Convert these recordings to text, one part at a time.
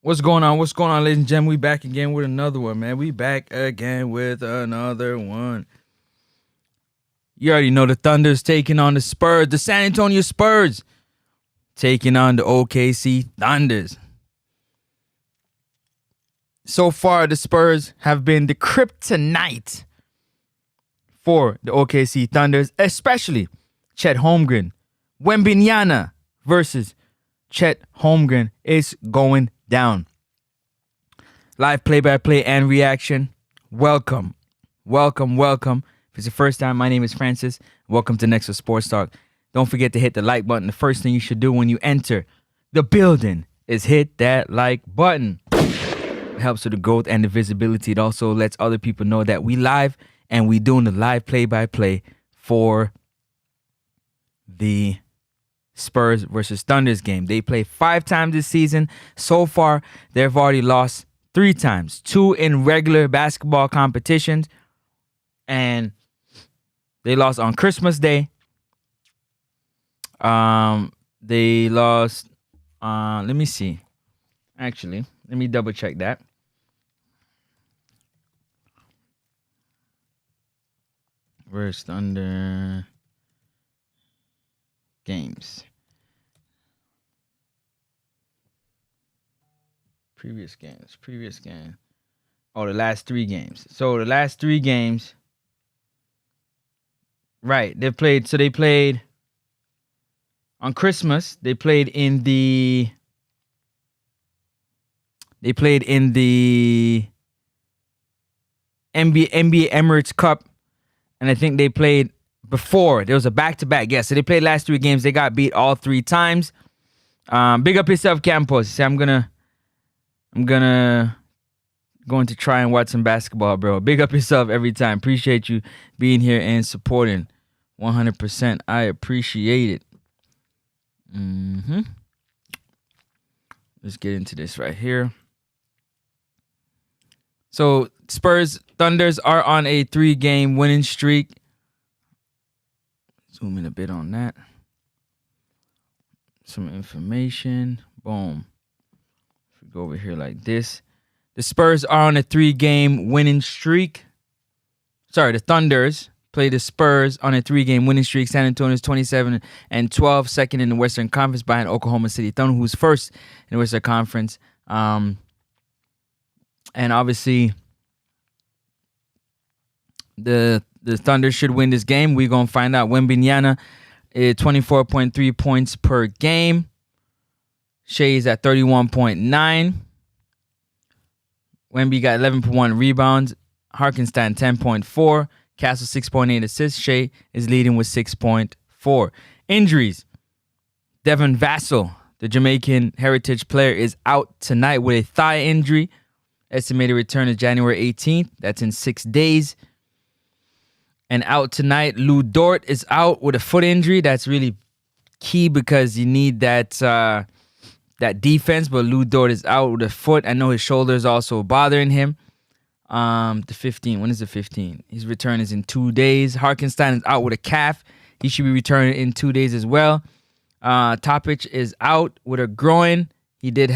What's going on? What's going on, ladies and gentlemen? We back again with another one, man. We back again with another one. You already know the Thunder's taking on the Spurs. The San Antonio Spurs taking on the OKC Thunders. So far, the Spurs have been the kryptonite for the OKC Thunders, especially Chet Holmgren. Wembanyama versus Chet Holmgren is going down. Live play-by-play and reaction. Welcome. If it's your first time, my name is Francis. Welcome to Next Sports Talk. Don't forget to hit the like button. The first thing you should do when you enter the building is hit that like button. It helps with the growth and the visibility. It also lets other people know that we live and we doing the live play-by-play for the Spurs versus Thunders game. They play 5 times this season. So far, they've already lost 3 times. 2 in regular basketball competitions. And they lost on Christmas Day. They lost, let me see. Actually, let me double check that. Where's Thunder games? Previous game. Oh, the last 3 games. So the last 3 games. Right. They played on Christmas. They played in the NBA Emirates Cup. And I think they played before. There was a back-to-back. Yeah, so they played last 3 games. They got beat all 3 times. Big up yourself, Campos. See, I'm going to try and watch some basketball, bro. Big up yourself every time. Appreciate you being here and supporting 100%. I appreciate it. Let's get into this right here. So Spurs Thunders are on a 3-game winning streak. Zoom in a bit on that. Some information. Boom. If we go over here like this. The Spurs are on a 3-game winning streak. Sorry, the Thunders play the Spurs on a 3-game winning streak. San Antonio's 27-12, second in the Western Conference behind Oklahoma City Thunder, who's first in the Western Conference. And obviously, the Thunder should win this game. We're going to find out. Wembanyama is 24.3 points per game. Shea is at 31.9. Wemby got 11.1 rebounds. Harkenstein 10.4. Castle 6.8 assists. Shea is leading with 6.4. Injuries. Devin Vassell, the Jamaican heritage player, is out tonight with a thigh injury. Estimated return is January 18th. That's in 6 days. And out tonight, Lou Dort is out with a foot injury. That's really key because you need that defense. But Lou Dort is out with a foot. I know his shoulder is also bothering him. The 15th. When is the 15th? His return is in 2 days. Harkenstein is out with a calf. He should be returning in 2 days as well. Topic is out with a groin. He did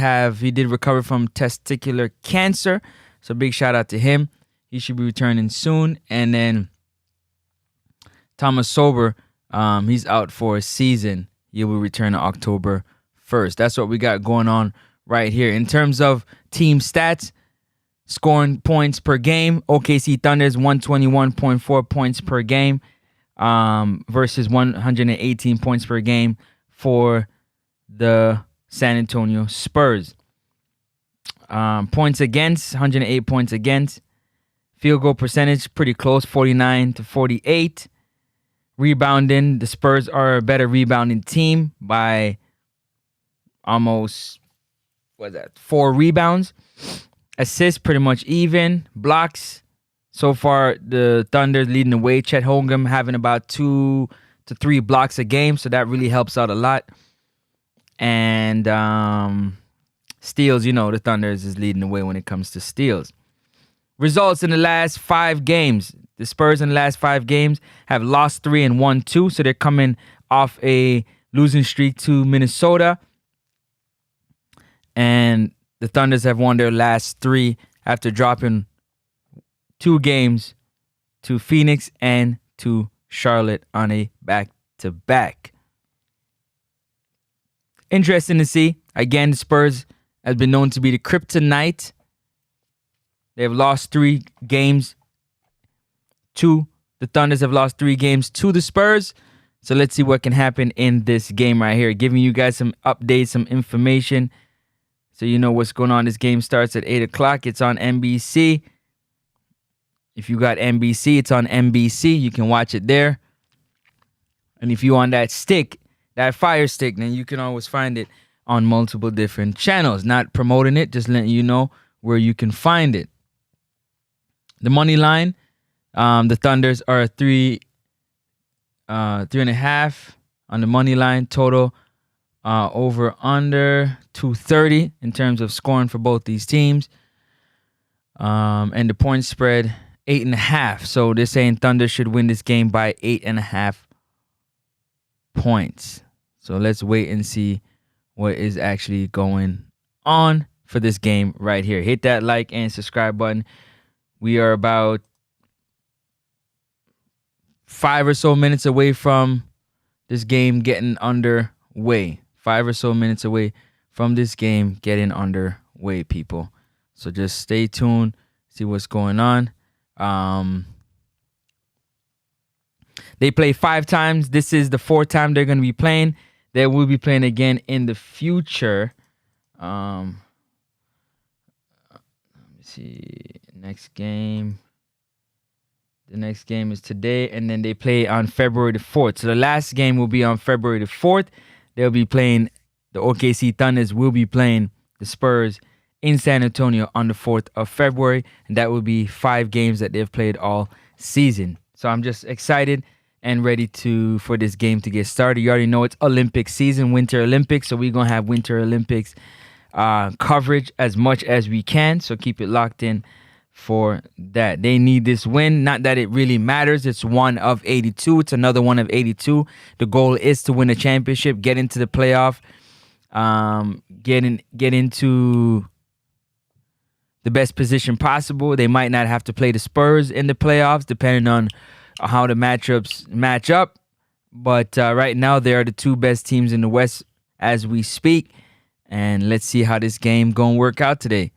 recover from testicular cancer. So big shout out to him. He should be returning soon. And then Thomas Sober, he's out for a season. He will return on October 1st. That's what we got going on right here. In terms of team stats, scoring points per game, OKC Thunders 121.4 points per game versus 118 points per game for the San Antonio Spurs. Points against, 108 points against. Field goal percentage, pretty close, 49-48. Rebounding, the Spurs are a better rebounding team by almost, 4 rebounds. Assists, pretty much even. Blocks, so far, the Thunder leading the way. Chet Holmgren having about 2 to 3 blocks a game, so that really helps out a lot. And steals, the Thunders is leading the way when it comes to steals. Results in the last 5 games. The Spurs in the last 5 games have lost 3 and won 2, so they're coming off a losing streak to Minnesota. And The Thunders have won their last 3 after dropping 2 games to Phoenix and to Charlotte on a back-to-back. Interesting to see. Again, the Spurs has been known to be the kryptonite. They've lost 3 games to the Thunders have lost 3 games to the Spurs. So let's see what can happen in this game right here. Giving you guys some updates, some information, so you know what's going on. This game starts at 8 o'clock. It's on NBC. If you got NBC, it's on NBC. You can watch it there. And if you on that stick, that Fire Stick, then you can always find it on multiple different channels. Not promoting it, just letting you know where you can find it. The money line, the Thunders are 3.5 on the money line. Total over under 230 in terms of scoring for both these teams. And the point spread 8.5. So they're saying Thunder should win this game by 8.5 points. So let's wait and see what is actually going on for this game right here. Hit that like and subscribe button. We are about 5 or so minutes away from this game getting underway. 5 or so minutes away from this game getting underway, people. So just stay tuned, see what's going on. They play 5 times. This is the 4th time they're going to be playing. They will be playing again in the future. Let me see. Next game. The next game is today, and then they play on February the 4th. So the last game will be on February the 4th. They'll be playing, the OKC Thunders will be playing the Spurs in San Antonio on the 4th of February. And that will be 5 games that they've played all season. So I'm just excited and ready for this game to get started. You already know it's Olympic season, Winter Olympics. So we're going to have Winter Olympics coverage as much as we can. So keep it locked in for that. They need this win. Not that it really matters. It's 1 of 82. It's another 1 of 82. The goal is to win a championship, get into the playoff, get into the best position possible. They might not have to play the Spurs in the playoffs, depending on how the matchups match up. But right now, they are the 2 best teams in the West as we speak. And let's see how this game going to work out today.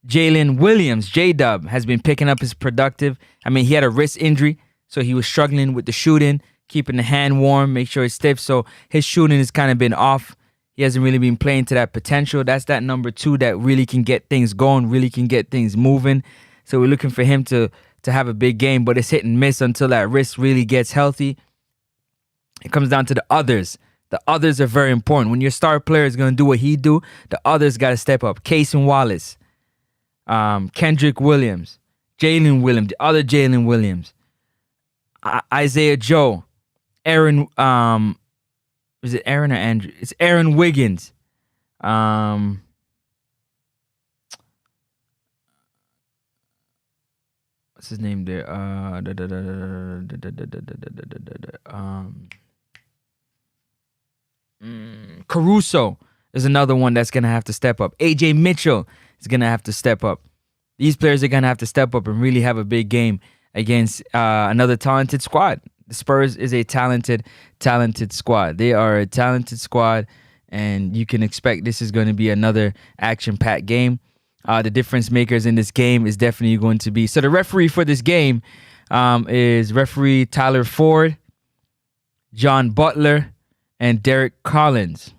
Jalen Williams, J-Dub, has been picking up his productive. I mean, he had a wrist injury, so he was struggling with the shooting, keeping the hand warm, make sure it's stiff. So his shooting has kind of been off. He hasn't really been playing to that potential. That's that number 2 that really can get things going, really can get things moving. So we're looking for him to have a big game, but it's hit and miss until that wrist really gets healthy. It comes down to the others. The others are very important. When your star player is going to do what he do, the others got to step up. Casey Wallace, Kendrick Williams, Jalen Williams, the other Jalen Williams, Isaiah Joe, Aaron, is it Aaron or Andrew? It's Aaron Wiggins. What's his name there? Caruso is another one that's going to have to step up. AJ Mitchell is going to have to step up. These players are going to have to step up and really have a big game against another talented squad. The Spurs is a talented squad. They are a talented squad, and you can expect this is going to be another action-packed game. The difference makers in this game is definitely going to be... So the referee for this game is referee Tyler Ford, John Butler, and Derek Collins.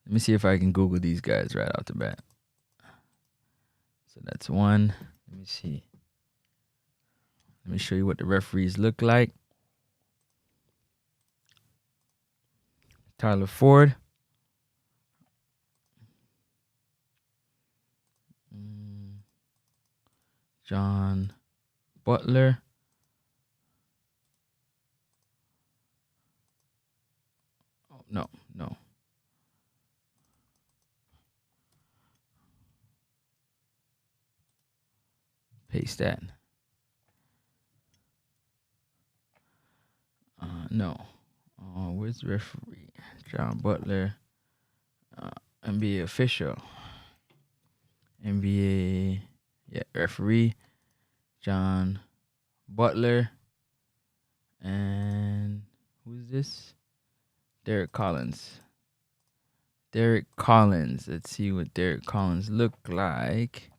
Let me see if I can Google these guys right off the bat. So that's one. Let me see. Let me show you what the referees look like. Tyler Ford. John Butler. Oh, no. Paste that. No. Where's the referee? John Butler. NBA official. NBA referee John Butler. And who's this? Derek Collins. Let's see what Derek Collins look like.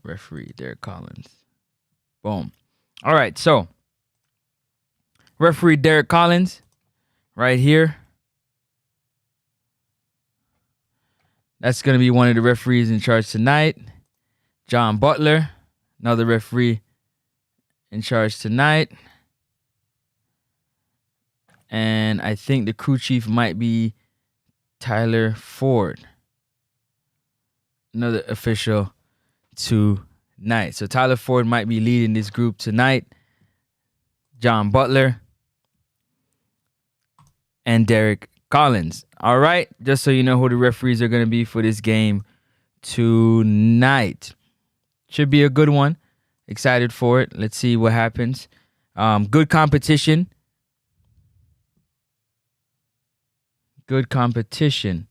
Referee Derek Collins. Boom. All right, so referee Derek Collins right here. That's going to be one of the referees in charge tonight. John Butler, another referee in charge tonight. And I think the crew chief might be Tyler Ford, another official tonight. So Tyler Ford might be leading this group tonight. John Butler and Derek Collins. All right, just so you know who the referees are going to be for this game tonight. Should be a good one. Excited for it. Let's see what happens. Good competition. Good competition.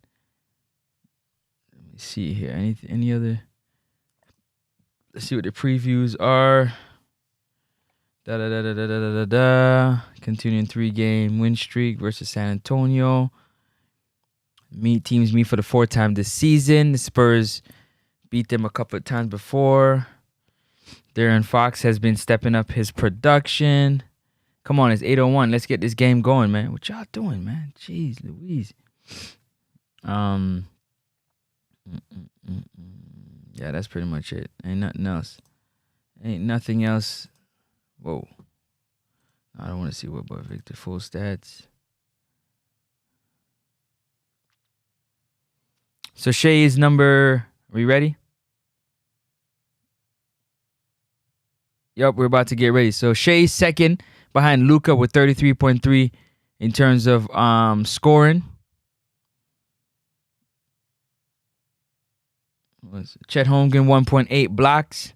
Let me see here. Any other? Let's see what the previews are. Continuing 3-game win streak versus San Antonio. Teams meet for the 4th time this season. The Spurs beat them a couple of times before. Darren Fox has been stepping up his production. Come on, it's 8:01. Let's get this game going, man. What y'all doing, man? Jeez Louise. Yeah, that's pretty much it. Ain't nothing else. Whoa. I don't want to see what but Victor full stats. So Shea's number. Are we ready? Yup, we're about to get ready. So Shea's second behind Luka with 33.3 in terms of scoring. Chet Holmgren 1.8 blocks.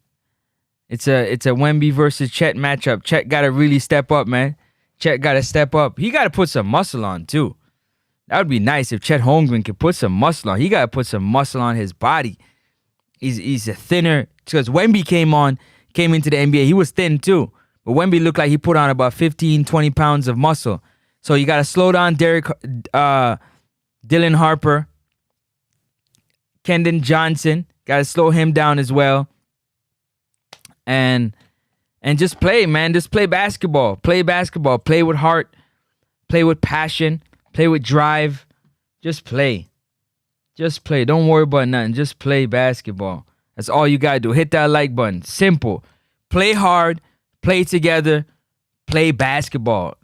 It's a Wemby versus Chet matchup. Chet got to really step up, man. Chet got to step up. He got to put some muscle on too. That would be nice if Chet Holmgren could put some muscle on. He got to put some muscle on his body. He's a thinner, because Wemby came into the NBA. He was thin too. But Wemby looked like he put on about 15, 20 pounds of muscle. So you got to slow down Dylan Harper. Kendon Johnson. Got to slow him down as well. And just play, man. Just play basketball. Play basketball. Play with heart. Play with passion. Play with drive. Just play. Just play. Don't worry about nothing. Just play basketball. That's all you got to do. Hit that like button. Simple. Play hard. Play together. Play basketball.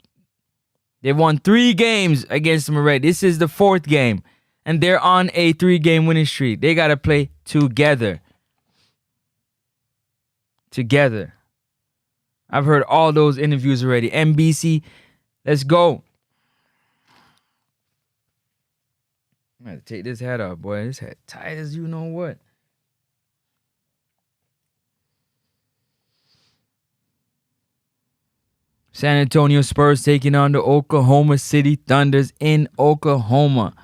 They've won 3 games against them already. This is the 4th game. And they're on a 3-game winning streak. They got to play together. Together. I've heard all those interviews already. NBC, let's go. I'm going to take this hat off, boy. This hat tight as you know what. San Antonio Spurs taking on the Oklahoma City Thunders in Oklahoma.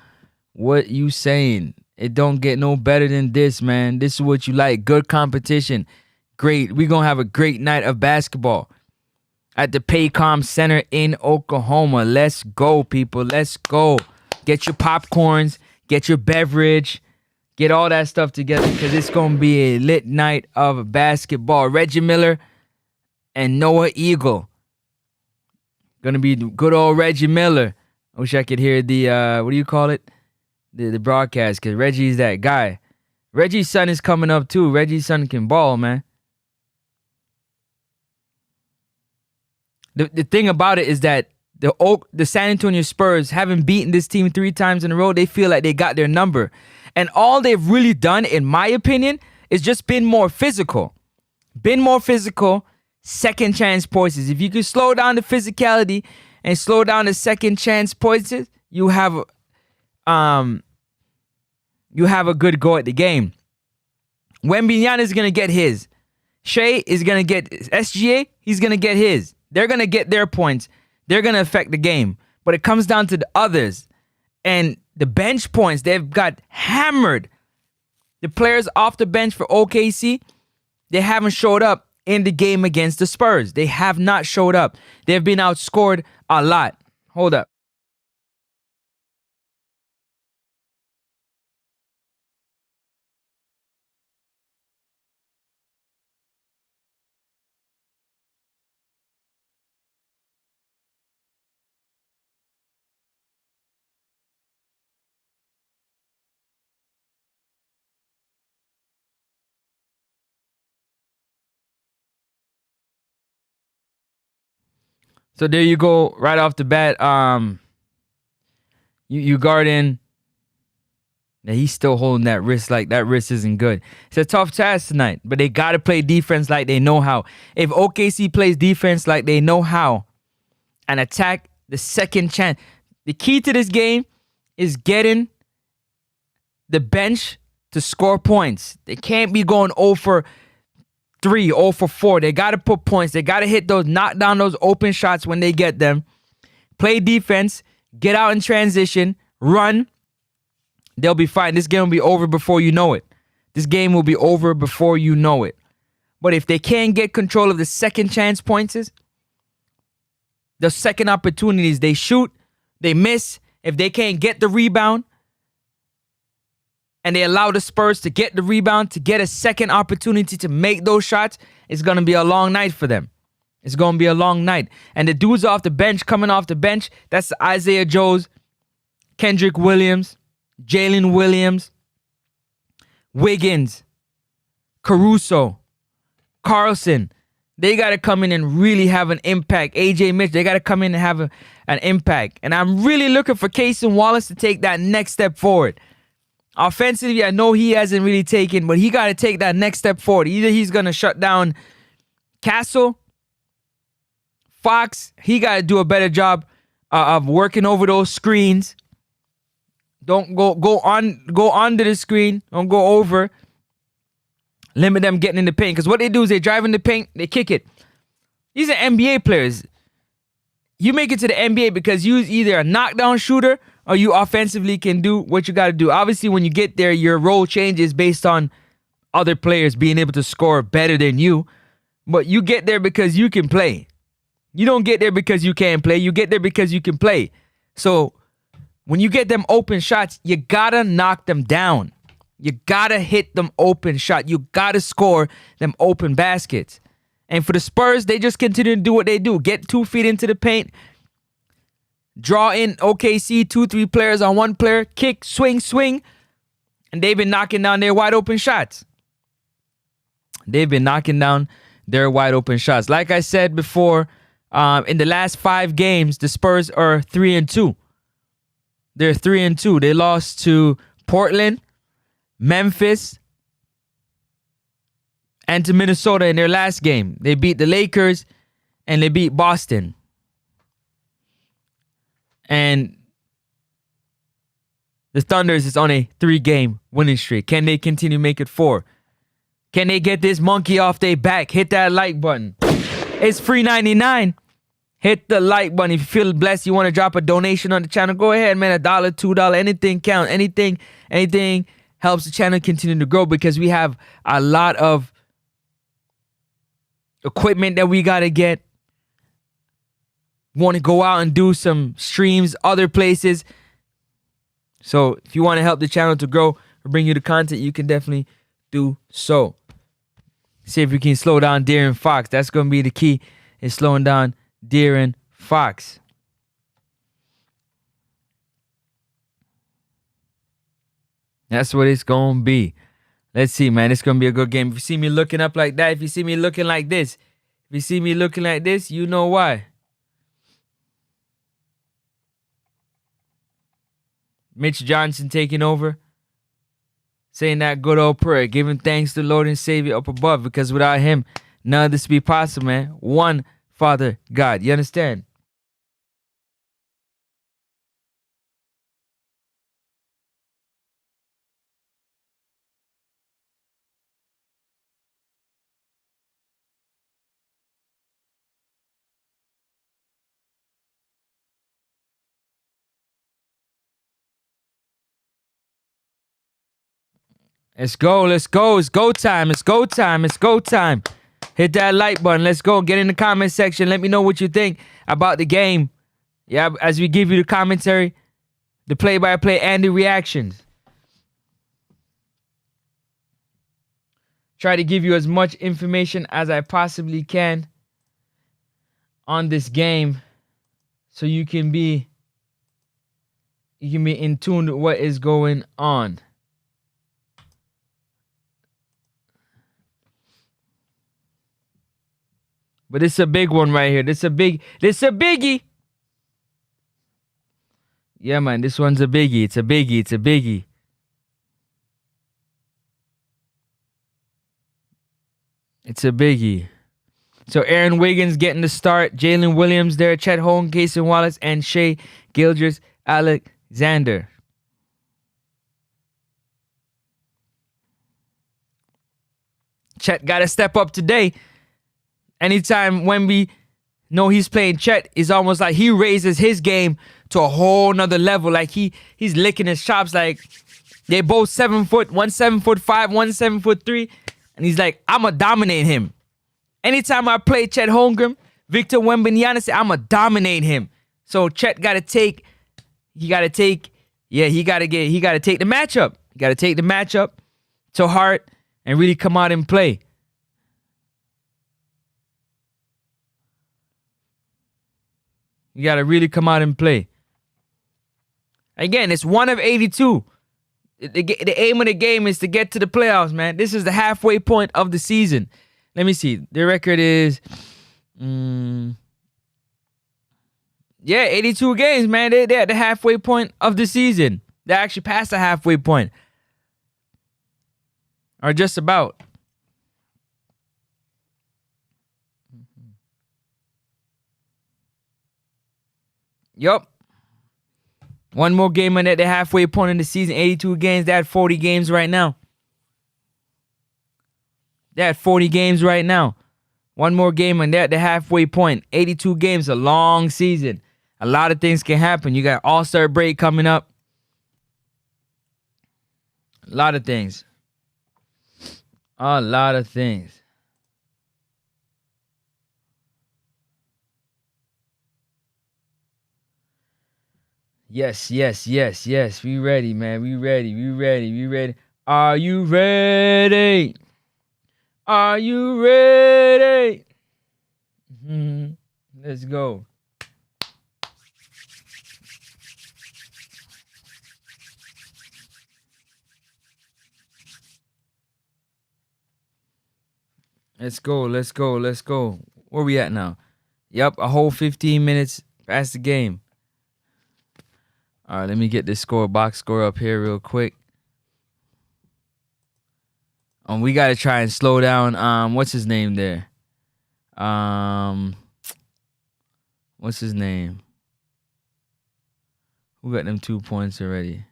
What you saying? It don't get no better than this, man. This is what you like. Good competition. Great. We're going to have a great night of basketball at the Paycom Center in Oklahoma. Let's go, people. Let's go. Get your popcorns. Get your beverage. Get all that stuff together, because it's going to be a lit night of basketball. Reggie Miller and Noah Eagle. Going to be good old Reggie Miller. I wish I could hear the, what do you call it? The broadcast, because Reggie's that guy. Reggie's son is coming up too. Reggie's son can ball, man. The thing about it is that the San Antonio Spurs, having beaten this team 3 times in a row, they feel like they got their number. And all they've really done, in my opinion, is just been more physical. Second chance points. If you can slow down the physicality and slow down the second chance points, you have a good go at the game. Wembanyama is going to get his. Shea is going to get SGA. He's going to get his. They're going to get their points. They're going to affect the game. But it comes down to the others. And the bench points, they've got hammered. The players off the bench for OKC, they haven't showed up in the game against the Spurs. They have not showed up. They've been outscored a lot. Hold up. So there you go, right off the bat. You guarding. Now he's still holding that wrist like that wrist isn't good. It's a tough task tonight, but they got to play defense like they know how. If OKC plays defense like they know how and attack the second chance, the key to this game is getting the bench to score points. They can't be going 0 for 3, 0 for 4. They got to put points. They got to hit those, knock down those open shots when they get them. Play defense, get out in transition, run. They'll be fine. This game will be over before you know it. This game will be over before you know it. But if they can't get control of the second chance points, the second opportunities, they shoot, they miss. If they can't get the rebound and they allow the Spurs to get the rebound, to get a second opportunity to make those shots, it's going to be a long night for them. It's going to be a long night. And the dudes off the bench, coming off the bench, that's Isaiah Joes, Kendrick Williams, Jalen Williams, Wiggins, Caruso, Carlson. They got to come in and really have an impact. AJ Mitch, they got to come in and have an impact. And I'm really looking for Cason Wallace to take that next step forward. Offensively, I know he hasn't really taken, but he got to take that next step forward. Either he's going to shut down Castle, Fox. He got to do a better job of working over those screens. Don't go under the screen. Don't go over. Limit them getting in the paint. Because what they do is they drive in the paint, they kick it. These are NBA players. You make it to the NBA because you're either a knockdown shooter or you offensively can do what you got to do. Obviously, when you get there, your role changes based on other players being able to score better than you. But you get there because you can play. You don't get there because you can't play. You get there because you can play. So when you get them open shots, you got to knock them down. You got to hit them open shot. You got to score them open baskets. And for the Spurs, they just continue to do what they do. Get 2 feet into the paint. Draw in OKC, 2-3 players on one player. Kick, swing. And they've been knocking down their wide open shots. They've been knocking down their wide open shots. Like I said before, in the last 5 games, the Spurs are 3-2. They're 3-2. They lost to Portland, Memphis, and to Minnesota in their last game. They beat the Lakers and they beat Boston. And the Thunders is on a 3-game winning streak. Can they continue to make it 4? Can they get this monkey off their back? Hit that like button. It's free 99. Hit the like button. If you feel blessed, you want to drop a donation on the channel, go ahead, man. $1, $2, anything count. Anything helps the channel continue to grow because we have a lot of equipment that we got to get. Want to go out and do some streams other places. So if you want to help the channel to grow or bring you the content, you can definitely do so. See if we can slow down De'Aaron Fox. That's going to be the key, is slowing down De'Aaron Fox. That's what it's going to be. Let's see, man. It's going to be a good game. If you see me looking up like that, if you see me looking like this, you know why. Mitch Johnson taking over, saying that good old prayer, giving thanks to the Lord and Savior up above, because without him, none of this would be possible, man. One Father God. You understand? Let's go. Let's go. It's go time. It's go time. It's go time. Hit that like button. Let's go. Get in the comment section. Let me know what you think about the game. Yeah, as we give you the commentary, the play-by-play, and the reactions. Try to give you as much information as I possibly can on this game so you can be in tune with what is going on. But it's a big one right here. This a biggie. Yeah, man, this one's a biggie. It's a biggie. It's a biggie. It's a biggie. So Aaron Wiggins getting the start. Jalen Williams there. Chet Holmgren, Cason Wallace, and Shai Gilgeous-Alexander. Chet got to step up today. Anytime Wemby know he's playing Chet, it's almost like he raises his game to a whole nother level. Like he's licking his chops. Like they both 7 foot, 1 7'5", 1 7'3", and he's like, I'ma dominate him. Anytime I play Chet Holmgren, Victor Wembanyama, I'ma dominate him. So Chet gotta take the matchup. He gotta take the matchup to heart and really come out and play. You got to really come out and play. Again, it's 1 of 82. The aim of the game is to get to the playoffs, man. This is the halfway point of the season. Let me see. Their record is, 82 games, man. They're at the halfway point of the season. They're actually past the halfway point. Or just about. Yup. One more game and at the halfway point in the season. 82 games. They had 40 games right now. One more game and they're at the halfway point. 82 games, a long season. A lot of things can happen. You got All-Star break coming up. A lot of things. Yes. We ready, man. We ready. Are you ready? Let's go. Let's go. Where we at now? Yep, a whole 15 minutes past the game. All right, let me get this box score up here real quick. We got to try and slow down. What's his name there? What's his name? Who got them 2 points already?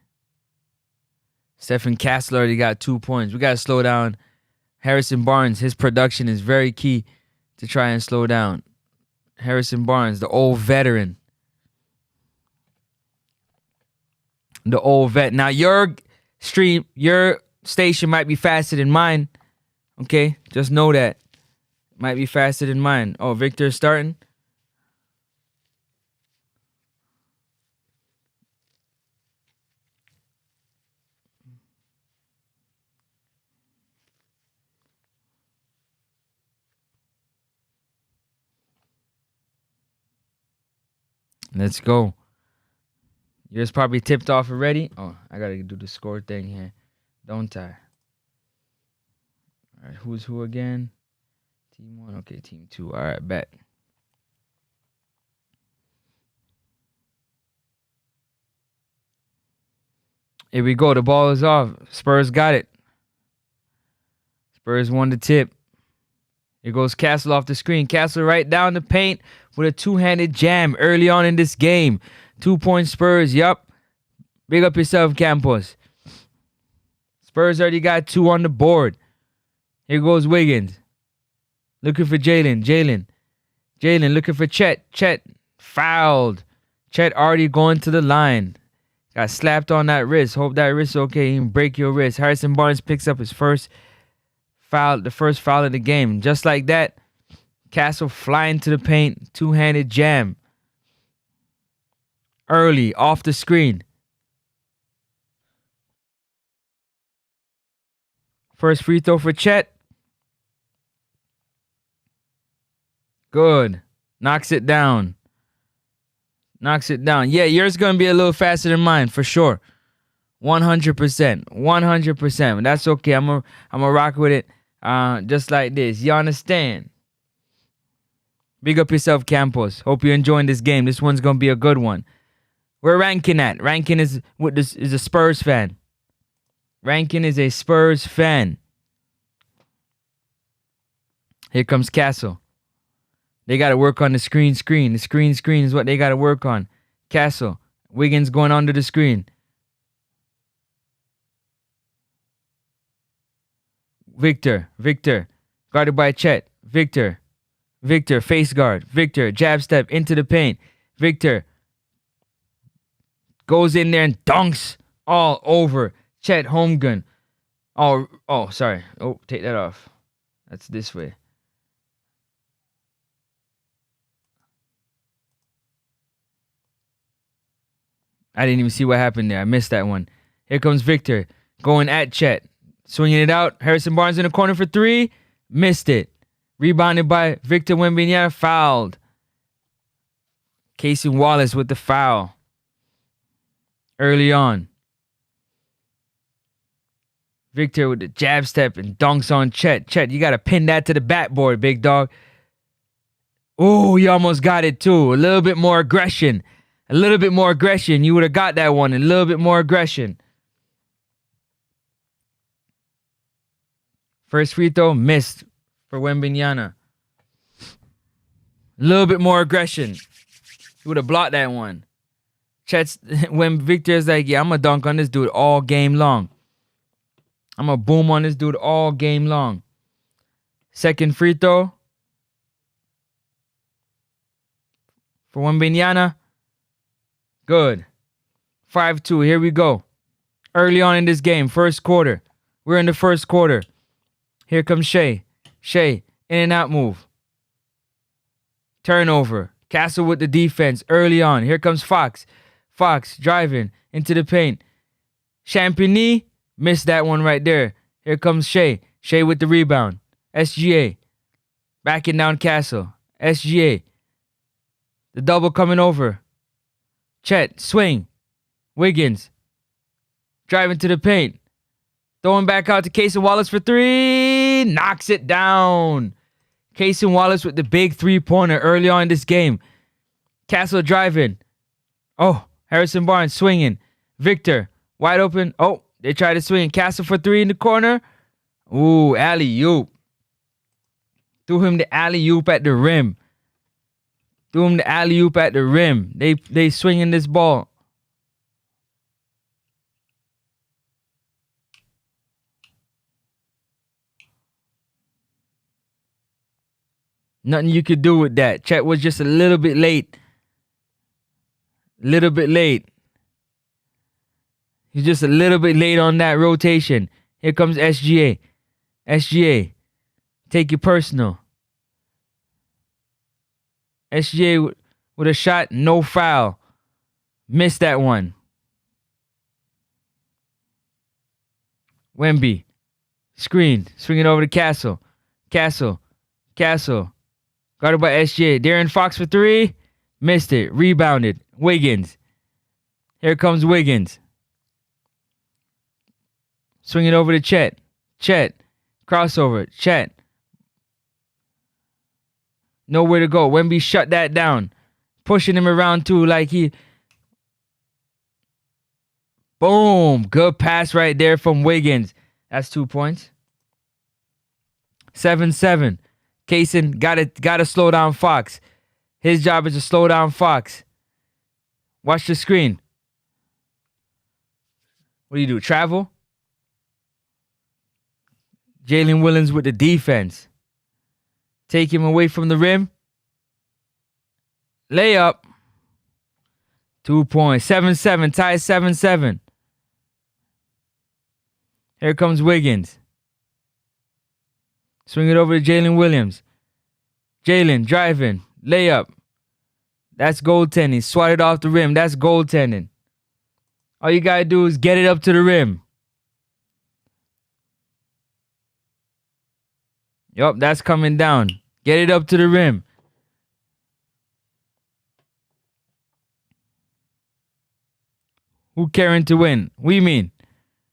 Stephen Castle already got 2 points. We got to slow down Harrison Barnes. His production is very key to try and slow down. Harrison Barnes, the old veteran. The old vet. Now, your station might be faster than mine. Okay? Just know that. Might be faster than mine. Oh, Victor's starting? Let's go. Yours probably tipped off already. Oh, I got to do the score thing here. Don't I? All right, who's who again? Team 1. Okay, team 2. All right, bet. Here we go. The ball is off. Spurs got it. Spurs won the tip. Here goes Castle off the screen. Castle right down the paint with a two-handed jam early on in this game. 2-point Spurs. Yup. Big up yourself, Campos. Spurs already got 2 on the board. Here goes Wiggins. Looking for Jalen. Jalen looking for Chet. Chet fouled. Chet already going to the line. Got slapped on that wrist. Hope that wrist is okay. He can break your wrist. Harrison Barnes picks up his first foul, the first foul of the game. Just like that, Castle flying to the paint. Two-handed jam. Early, off the screen. First free throw for Chet. Good. Knocks it down. Yeah, yours going to be a little faster than mine, for sure. 100%. 100%. That's okay. I'm going to rock with it just like this. You understand? Big up yourself, Campos. Hope you're enjoying this game. This one's going to be a good one. Where Rankin at? Rankin is a Spurs fan. Rankin is a Spurs fan. Here comes Castle. They got to work on the screen. The screen is what they got to work on. Castle. Wiggins going under the screen. Victor. Guarded by Chet. Victor. Face guard. Victor. Jab step into the paint. Victor. Goes in there and dunks all over Chet Holmgren. Oh, sorry. Oh, take that off. That's this way. I didn't even see what happened there. I missed that one. Here comes Victor. Going at Chet. Swinging it out. Harrison Barnes in the corner for three. Missed it. Rebounded by Victor Wembanyama. Fouled. Casey Wallace with the foul. Early on. Victor with the jab step and dunks on Chet. Chet, you got to pin that to the backboard, big dog. Oh, you almost got it too. A little bit more aggression. You would have got that one. A little bit more aggression. First free throw, missed for Wembanyama. A little bit more aggression. You would have blocked that one. When Victor's like, yeah, I'm going to dunk on this dude all game long. I'm going to boom on this dude all game long. Second free throw for Wembanyama. Good. 5-2. Here we go. Early on in this game, first quarter. We're in the first quarter. Here comes Shea. In and out move. Turnover. Castle with the defense early on. Here comes Fox. Driving into the paint. Champagny missed that one right there. Here comes Shea with the rebound. SGA. Backing down Castle. SGA. The double coming over. Chet. Swing. Wiggins. Driving to the paint. Throwing back out to Casey Wallace for three. Knocks it down. Casey Wallace with the big three-pointer early on in this game. Castle driving. Oh, Harrison Barnes swinging. Victor, wide open. Oh, they try to swing. Castle for three in the corner. Ooh, alley-oop. Threw him the alley-oop at the rim. They swinging this ball. Nothing you could do with that. Chet was just a little bit late. He's just a little bit late on that rotation. Here comes SGA. Take it personal. SGA with a shot, no foul. Missed that one. Wemby. Screen. Swinging over to Castle. Guarded by SGA. Darren Fox for three. Missed it. Rebounded. Wiggins. Here comes Wiggins. Swinging over to Chet. Crossover. Chet. Nowhere to go. Wemby shut that down. Pushing him around too like he... Boom. Good pass right there from Wiggins. That's 2 points. 7-7. Kaysen gotta slow down Fox. His job is to slow down Fox. Watch the screen. What do you do? Travel? Jalen Williams with the defense. Take him away from the rim. Layup. 2 points. 7-7. Tie 7-7. Here comes Wiggins. Swing it over to Jalen Williams. Jalen driving. Layup. That's goaltending. Swat it off the rim. That's goaltending. All you got to do is get it up to the rim. Yup, that's coming down. Get it up to the rim. Who caring to win? What do you mean?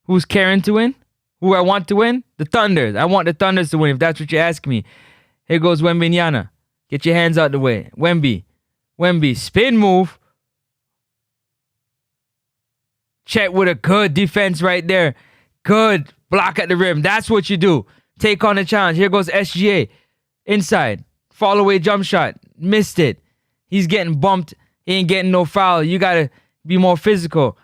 Who's caring to win? Who I want to win? The Thunders. I want the Thunders to win, if that's what you're asking me. Here goes Wembanyama. Get your hands out the way. Wemby. Spin move. Chet with a good defense right there. Good block at the rim. That's what you do. Take on the challenge. Here goes SGA. Inside. Fall away jump shot. Missed it. He's getting bumped. He ain't getting no foul. You got to be more physical.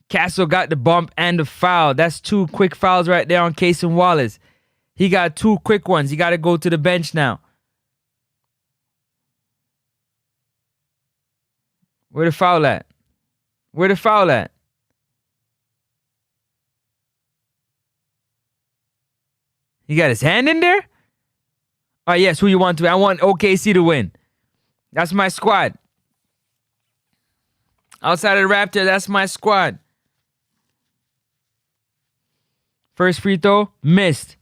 Castle got the bump and the foul. That's 2 quick fouls right there on Cason Wallace. He got 2 quick ones. He got to go to the bench now. Where the foul at? He got his hand in there? Oh, yes, who you want to win? I want OKC to win. That's my squad. Outside of the Raptor, that's my squad. First free throw, missed.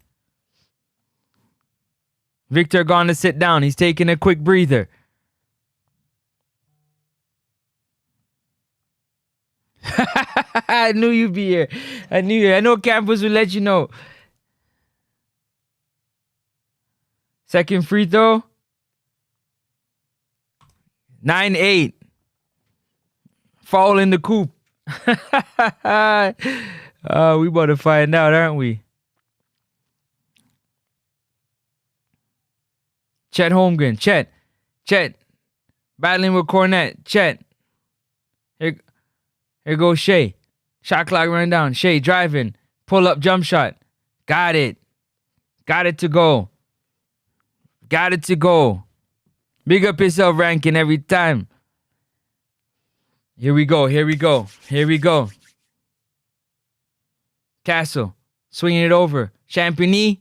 Victor gone to sit down. He's taking a quick breather. I knew you'd be here. I know campus will let you know. Second free throw. 9-8. Foul in the coop. We about to find out, aren't we? Chet Holmgren. Chet. Battling with Cornette. Chet. Here goes Shea. Shot clock running down. Shea driving. Pull up jump shot. Got it. Got it to go. Big up yourself, ranking every time. Here we go. Castle. Swinging it over. Champagny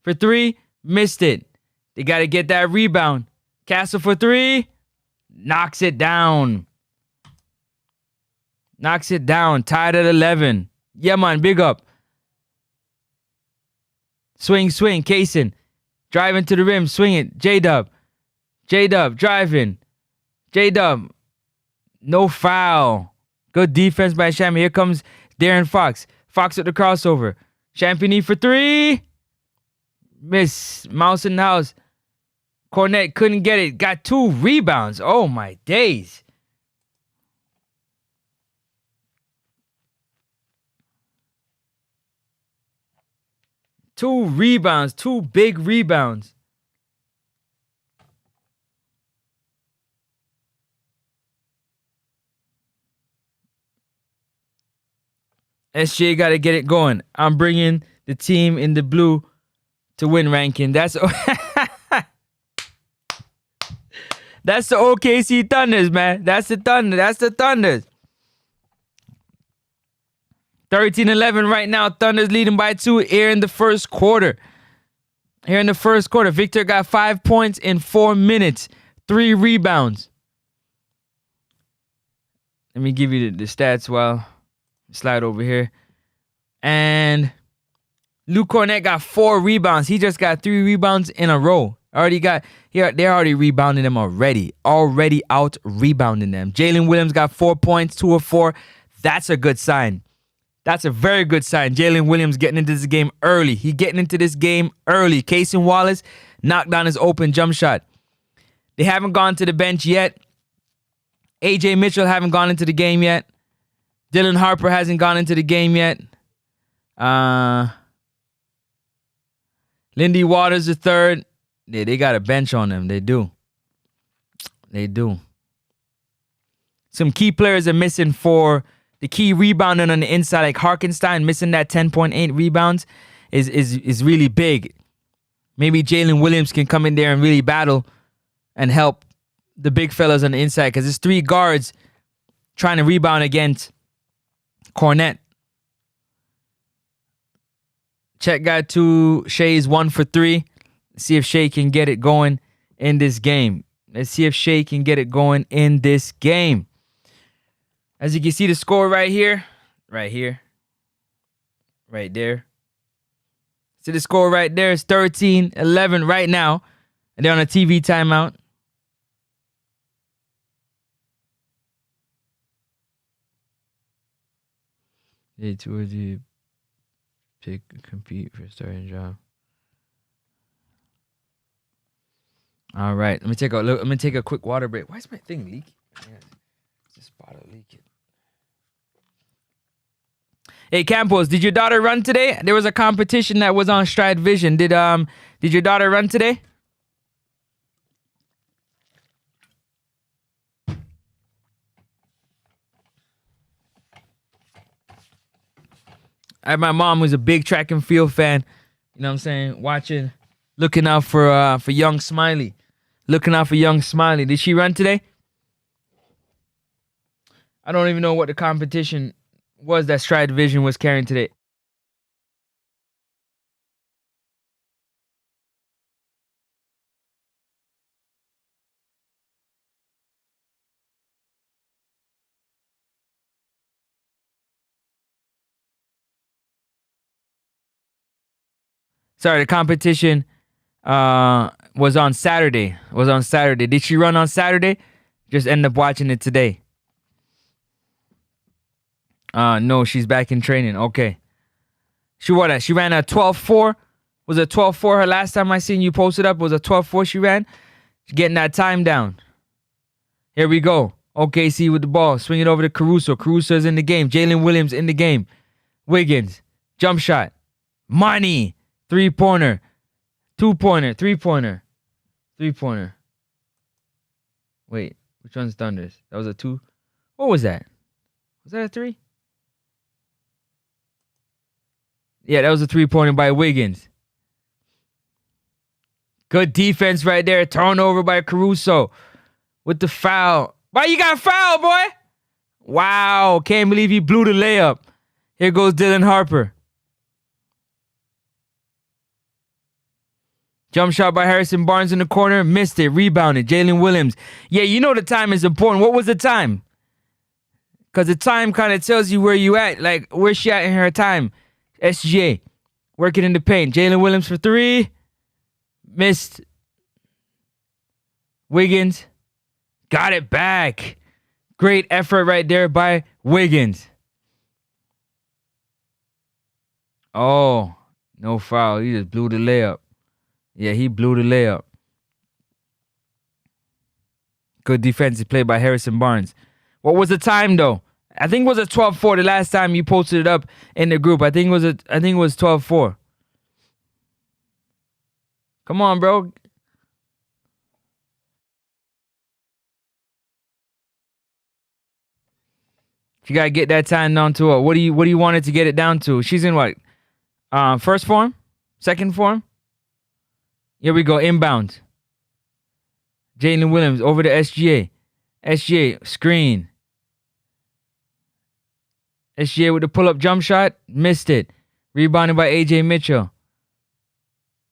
for 3. Missed it. They got to get that rebound. Castle for 3. Knocks it down. Tied at 11. Yeah, man. Big up. Swing. Cason. Driving to the rim. Swing it. J-Dub. Driving. J-Dub. No foul. Good defense by Champagny. Here comes Darren Fox. Fox with the crossover. Champagny for 3. Miss. Mouse in the house. Cornette couldn't get it. Got 2 rebounds. Oh, my days. Two rebounds. 2 big rebounds. SJ got to get it going. I'm bringing the team in the blue to win, ranking. That's the OKC Thunders, man. That's the Thunders. 13-11 right now. Thunders leading by 2 here in the first quarter. Victor got 5 points in 4 minutes. 3 rebounds. Let me give you the stats while slide over here. And Luke Cornette got 4 rebounds. He just got 3 rebounds in a row. They're already rebounding them already. Already out rebounding them. Jalen Williams got 4 points, 2 of 4. That's a good sign. That's a very good sign. Jalen Williams getting into this game early. Cason Wallace knocked down his open jump shot. They haven't gone to the bench yet. AJ Mitchell haven't gone into the game yet. Dylan Harper hasn't gone into the game yet. Lindy Waters the third. Yeah, they got a bench on them. They do. Some key players are missing for the key rebounding on the inside, like Harkenstein missing that 10.8 rebounds is really big. Maybe Jalen Williams can come in there and really battle and help the big fellas on the inside because it's 3 guards trying to rebound against Cornet. Chet got 2. Shea's 1 for 3. Let's see if Shea can get it going in this game. Let's see if Shea can get it going in this game. As you can see the score right here. Right here. Right there. See the score right there. It's 13-11 right now. And they're on a TV timeout. They towards you pick compete for a starting job. All right, let me take a look. Let me take a quick water break. Why is my thing leaking? This bottle leaking. Hey Campos, did your daughter run today? There was a competition that was on Stride Vision. Did your daughter run today? I have my mom who's a big track and field fan. You know what I'm saying? Watching, looking out for young Smiley. Looking out for young Smiley. Did she run today? I don't even know what the competition was that Stride Division was carrying today. Sorry, the competition was on Saturday. Did she run on Saturday? Just end up watching it today. No, she's back in training. Okay. She ran a 12.4. Was it 12.4 her last time I seen you posted up? Was a 12.4 she ran? She's getting that time down. Here we go. OKC with the ball. Swing it over to Caruso. Caruso's in the game. Jalen Williams in the game. Wiggins. Jump shot. Money. 3-pointer. 2-pointer. 3-pointer. 3-pointer. Wait. Which one's Thunders? That was a 2. What was that? Was that a 3? Yeah, that was a 3-pointer by Wiggins. Good defense right there. Turnover by Caruso with the foul. Why you got fouled, boy? Wow. Can't believe he blew the layup. Here goes Dylan Harper. Jump shot by Harrison Barnes in the corner. Missed it. Rebounded. Jalen Williams. Yeah, you know the time is important. What was the time? Because the time kind of tells you where you at. Like, where's she at in her time? SGA. Working in the paint. Jalen Williams for 3. Missed. Wiggins. Got it back. Great effort right there by Wiggins. Oh, no foul. He just blew the layup. Yeah, he blew the layup. Good defensive play by Harrison Barnes. What was the time though? I think it was a 12-4 the last time you posted it up in the group. I think it was 12-4. Come on, bro. You gotta get that time down to what? What do you want it to get it down to? She's in what? First form? Second form? Here we go. Inbound. Jalen Williams over to SGA. SGA screen. SGA with the pull-up jump shot. Missed it. Rebounded by AJ Mitchell.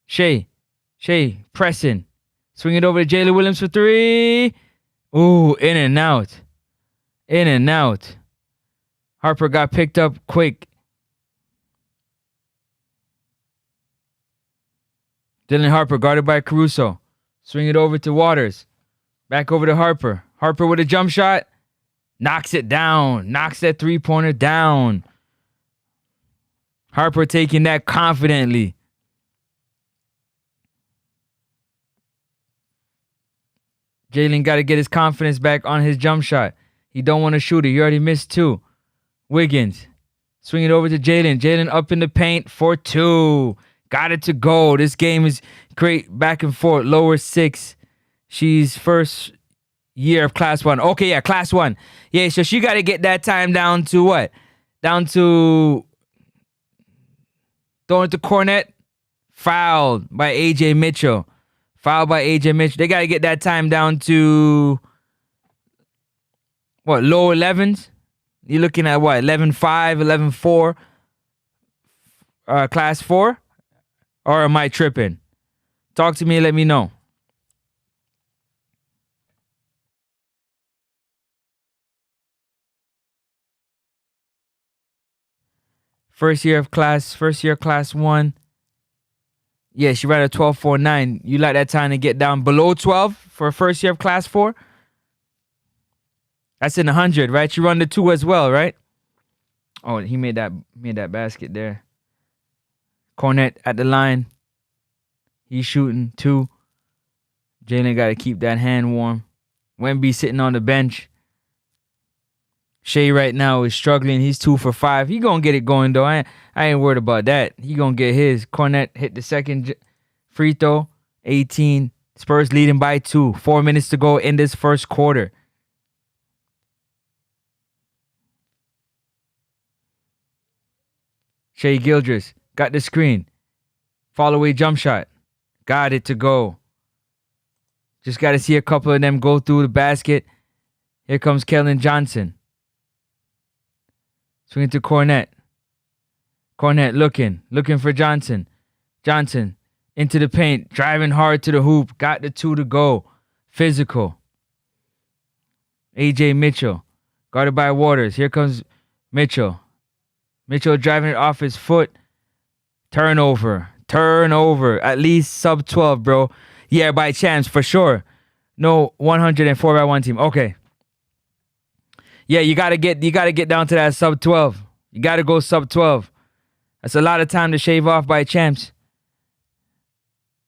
Shea pressing. Swing it over to Jalen Williams for 3. Ooh, in and out. In and out. Harper got picked up quick. Dylan Harper guarded by Caruso. Swing it over to Waters. Back over to Harper. Harper with a jump shot. Knocks it down. Knocks that 3-pointer down. Harper taking that confidently. Jalen got to get his confidence back on his jump shot. He don't want to shoot it. He already missed 2. Wiggins. Swing it over to Jalen. Jalen up in the paint for 2. Got it to go. This game is great back and forth. Lower 6. She's first year of Class 1. Okay, yeah, Class 1. Yeah, so she got to get that time down to what? Down to throwing it to Cornet. Fouled by AJ Mitchell. Fouled by AJ Mitchell. They got to get that time down to, what, low 11s? You're looking at what, 11-5, 11-4, class 4? Or am I tripping? Talk to me, let me know. First year class 1. Yeah, she ran a 12.49. You like that time to get down below 12 for first year of class 4? That's in 100, right? She run the 2 as well, right? Oh, he made that basket there. Cornet at the line. He's shooting 2. Jalen got to keep that hand warm. Wemby sitting on the bench. Shea right now is struggling. He's 2 for 5. He gonna get it going though. I ain't worried about that. He gonna get his. Cornet hit the second free throw. 18. Spurs leading by 2. 4 minutes to go in this first quarter. Shea Gildress got the screen. Fall away jump shot. Got it to go. Just got to see a couple of them go through the basket. Here comes Kellen Johnson. Swinging to Cornet. Cornet looking for Johnson. Johnson into the paint, driving hard to the hoop. Got the 2 to go. Physical. AJ Mitchell, guarded by Waters. Here comes Mitchell. Mitchell driving it off his foot. Turnover. At least sub 12, bro. Yeah, by chance, for sure. No 104 by 1 team. Okay. Yeah, you gotta get down to that sub 12. You gotta go sub 12. That's a lot of time to shave off by champs.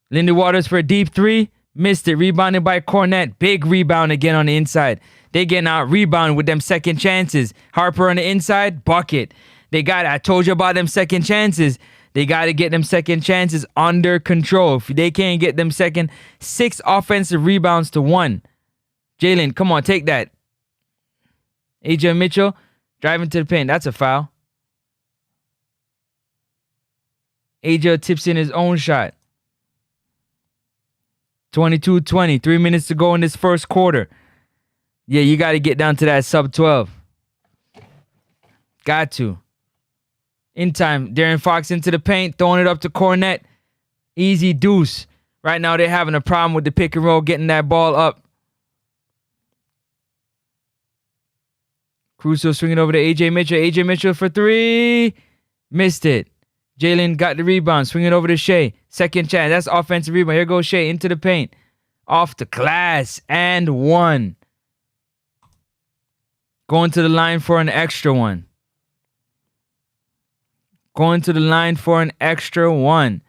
Lindy Waters for a deep 3. Missed it. Rebounded by Cornet. Big rebound again on the inside. They getting out rebound with them second chances. Harper on the inside. Bucket. I told you about them second chances. They got to get them second chances under control. If they can't get them 6 offensive rebounds to 1. Jalen, come on, take that. AJ Mitchell driving to the paint. That's a foul. AJ tips in his own shot. 22-20. 3 minutes to go in this first quarter. Yeah, you got to get down to that sub 12. Got to. In time, Darren Fox into the paint, throwing it up to Cornet. Easy deuce. Right now, they're having a problem with the pick and roll, getting that ball up. Crusoe swinging over to AJ Mitchell. AJ Mitchell for 3. Missed it. Jalen got the rebound, swinging over to Shea. Second chance. That's offensive rebound. Here goes Shea into the paint. Off the glass and 1. Going to the line for an extra one. Going to the line for an extra 1.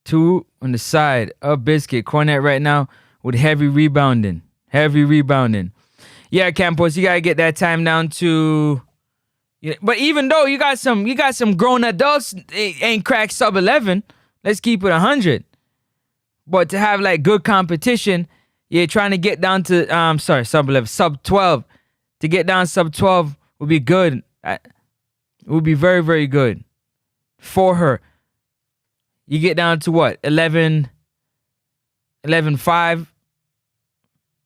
Two on the side of Biscuit. Cornet right now with heavy rebounding. Yeah, Campos, you gotta get that time down to. But even though you got some grown adults, ain't cracked sub 11. Let's keep it 100. But to have like good competition, you're trying to get down to sub 11, sub 12. To get down sub 12 would be good. It would be very, very good for her. You get down to what? 11-5.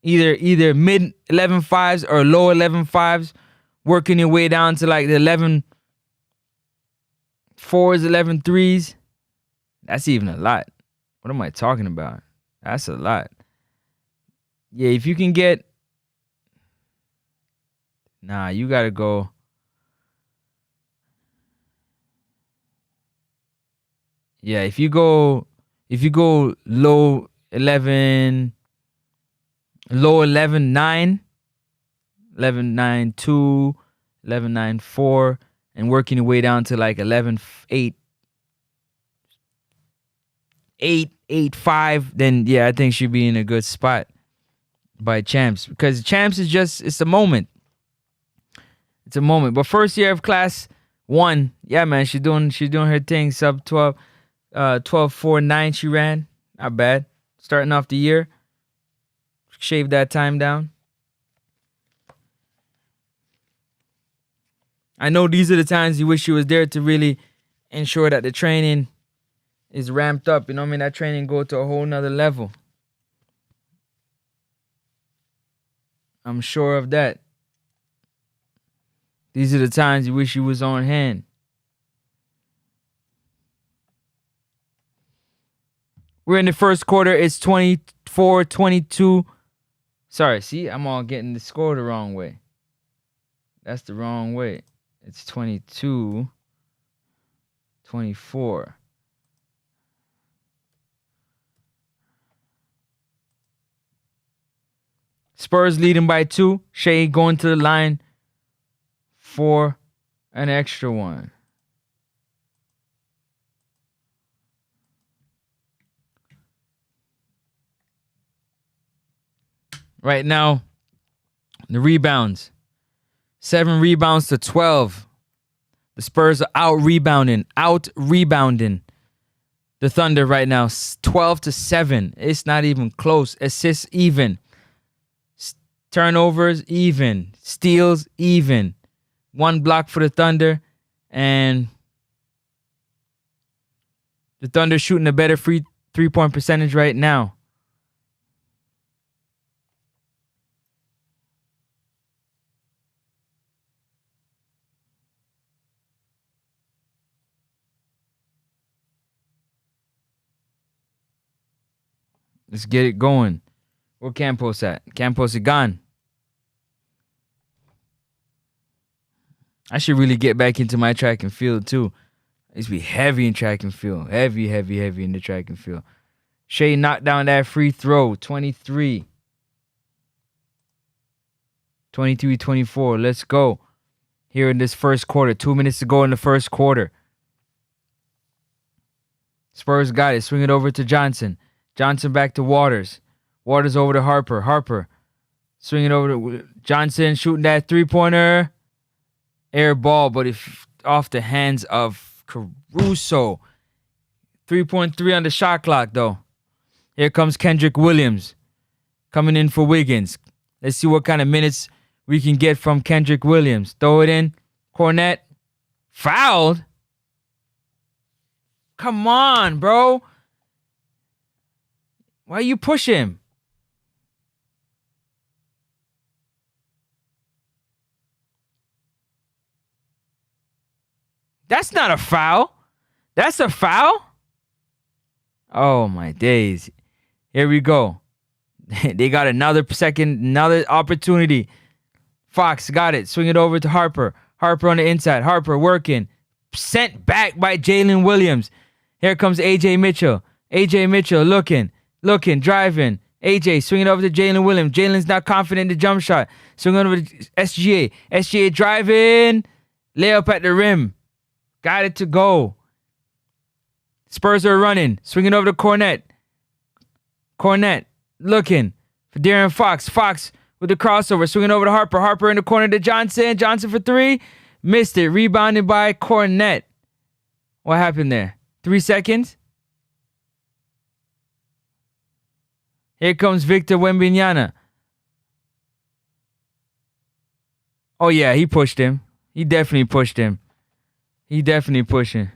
Either mid 11-5s or low 11-5s. Working your way down to like the 11-4s, 11-3s. That's even a lot. What am I talking about? That's a lot. Yeah, if you can get... Nah, you gotta go... Yeah, if you go low 11, low 11-9, 11-9-2, 11-9-4, and working your way down to like 11-8, 8-5, then yeah, I think she'd be in a good spot by Champs. Because Champs is just, it's a moment. It's a moment. But first year of class 1, yeah, man, she's doing her thing. Sub 12, 12-4-9 she ran. Not bad. Starting off the year. Shave that time down. I know these are the times you wish you was there to really ensure that the training is ramped up. You know what I mean? That training go to a whole nother level. I'm sure of that. These are the times you wish you was on hand. We're in the first quarter. It's 24-22. Sorry, see? I'm all getting the score the wrong way. That's the wrong way. It's 22-24. Spurs leading by 2. Shea going to the line for an extra one. Right now, the rebounds. 7 rebounds to 12. The Spurs are out rebounding the Thunder right now. 12-7. It's not even close. Assists even. Turnovers even. Steals even. 1 block for the Thunder. And the Thunder shooting a better three-point percentage right now. Let's get it going. Where Campos at? Campos is gone. I should really get back into my track and field too. I used to be heavy in track and field. Heavy in the track and field. Shea knocked down that free throw. 23. 23-24. Let's go. Here in this first quarter. 2 minutes to go in the first quarter. Spurs got it. Swing it over to Johnson. Johnson back to Waters. Waters over to Harper. Harper swinging over to Johnson, shooting that three-pointer. Air ball, but if off the hands of Caruso. 3.3 on the shot clock, though. Here comes Kendrick Williams coming in for Wiggins. Let's see what kind of minutes we can get from Kendrick Williams. Throw it in. Cornette. Fouled? Come on, bro. Why you push him? That's not a foul. That's a foul? Oh, my days. Here we go. They got another opportunity. Fox got it. Swing it over to Harper. Harper on the inside. Harper working. Sent back by Jalen Williams. Here comes A.J. Mitchell. A.J. Mitchell looking, driving. A.J. swinging over to Jalen Williams. Jalen's not confident in the jump shot. Swinging over to SGA. SGA driving. Layup at the rim. Got it to go. Spurs are running. Swinging over to Cornette. Cornette looking for De'Aaron Fox. Fox with the crossover. Swinging over to Harper. Harper in the corner to Johnson. Johnson for 3. Missed it. Rebounded by Cornette. What happened there? 3 seconds. Here comes Victor Wembanyama. Oh, yeah, he pushed him. He definitely pushed him. He definitely pushing.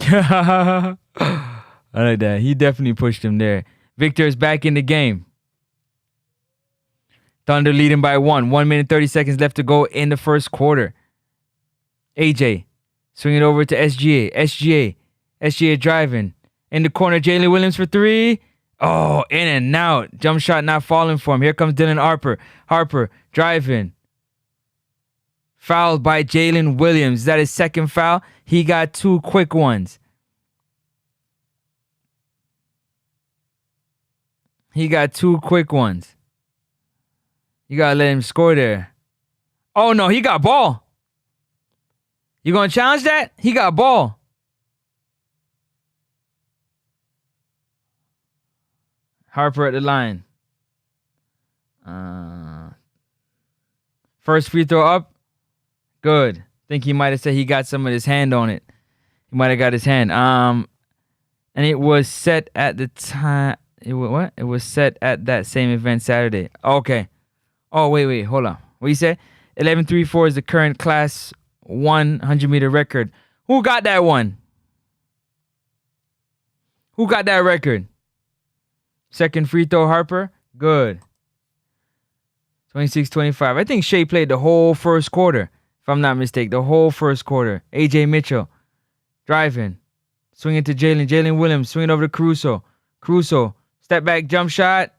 I like that. He definitely pushed him there. Victor is back in the game. Thunder leading by 1. 1 minute, 30 seconds left to go in the first quarter. AJ swinging over to SGA. SGA driving. In the corner, Jalen Williams for 3. Oh, in and out. Jump shot not falling for him. Here comes Dylan Harper. Harper driving. Fouled by Jalen Williams. Is that his second foul? He got 2 quick ones. You gotta let him score there. Oh, no, he got ball. You gonna challenge that? He got ball. Harper at the line. First free throw up. Good. Think he might have said he got some of his hand on it. He might have got his hand. And it was set at the time. It was set at that same event Saturday. Okay. Oh, wait. Hold on. What you say? 11.34 is the current Class 1 100-meter record. Who got that one? Who got that record? Second free throw, Harper. Good. 26-25. I think Shea played the whole first quarter, if I'm not mistaken. The whole first quarter. AJ Mitchell driving. Swinging to Jalen. Jalen Williams swinging over to Caruso. Caruso. Step back jump shot.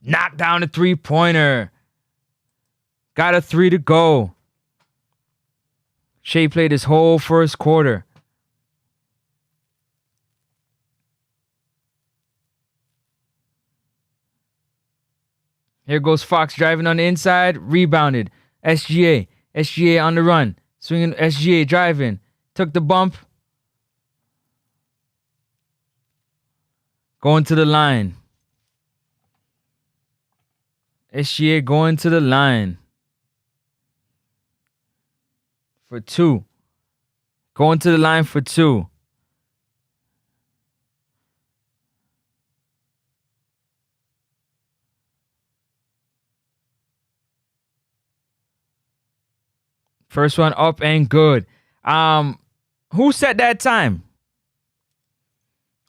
Knock down the three-pointer. Got a 3 to go. Shea played his whole first quarter. Here goes Fox driving on the inside. Rebounded. SGA. SGA on the run. Swinging. SGA driving. Took the bump. Going to the line. SGA going to the line. For 2. Going to the line for 2. First one up and good. Who set that time?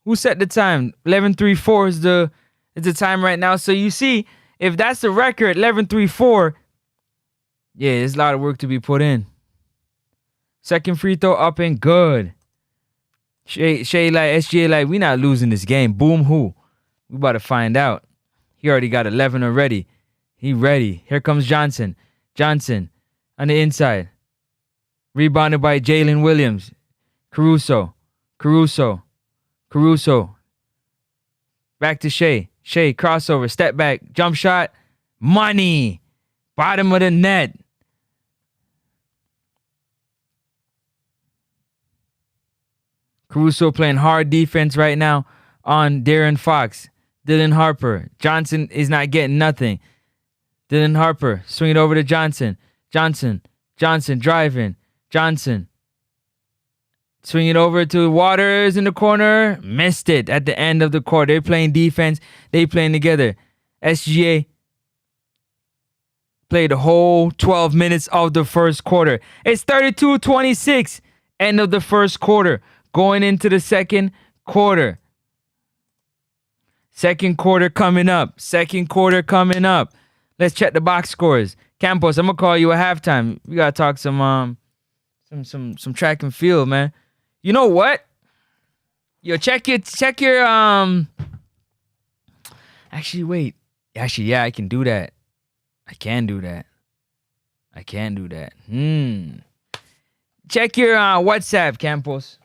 Who set the time? 11:34 is the time right now. So you see, if that's the record, 11:34, yeah, there's a lot of work to be put in. Second free throw up and good. Shea like SGA like, we not losing this game. Boom who? We about to find out. He already got 11 already. He ready. Here comes Johnson. Johnson on the inside. Rebounded by Jalen Williams. Caruso. Caruso. Caruso. Back to Shea. Shea, crossover, step back, jump shot. Money. Bottom of the net. Caruso playing hard defense right now on De'Aaron Fox. Dylan Harper. Johnson is not getting nothing. Dylan Harper. Swing it over to Johnson. Johnson. Johnson driving. Johnson. Swing it over to Waters in the corner. Missed it at the end of the quarter. They're playing defense. They playing together. SGA played the whole 12 minutes of the first quarter. It's 32-26. End of the first quarter. Going into the second quarter. Second quarter coming up. Second quarter coming up. Let's check the box scores. Campos, I'm gonna call you at halftime. We gotta talk some track and field, man. You know what? Yo, check your Actually, wait. Actually, yeah, I can do that. I can do that. Check your WhatsApp, Campos.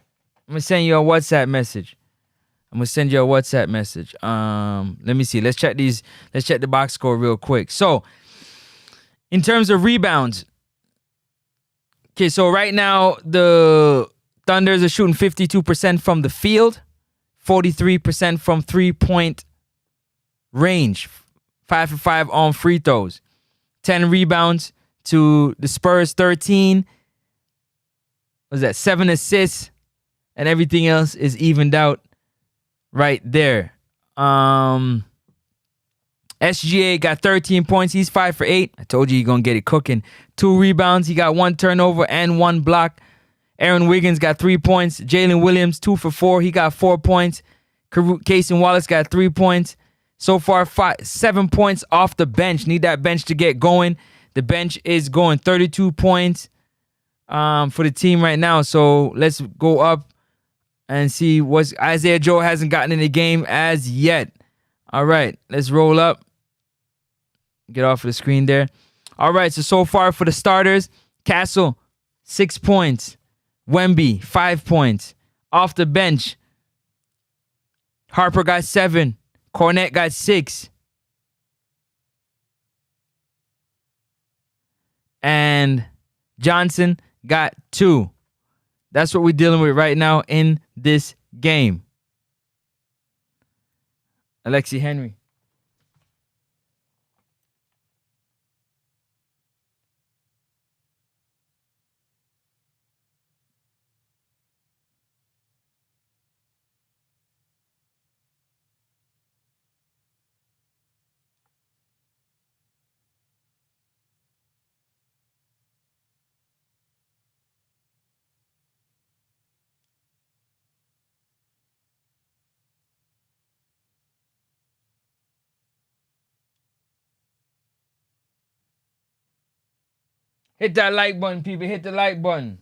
I'm gonna send you a WhatsApp message. Let me see. Let's check the box score real quick. So, in terms of rebounds, okay, so right now the Thunders are shooting 52% from the field, 43% from 3-point range, 5 for 5 on free throws, 10 rebounds to the Spurs, 13. What was that? 7 assists, and everything else is evened out right there. SGA got 13 points. He's 5 for 8. I told you he's going to get it cooking. 2 rebounds. He got 1 turnover and 1 block. Aaron Wiggins got 3 points. Jalen Williams, 2 for 4. He got 4 points. Cason Wallace got 3 points. So far, 7 points off the bench. Need that bench to get going. The bench is going 32 points for the team right now. So let's go up and see what's Isaiah Joe hasn't gotten in the game as yet. All right, let's roll up. Get off of the screen there. All right, so far for the starters, Castle, 6 points. Wemby, 5 points. Off the bench, Harper got 7. Cornette got 6. And Johnson got 2. That's what we're dealing with right now in this game. Alexi Henry. Hit that like button, people. Hit the like button.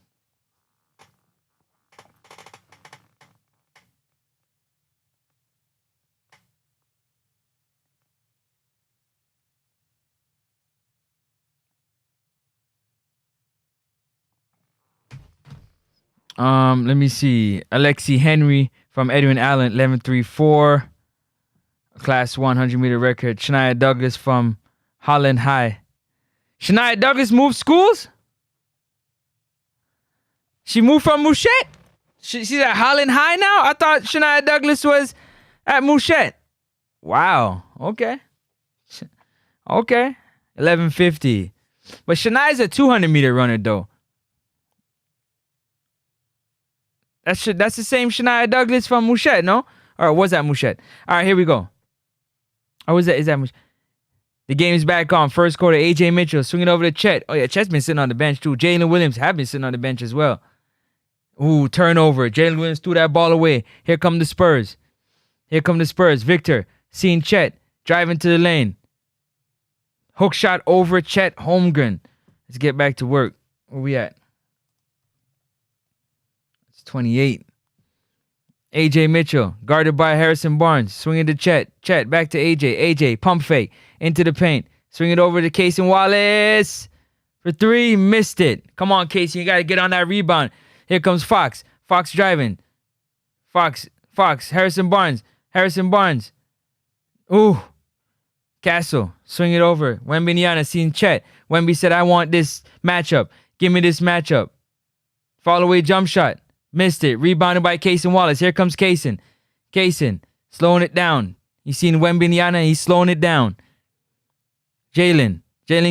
Let me see. Alexi Henry from Edwin Allen, 11.34. Class 100-meter record. Shania Douglas from Holland High. Shania Douglas moved schools? She moved from Mouchette? She's at Holland High now? I thought Shania Douglas was at Mouchette. Wow. Okay. 11.50. But Shania's a 200-meter runner, though. That's the same Shania Douglas from Mouchette, no? Or was that Mouchette? All right, here we go. Or is that Mouchette? The game's back on. First quarter, A.J. Mitchell swinging over to Chet. Oh, yeah, Chet's been sitting on the bench, too. Jalen Williams have been sitting on the bench as well. Ooh, turnover. Jalen Williams threw that ball away. Here come the Spurs. Victor seeing Chet. Driving to the lane. Hook shot over Chet Holmgren. Let's get back to work. Where we at? 28. AJ Mitchell, guarded by Harrison Barnes, swinging to Chet. Chet back to AJ. AJ, pump fake, into the paint. Swing it over to Casey Wallace. For three, missed it. Come on, Casey, you got to get on that rebound. Here comes Fox. Fox driving. Fox, Harrison Barnes. Ooh. Castle, swing it over. Wembanyama seeing Chet. Wemby said, I want this matchup. Give me this matchup. Fall away jump shot. Missed it. Rebounded by Kaysen Wallace. Here comes Kaysen. Slowing it down. You seen Wembanyama? He's slowing it down. Jalen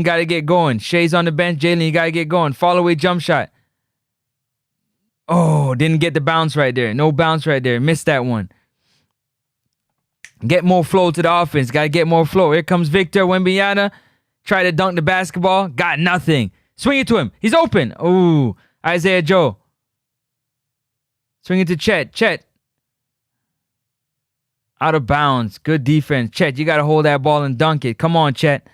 got to get going. Shay's on the bench. Jalen, you got to get going. Fall away jump shot. Oh, didn't get the bounce right there. No bounce right there. Missed that one. Get more flow to the offense. Got to get more flow. Here comes Victor Wembanyama. Try to dunk the basketball. Got nothing. Swing it to him. He's open. Ooh, Isaiah Joe. Swing it to Chet. Out of bounds. Good defense. Chet, you got to hold that ball and dunk it. Come on, Chet.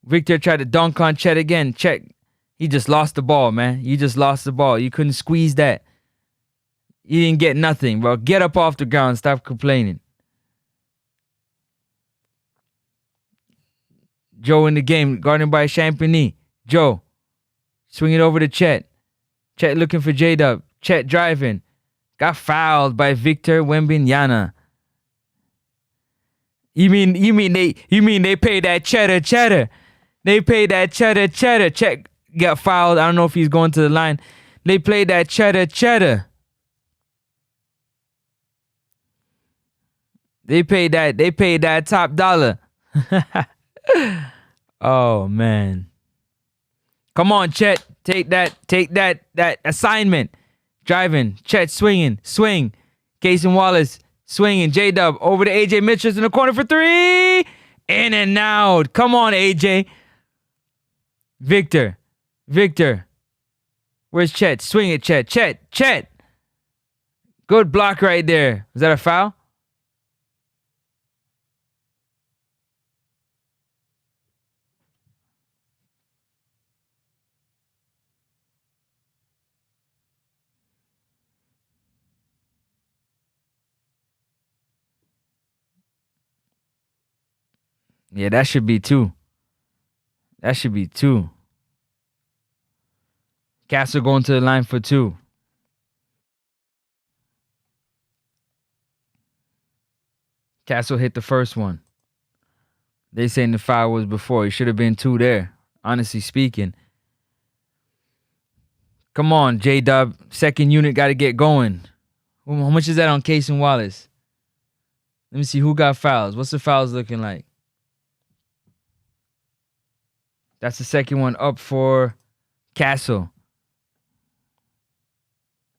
Victor tried to dunk on Chet again. Chet, he just lost the ball, man. You just lost the ball. You couldn't squeeze that. You didn't get nothing, bro. Get up off the ground. Stop complaining. Joe in the game, guarded by Champagny. Joe, swing it over to Chet. Chet looking for J-Dub. Chet driving. Got fouled by Victor Wembanyama. You mean they paid that cheddar. They paid that cheddar. Chet got fouled. I don't know if he's going to the line. They played that cheddar. They paid that top dollar. Oh man. Come on, Chet. Take that assignment. Driving. Chet swinging. Swing. Kaysen Wallace swinging. J-Dub over to AJ Mitchell in the corner for three. In and out. Come on, AJ. Victor. Where's Chet? Swing it, Chet. Chet. Good block right there. Was that a foul? Yeah, that should be two. Castle going to the line for two. Castle hit the first one. They saying the foul was before. It should have been two there, honestly speaking. Come on, J-Dub. Second unit got to get going. How much is that on Kaysen Wallace? Let me see who got fouls. What's the fouls looking like? That's the second one up for Castle.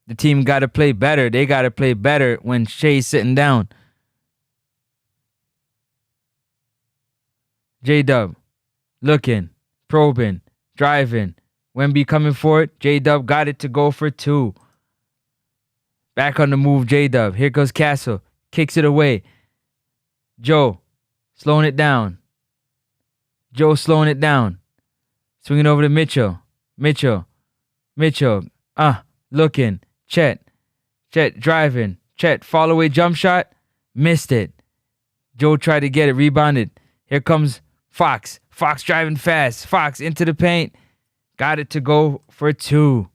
The team got to play better. They got to play better when Shay's sitting down. J-Dub looking, probing, driving. Wemby coming for it. J-Dub got it to go for two. Back on the move, J-Dub. Here goes Castle. Kicks it away. Joe slowing it down. Swing it over to Mitchell. Mitchell. Looking. Chet driving. Chet, fall away jump shot. Missed it. Joe tried to get it. Rebounded. Here comes Fox. Fox driving fast. Fox into the paint. Got it to go for 2.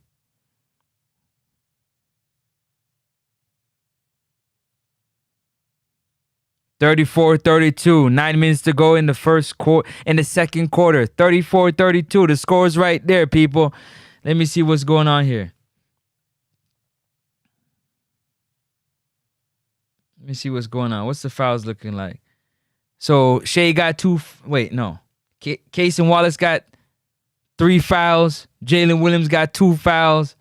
(34-32). 9 minutes to go in the second quarter. 34-32. The score's right there, people. Let me see what's going on here. Let me see what's going on. What's the fouls looking like? So Shea got 2. Wait, no. Case and Wallace got 3 fouls. Jalen Williams got 2 fouls.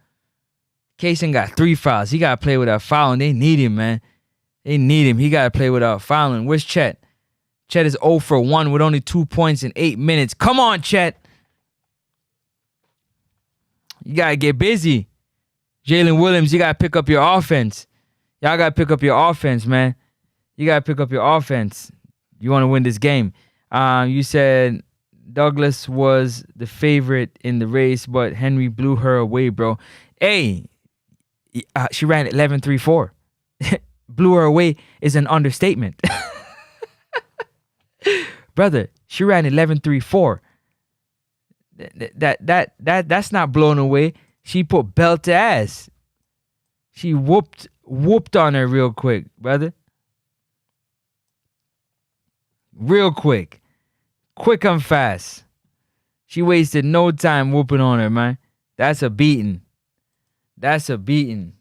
Kaysen got 3 fouls. He got to play without fouling. They need him, man. They need him. He got to play without fouling. Where's Chet? Chet is 0 for 1 with only 2 points in 8 minutes. Come on, Chet. You got to get busy. Jalen Williams, you got to pick up your offense. Y'all got to pick up your offense, man. You got to pick up your offense. You want to win this game. You said Douglas was the favorite in the race, but Henry blew her away, bro. Hey, she ran 11.34. Blew her away is an understatement. Brother, she ran 11.34. That's not blown away. She put belt to ass. She whooped on her real quick, brother. Real quick. Quick and fast. She wasted no time whooping on her, man. That's a beating. That's a beating.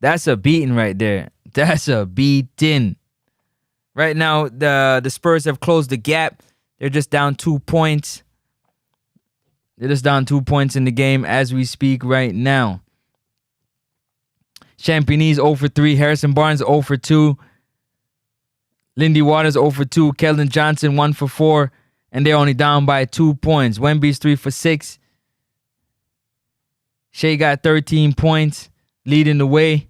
That's a beating right there. That's a beating. Right now, the Spurs have closed the gap. They're just down 2 points. They're just down 2 points in the game as we speak right now. Champagnie's 0 for 3. Harrison Barnes 0 for 2. Lindy Waters 0 for 2. Keldon Johnson 1 for 4. And they're only down by 2 points. Wemby's 3 for 6. Shea got 13 points, leading the way.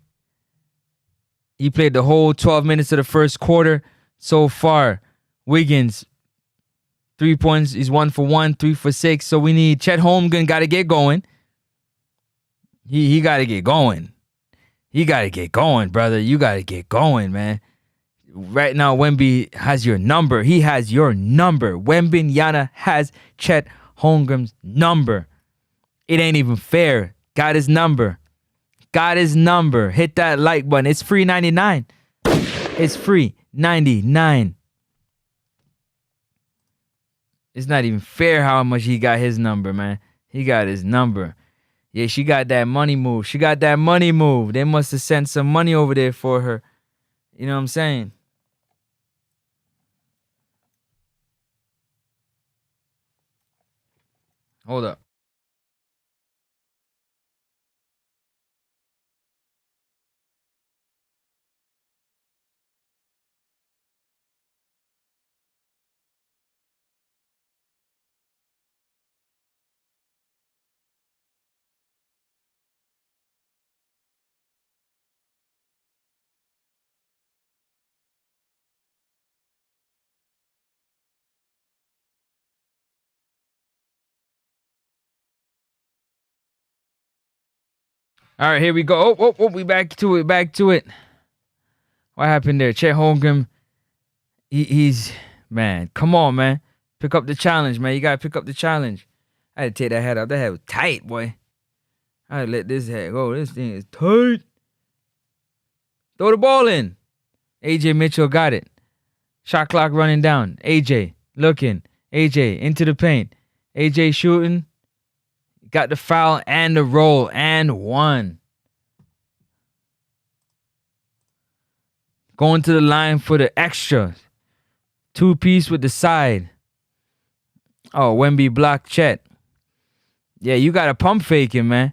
He played the whole 12 minutes of the first quarter so far. Wiggins, 3 points. He's 1 for 1, 3 for 6. So we need Chet Holmgren got to get going. He got to get going. You got to get going, brother. You got to get going, man. Right now, Wemby has your number. He has your number. Wembanyama has Chet Holmgren's number. It ain't even fair. Got his number. Got his number. Hit that like button. It's free 99. It's free 99. It's not even fair how much he got his number, man. He got his number. Yeah, she got that money move. She got that money move. They must have sent some money over there for her. You know what I'm saying? Hold up. All right, here we go. Oh, we back to it. What happened there? Chet Holmgren, he's, man, come on, man. Pick up the challenge, man. You got to pick up the challenge. I had to take that head off. That head was tight, boy. I had to let this head go. This thing is tight. Throw the ball in. AJ Mitchell got it. Shot clock running down. AJ looking. AJ into the paint. AJ shooting. Got the foul and the roll and one. Going to the line for the extra. 2-piece with the side. Oh, Wemby blocked Chet. Yeah, you got to pump fake him, man.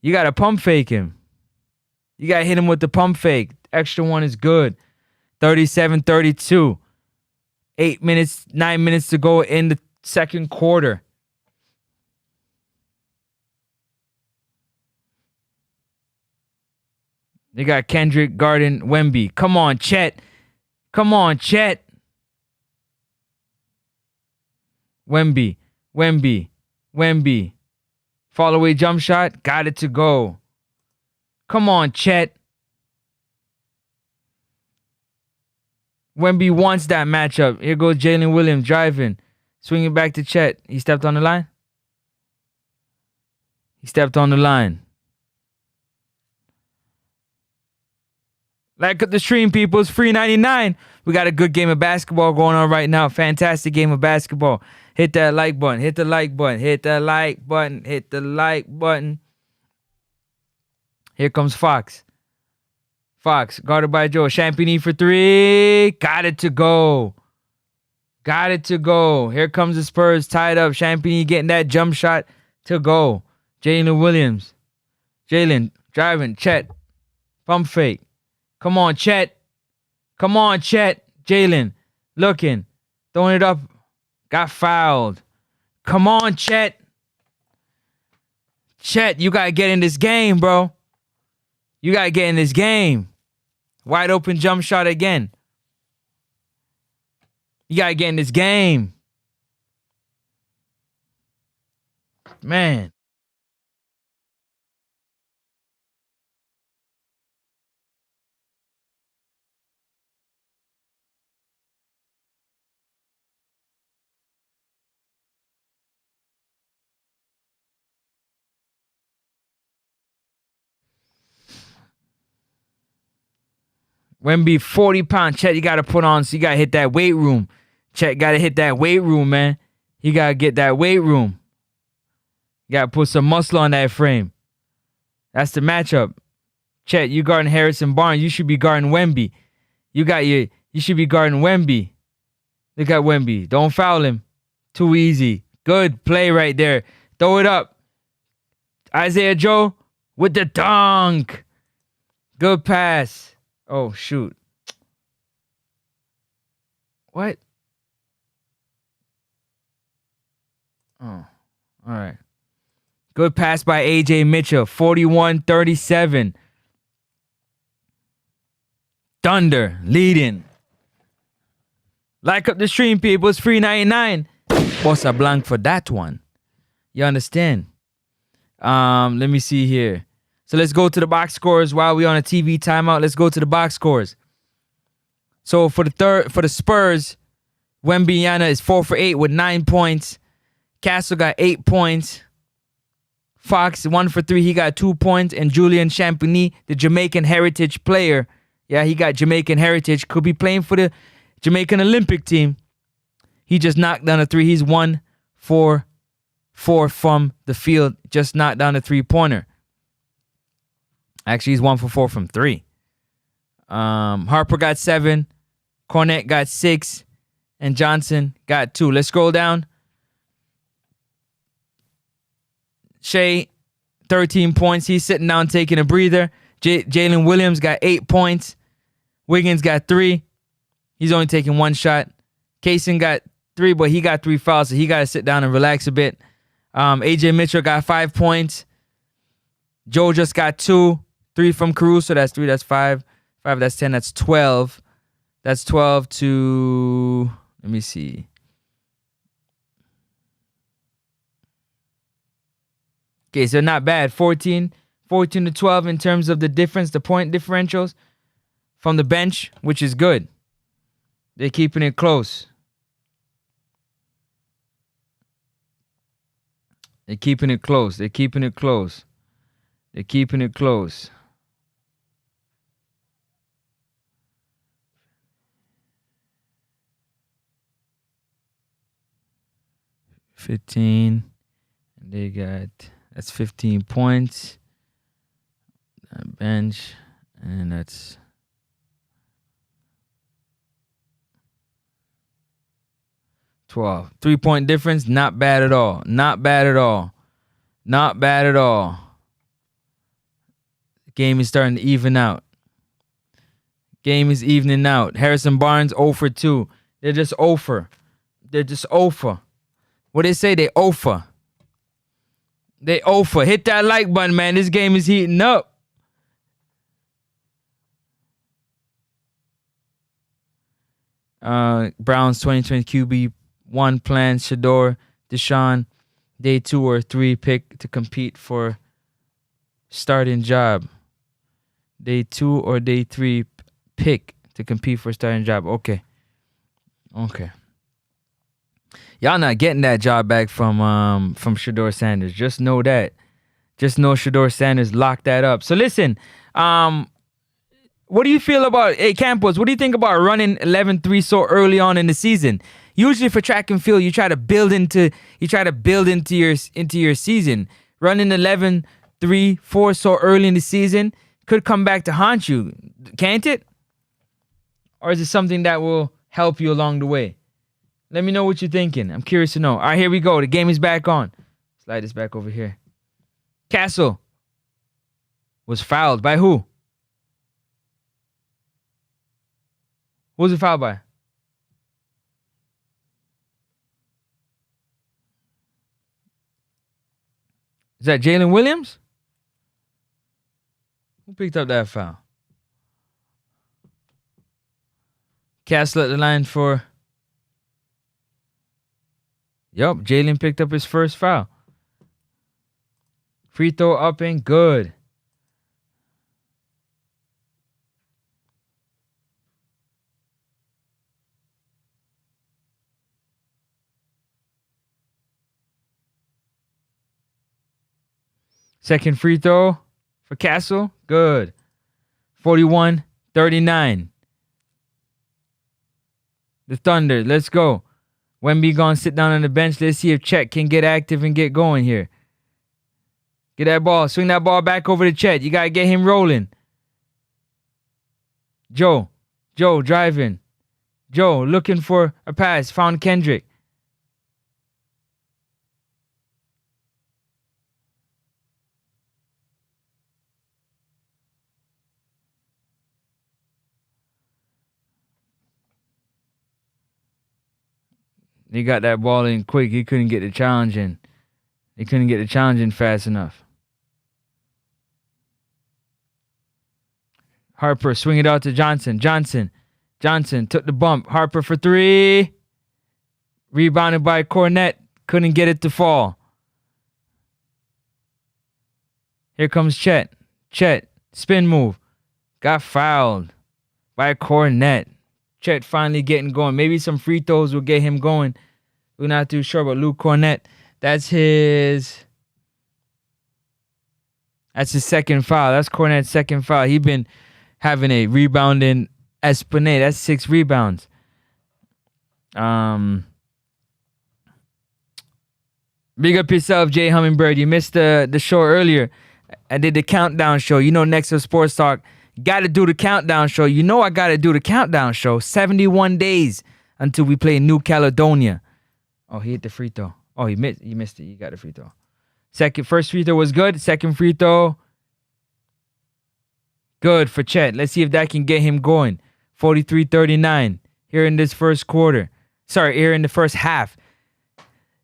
You got to pump fake him. You got to hit him with the pump fake. Extra one is good. 37-32. 9 minutes to go in the second quarter. They got Kendrick, Garden, Wemby. Come on, Chet. Come on, Chet. Wemby. Fall away jump shot. Got it to go. Come on, Chet. Wemby wants that matchup. Here goes Jalen Williams driving. Swinging back to Chet. He stepped on the line. Like up the stream, people. It's free 99. We got a good game of basketball going on right now. Fantastic game of basketball. Hit that like button. Hit the like button. Here comes Fox. Guarded by Joe. Champagny for three. Got it to go. Here comes the Spurs tied up. Champagny getting that jump shot to go. Jalen Williams. Driving. Chet. Pump fake. Come on, Chet. Jalen. Looking. Throwing it up. Got fouled. Come on, Chet. You got to get in this game, bro. Wide open jump shot again. You got to get in this game. Man. Wemby, 40 pound. Chet, you got to put on. So you got to hit that weight room. Chet got to hit that weight room, man. You got to get that weight room. You got to put some muscle on that frame. That's the matchup. Chet, you guarding Harrison Barnes. You should be guarding Wemby. You should be guarding Wemby. Look at Wemby. Don't foul him. Too easy. Good play right there. Throw it up. Isaiah Joe with the dunk. Good pass. Oh, shoot. What? Oh, all right. Good pass by A.J. Mitchell. 41-37. Thunder leading. Like up the stream, people. It's free 99. Bossa blank for that one. You understand? Let me see here. So let's go to the box scores while we're on a TV timeout. Let's go to the box scores. So for the Spurs, Wembanyama is 4 for 8 with 9 points. Castle got 8 points. Fox 1 for 3. He got 2 points. And Julian Champagny, the Jamaican heritage player. Yeah, he got Jamaican heritage. Could be playing for the Jamaican Olympic team. He just knocked down a 3. He's 1 for 4 from the field. Just knocked down a 3-pointer. Actually, he's 1 for 4 from 3. Harper got 7. Cornette got 6. And Johnson got 2. Let's scroll down. Shea, 13 points. He's sitting down taking a breather. Jalen Williams got 8 points. Wiggins got 3. He's only taking 1 shot. Kaysen got 3, but he got 3 fouls, so he got to sit down and relax a bit. A.J. Mitchell got 5 points. Joe just got 2. 3 from Caruso. That's 3. That's 5. 5, that's 10. That's 12. That's 12 to... Let me see. Okay, so not bad. 14 to 12 in terms of the difference, the point differentials from the bench, which is good. They're keeping it close. They're keeping it close. 15. And they got, that's 15 points. Bench. And that's 12. 3-point difference. Not bad at all. The game is starting to even out. Game is evening out. Harrison Barnes 0 for 2. They're just 0 for. What they say? They 0 for. Hit that like button, man. This game is heating up. Browns 2020 QB1 plan, Shador, Deshaun, day 2 or 3 pick to compete for starting job. Day 2 or day 3 pick to compete for starting job. Okay. Y'all not getting that job back from Shador Sanders. Just know that. Just know Shador Sanders locked that up. So listen, what do you feel about Campos? What do you think about running 11-3 so early on in the season? Usually for track and field, you try to build into your season. Running 11-3-4 so early in the season could come back to haunt you, can't it? Or is it something that will help you along the way? Let me know what you're thinking. I'm curious to know. All right, here we go. The game is back on. Slide this back over here. Castle was fouled by who? Who was it fouled by? Is that Jalen Williams? Who picked up that foul? Castle at the line for... Yup, Jalen picked up his first foul. Free throw up and good. Second free throw for Castle. Good. 41-39. The Thunder, let's go. Wemby gonna sit down on the bench. Let's see if Chet can get active and get going here. Get that ball. Swing that ball back over to Chet. You gotta get him rolling. Joe driving. Joe looking for a pass. Found Kendrick. He got that ball in quick. He couldn't get the challenge in. He couldn't get the challenge in fast enough. Harper swing it out to Johnson. Johnson took the bump. Harper for 3. Rebounded by Cornette. Couldn't get it to fall. Here comes Chet. Spin move. Got fouled by Cornette. Chet finally getting going. Maybe some free throws will get him going. We're not too sure, but Luke Cornette, that's his second foul. That's Cornette's second foul. He been having a rebounding esplanade. That's 6 rebounds. Big up yourself, Jay Hummingbird. You missed the show earlier. I did the countdown show. You know, next to Sports Talk, got to do the countdown show. You know I got to do the countdown show. 71 days until we play New Caledonia. Oh, he hit the free throw. Oh, he missed it. He got a free throw. First free throw was good. Second free throw, good for Chet. Let's see if that can get him going. 43-39 here in this first quarter. Here in the first half.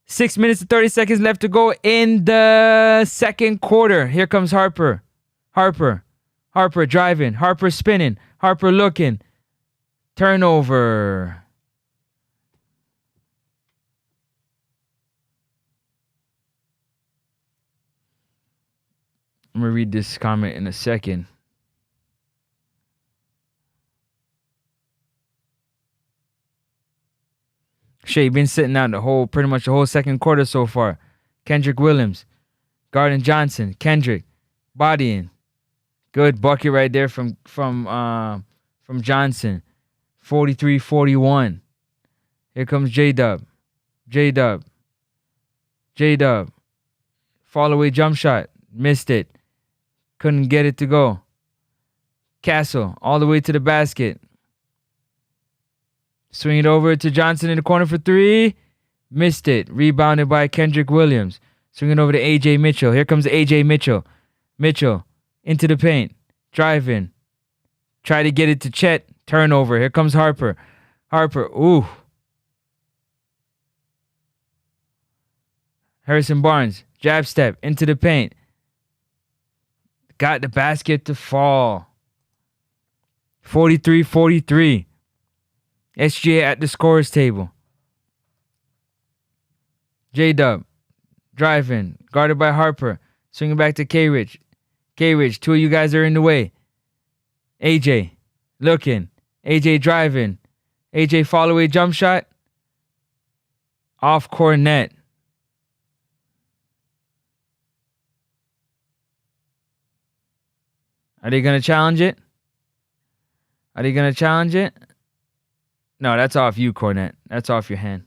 6 minutes and 30 seconds left to go in the second quarter. Here comes Harper. Harper driving. Harper spinning. Harper looking. Turnover. I'm going to read this comment in a second. Shea been sitting out pretty much the whole second quarter so far. Kendrick Williams, guarding Johnson. Kendrick bodying. Good bucket right there from Johnson. 43-41. Here comes J-Dub. Fall away jump shot. Missed it. Couldn't get it to go. Castle all the way to the basket. Swing it over to Johnson in the corner for 3. Missed it. Rebounded by Kendrick Williams. Swing it over to A.J. Mitchell. Here comes A.J. Mitchell. Mitchell into the paint. Driving. Try to get it to Chet. Turnover. Here comes Harper. Ooh. Harrison Barnes. Jab step into the paint. Got the basket to fall. 43-43. SGA at the scorer's table. J-Dub driving, guarded by Harper. Swinging back to K-Rich. K-Rich, two of you guys are in the way. AJ looking. AJ driving. AJ follow away jump shot. Off court net. Are they going to challenge it? Are they going to challenge it? No, that's off you, Cornette. That's off your hand.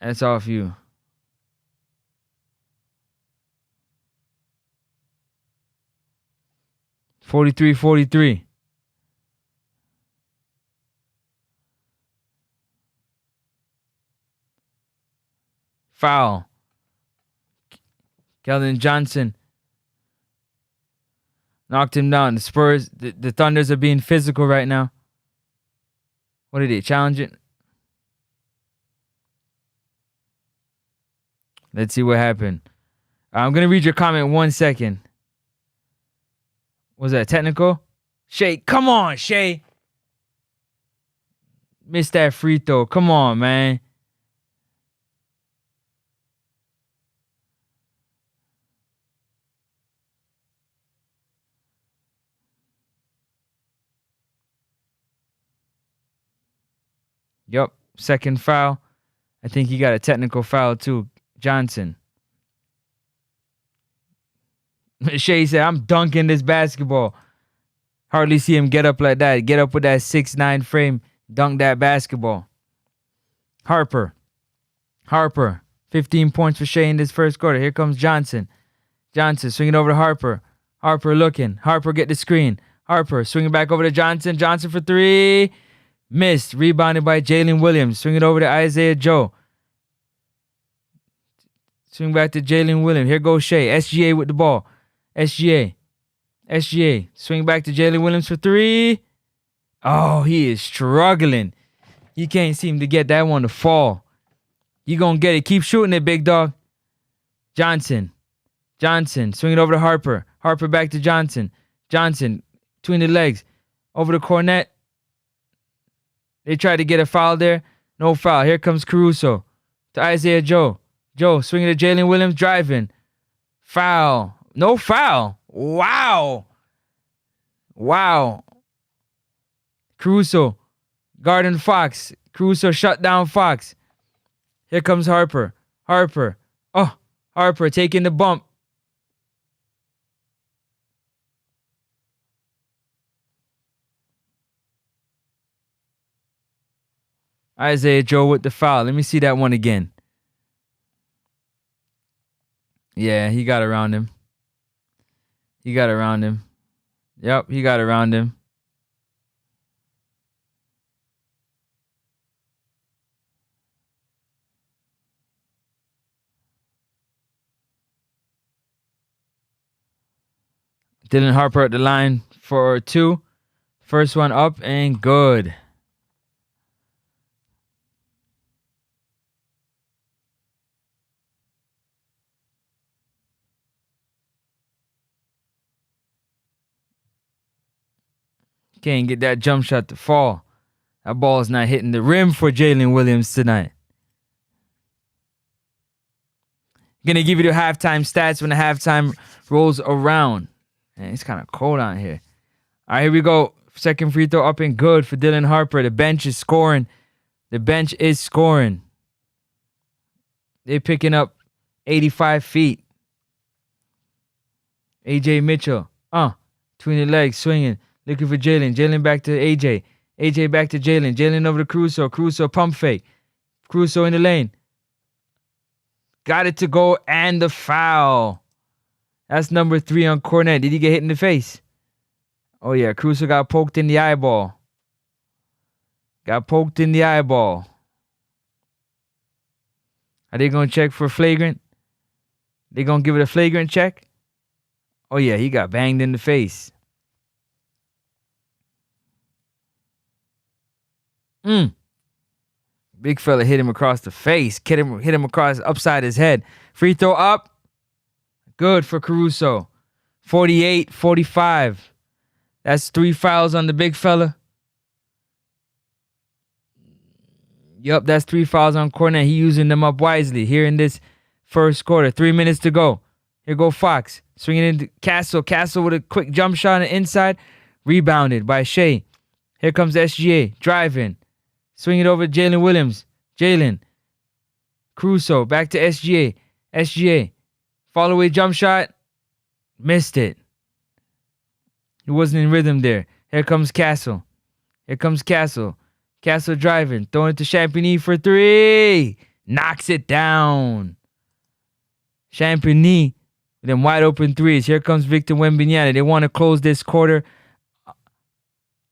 That's off you. .43-43. Foul. Keldon Johnson knocked him down. The Spurs, the Thunders are being physical right now. What did they challenge it? Let's see what happened. I'm going to read your comment 1 second. Was that technical? Shea, come on, Shea. Missed that free throw. Come on, man. Yup, second foul. I think he got a technical foul too. Johnson. Shea said, I'm dunking this basketball. Hardly see him get up like that. Get up with that 6'9" frame. Dunk that basketball. Harper. 15 points for Shea in this first quarter. Here comes Johnson. Johnson swinging over to Harper. Harper looking. Harper get the screen. Harper swinging back over to Johnson. Johnson for three. Missed. Rebounded by Jalen Williams. Swing it over to Isaiah Joe. Swing back to Jalen Williams. Here goes Shea. SGA with the ball. SGA. Swing back to Jalen Williams for three. Oh, he is struggling. He can't seem to get that one to fall. You gonna get it. Keep shooting it, big dog. Johnson. Swing it over to Harper. Harper back to Johnson. Johnson between the legs. Over to Cornette. They tried to get a foul there. No foul. Here comes Caruso to Isaiah Joe. Joe swinging to Jalen Williams, driving. Foul. No foul. Wow. Caruso guarding Fox. Caruso shut down Fox. Here comes Harper. Oh, Harper taking the bump. Isaiah Joe with the foul. Let me see that one again. Yeah, he got around him. Yep, he got around him. Dylan Harper at the line for two. First one up and good. Can't get that jump shot to fall. That ball is not hitting the rim for Jalen Williams tonight. Gonna give you the halftime stats when the halftime rolls around. Man, it's kind of cold out here. All right, here we go. Second free throw up and good for Dylan Harper. The bench is scoring. They're picking up 85 feet. AJ Mitchell. Between the legs, swinging. Looking for Jalen. Jalen back to AJ. AJ back to Jalen. Jalen over to Caruso. Caruso pump fake. Caruso in the lane. Got it to go and the foul. That's number 3 on Cornette. Did he get hit in the face? Oh yeah, Caruso got poked in the eyeball. Are they going to check for flagrant? They going to give it a flagrant check? Oh yeah, he got banged in the face. Big fella hit him across the face. Hit him across upside his head. Free throw up. Good for Caruso. 48-45. That's 3 fouls on the big fella. Yup, that's 3 fouls on Cornet. He using them up wisely here in this first quarter. 3 minutes to go. Here go Fox. Swinging into Castle. Castle with a quick jump shot on the inside. Rebounded by Shea. Here comes SGA. Driving. Swing it over to Jalen Williams. Jalen. Caruso. Back to SGA. SGA. Fall away jump shot. Missed it. He wasn't in rhythm there. Here comes Castle. Here comes Castle. Castle driving. Throwing it to Champagny for 3. Knocks it down. Champagny with them wide open threes. Here comes Victor Wembanyama. They want to close this quarter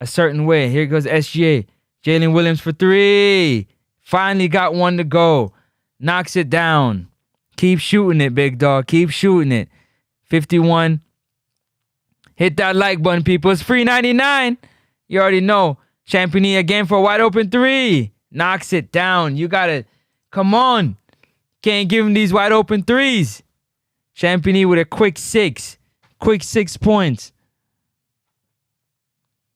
a certain way. Here goes SGA. Jalen Williams for 3. Finally got one to go. Knocks it down. Keep shooting it, big dog. Keep shooting it. 51. Hit that like button, people. It's free 99. You already know. Champagny again for a wide open 3. Knocks it down. You got to, come on. Can't give him these wide open 3s. Champagny with a quick 6. Quick 6 points.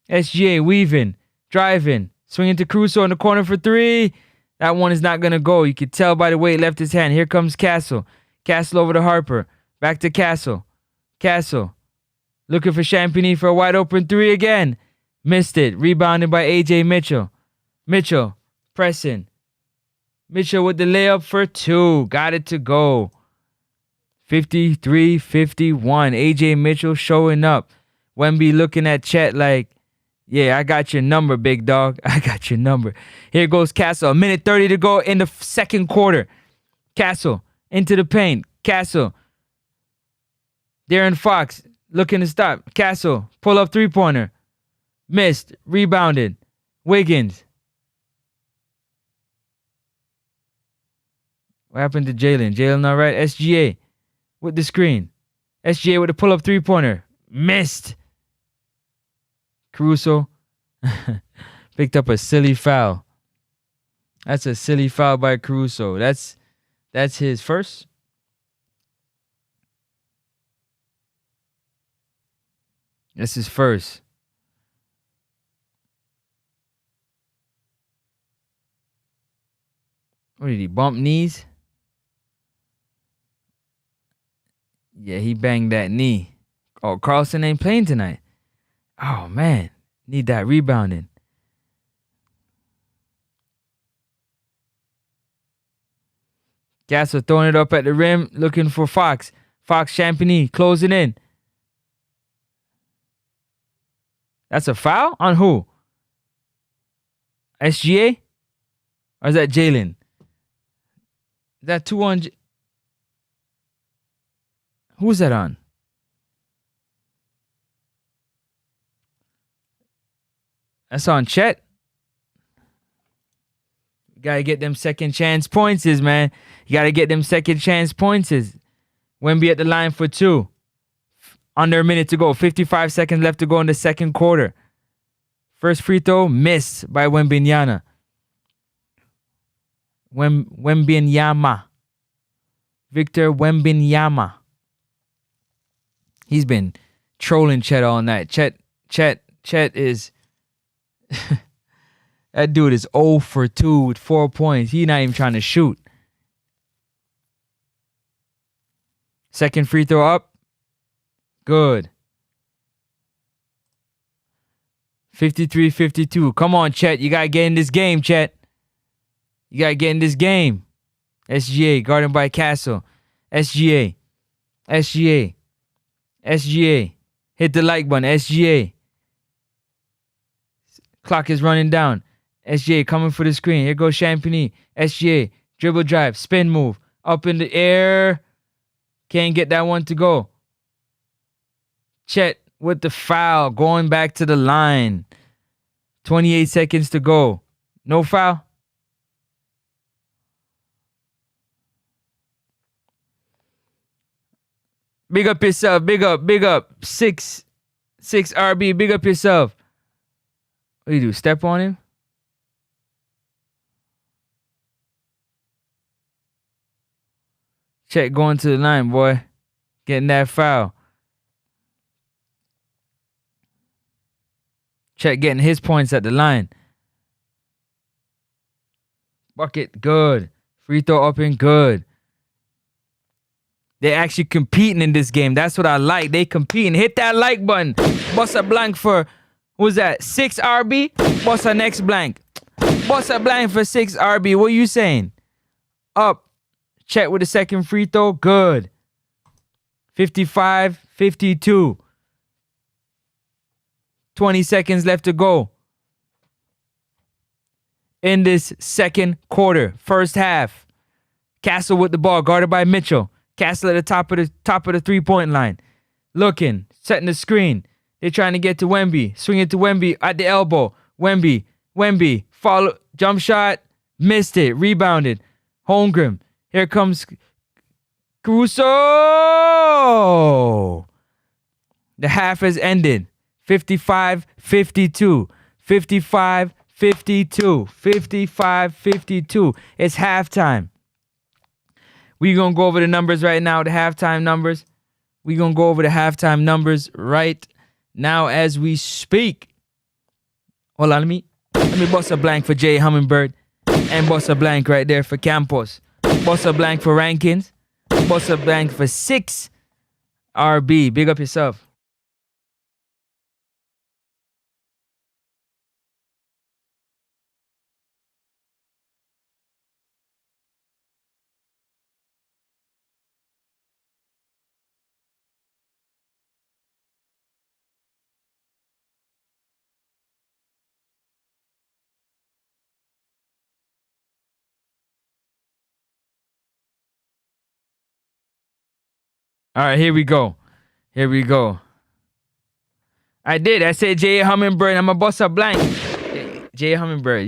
SGA weaving, driving, swinging to Caruso in the corner for 3. That one is not going to go. You can tell by the way he left his hand. Here comes Castle. Castle over to Harper. Back to Castle. Castle. Looking for Champagny for a wide open 3 again. Missed it. Rebounded by AJ Mitchell. Mitchell pressing. Mitchell with the layup for 2. Got it to go. 53-51. AJ Mitchell showing up. Wemby looking at Chet like, yeah, I got your number, big dog. I got your number. Here goes Castle. 1:30 to go in the second quarter. Castle into the paint. Castle. De'Aaron Fox looking to stop. Castle. Pull up 3-pointer. Missed. Rebounded. Wiggins. What happened to Jalen? Jalen all right? SGA with the screen. SGA with a pull up 3-pointer. Missed. Caruso picked up a silly foul. That's a silly foul by Caruso. That's his first. That's his first. What did he bump knees? Yeah, he banged that knee. Oh, Carlson ain't playing tonight. Oh, man. Need that rebounding. Gasser throwing it up at the rim, looking for Fox. Fox Champagny closing in. That's a foul? On who? SGA? Or is that Jalen? Is that 2 on... Who's that on? That's on Chet. You gotta get them second chance points, man. You gotta get them second chance points. Wemby at the line for 2. Under a minute to go. 55 seconds left to go in the second quarter. First free throw missed by Wembanyama. Wembanyama. Victor Wembanyama. He's been trolling Chet all night. Chet is... That dude is 0 for 2 with 4 points. He's not even trying to shoot. Second free throw up. Good. 53-52. Come on, Chet. You got to get in this game, Chet. You got to get in this game. SGA guarded by Castle. SGA. SGA. SGA. Hit the like button. SGA. Clock is running down. SGA coming for the screen. Here goes Champagny. SGA. Dribble drive. Spin move. Up in the air. Can't get that one to go. Chet with the foul. Going back to the line. 28 seconds to go. No foul. Big up yourself. Big up. Big up. 6 RB. Big up yourself. What do you do? Step on him? Chet going to the line, boy. Getting that foul. Chet getting his points at the line. Bucket, good. Free throw up and good. They're actually competing in this game. That's what I like. They competing. Hit that like button. Bust a blank for, what was that? 6 RB? Bust a next blank. Bust a blank for 6 RB. What are you saying? Up. Chet with the second free throw. Good. 55-52. 20 seconds left to go in this second quarter. First half. Castle with the ball, guarded by Mitchell. Castle at the top of the 3-point line. Looking, setting the screen. They're trying to get to Wemby. Swing it to Wemby at the elbow. Wemby. Follow. Jump shot. Missed it. Rebounded. Holmgren. Here comes Caruso. The half has ended. 55-52. 55-52. 55-52. It's halftime. We're going to go over the numbers right now, the halftime numbers. We're going to go over the halftime numbers right now as we speak. Hold on, let me bust a blank for Jay Hummingbird and bust a blank right there for Campos. Bust a blank for Rankins. Bust a blank for 6 RB. Big up yourself. All right, here we go. I did. I said Jay Hummingbird. I'm a bust a blank. Jay Hummingbird.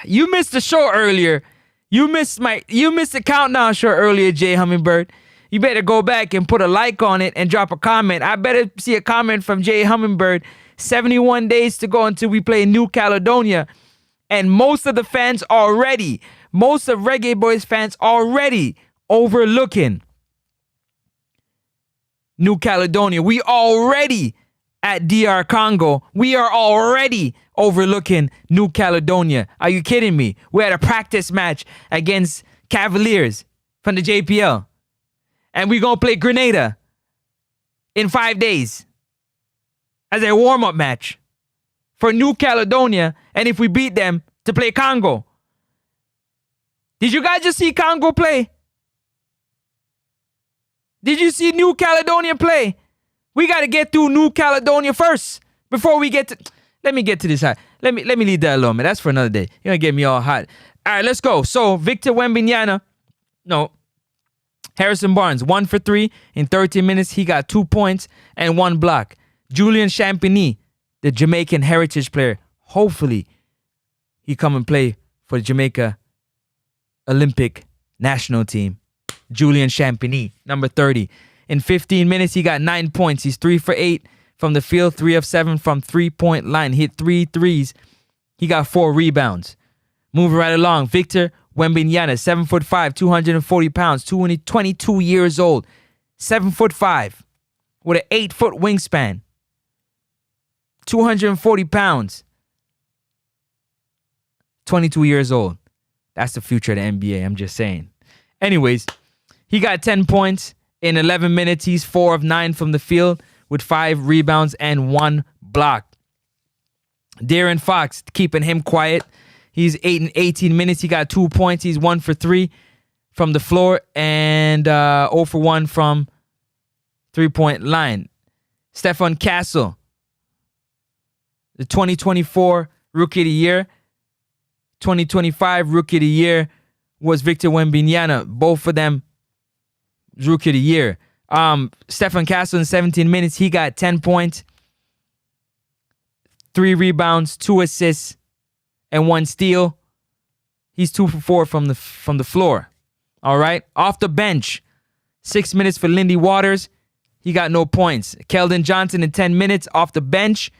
You missed the show earlier. You missed the countdown show earlier, Jay Hummingbird. You better go back and put a like on it and drop a comment. I better see a comment from Jay Hummingbird. 71 days to go until we play New Caledonia. And most of Reggae Boys fans already overlooking New Caledonia. We already at DR Congo. We are already overlooking New Caledonia. Are you kidding me? We had a practice match against Cavaliers from the JPL. And we're going to play Grenada in 5 days as a warm-up match for New Caledonia. And if we beat them, to play Congo. Did you guys just see Congo play? Did you see New Caledonia play? We got to get through New Caledonia first before we get to... Let me get to this side. Let me leave that alone, man. That's for another day. You're going to get me all hot. All right, let's go. So, Victor Wembanyama. No. Harrison Barnes, 1 for 3 in 13 minutes. He got 2 points and 1 block. Julian Champagny, the Jamaican heritage player. Hopefully, he come and play for the Jamaica Olympic national team. Julian Champagny, number 30. In 15 minutes, he got 9 points. He's 3 for 8 from the field, 3 of 7 from 3-point line. Hit 3 threes. He got 4 rebounds. Moving right along, Victor Wembanyama, 7'5", 240 pounds, 22 years old, 7'5", with an 8-foot wingspan, 240 pounds, 22 years old. That's the future of the NBA, I'm just saying. Anyways, he got 10 points in 11 minutes. He's 4 of 9 from the field with 5 rebounds and 1 block. De'Aaron Fox, keeping him quiet. He's 8 in 18 minutes. He got 2 points. He's 1 for 3 from the floor and 0 for 1 from 3-point line. Stefan Castle, the 2024 Rookie of the Year. 2025 Rookie of the Year was Victor Wembanyama. Both of them Rookie of the Year. Stefan Castle in 17 minutes, he got 10 points, 3 rebounds, 2 assists, and 1 steal. He's 2 for 4 from the floor. All right. Off the bench, 6 minutes for Lindy Waters. He got no points. Keldon Johnson in 10 minutes off the bench.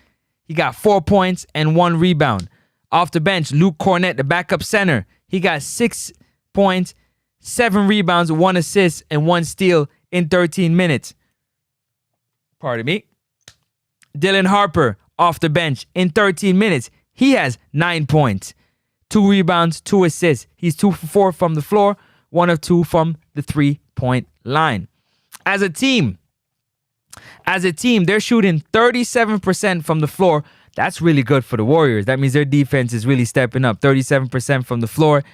He got 4 points and 1 rebound. Off the bench, Luke Cornett, the backup center. He got 6 points, 7 rebounds, 1 assist, and 1 steal in 13 minutes. Pardon me. Dylan Harper off the bench in 13 minutes. He has 9 points, 2 rebounds, 2 assists. He's 2 for 4 from the floor, 1 of 2 from the 3-point line. As a team, they're shooting 37% from the floor. That's really good for the Warriors. That means their defense is really stepping up. 37% from the floor,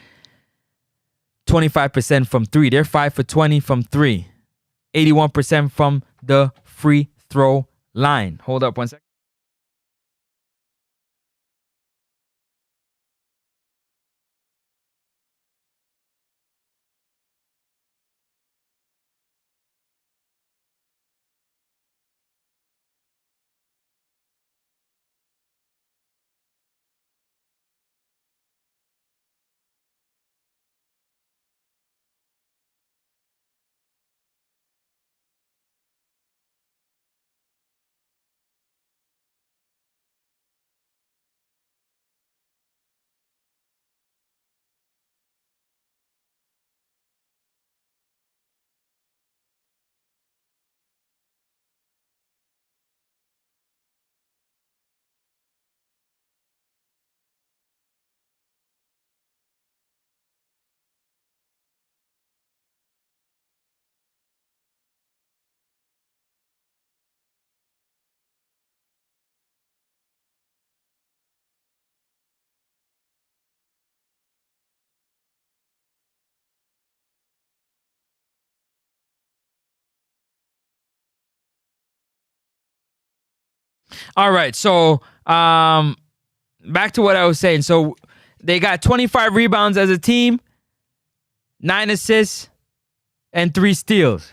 25% from 3. They're 5 for 20 from 3. 81% from the free throw line. Hold up 1 second. All right, so back to what I was saying. So they got 25 rebounds as a team, 9 assists, and 3 steals.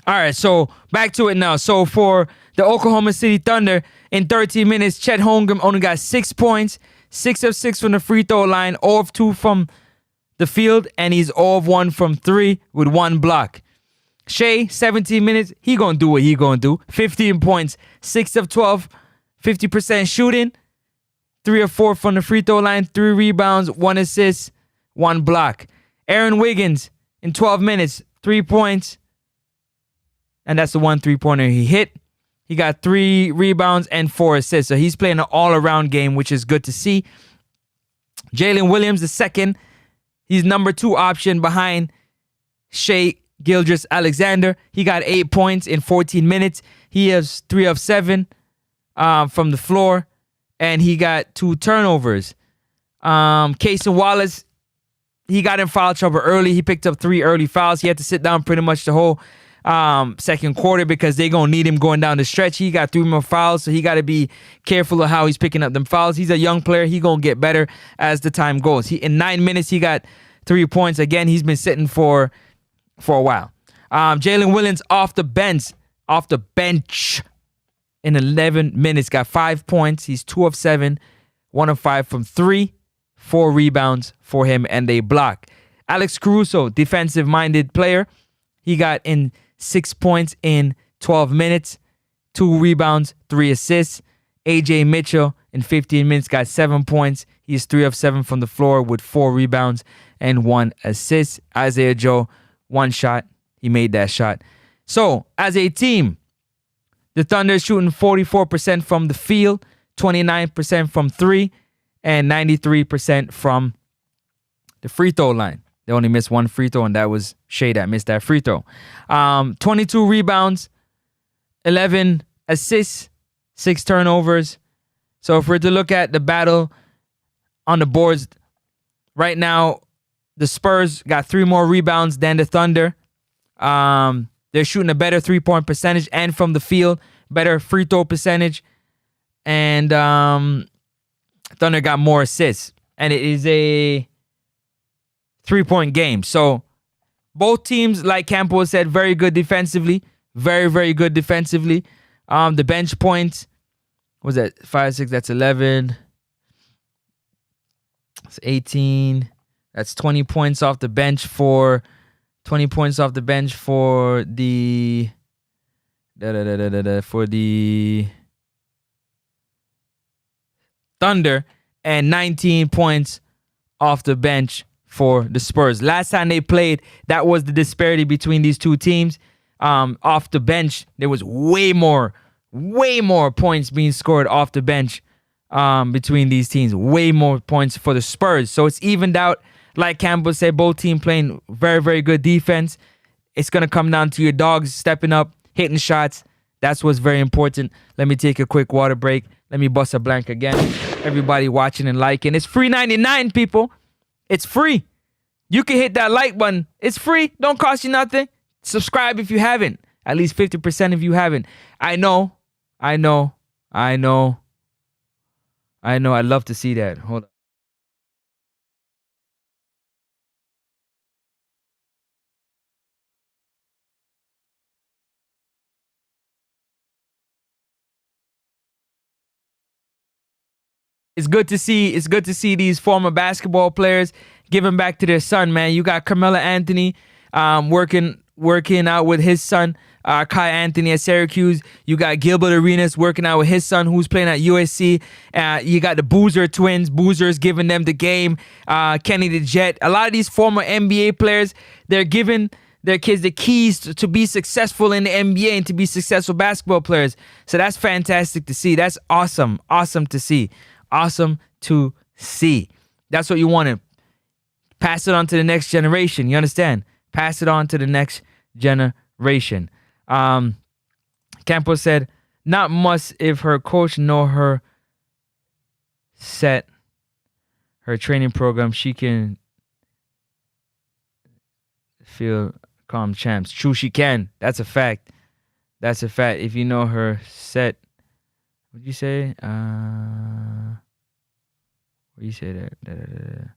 All right, so back to it now. So for the Oklahoma City Thunder, in 13 minutes, Chet Holmgren only got 6 points, 6 of 6 from the free throw line, 0 of 2 from the field, and he's 0 of 1 from 3 with 1 block. Shea, 17 minutes, he gonna do what he gonna do. 15 points, 6 of 12, 50% shooting, 3 of 4 from the free throw line, 3 rebounds, 1 assist, 1 block. Aaron Wiggins, in 12 minutes, 3 points, and that's the 1 3-pointer he hit. He got 3 rebounds and 4 assists. So he's playing an all-around game, which is good to see. Jalen Williams, the second. He's number 2 option behind Shea Gilgeous-Alexander. He got 8 points in 14 minutes. He has 3 of 7 from the floor. And he got 2 turnovers. Cason Wallace, he got in foul trouble early. He picked up 3 early fouls. He had to sit down pretty much the whole second quarter because they're going to need him going down the stretch. He got 3 more fouls, so he got to be careful of how he's picking up them fouls. He's a young player. He's going to get better as the time goes. In 9 minutes, he got 3 points. Again, he's been sitting for a while. Jalen Williams off the bench in 11 minutes, got 5 points. He's 2 of 7, 1 of 5 from 3, 4 rebounds for him, and they block. Alex Caruso, defensive-minded player. He got in 6 points in 12 minutes, 2 rebounds, 3 assists. AJ Mitchell in 15 minutes got 7 points. He's 3 of 7 from the floor with 4 rebounds and 1 assist. Isaiah Joe, 1 shot. He made that shot. So, as a team, the Thunder shooting 44% from the field, 29% from 3, and 93% from the free throw line. They only missed 1 free throw, and that was Shea that missed that free throw. 22 rebounds, 11 assists, 6 turnovers. So if we're to look at the battle on the boards, right now, the Spurs got 3 more rebounds than the Thunder. They're shooting a better 3-point percentage and from the field, better free throw percentage. And Thunder got more assists. And it is a 3-point game. So Both teams, like Campo said, very good defensively. Very, very good defensively. The bench points, was that 5, 6? That's 11. That's 18. That's 20 points off the bench for 20 points off the bench for the for the Thunder, and 19 points off the bench for the Spurs. Last time they played, that was the disparity between these two teams. Off the bench, there was way more points being scored off the bench between these teams. Way more points for the Spurs. So it's evened out. Like Campbell said, both teams playing very, very good defense. It's going to come down to your dogs stepping up, hitting shots. That's what's very important. Let me take a quick water break. Let me bust a blank again. Everybody watching and liking. It's free 99, people. It's free. You can hit that like button. It's free. Don't cost you nothing. Subscribe if you haven't. At least 50% if you haven't. I know. I'd love to see that. Hold on. It's good to see these former basketball players giving back to their son, man. You got Carmelo Anthony working out with his son, Kai Anthony at Syracuse. You got Gilbert Arenas working out with his son, who's playing at USC. You got the Boozer twins. Boozer's giving them the game. Kenny the Jet. A lot of these former NBA players, they're giving their kids the keys to be successful in the NBA and to be successful basketball players. So that's fantastic to see. That's awesome. Awesome to see. Awesome to see. That's what you want to pass it on to the next generation. You understand? Pass it on to the next generation. Campos said, not much if her coach know her set her training program. She can feel calm champs. True, she can. That's a fact. That's a fact. If you know her set, what'd you say? What do you say there?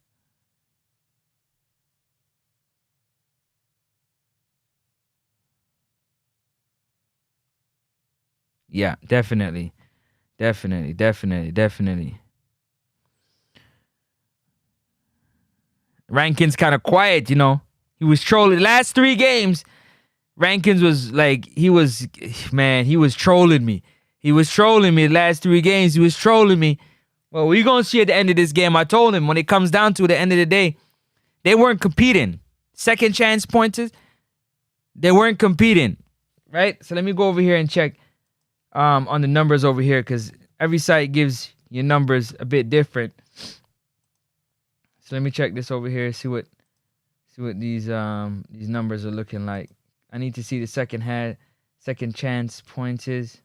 Yeah, definitely. Rankin's kind of quiet, you know. He was trolling. Last 3 games, Rankins was like, he was trolling me. He was trolling me the last 3 games. He was trolling me. Well, we're going to see at the end of this game. I told him when it comes down to the end of the day, they weren't competing. Second chance pointers, they weren't competing, right? So let me go over here and check on the numbers over here, because every site gives your numbers a bit different. So let me check this over here, see what these numbers are looking like. I need to see the second chance pointers.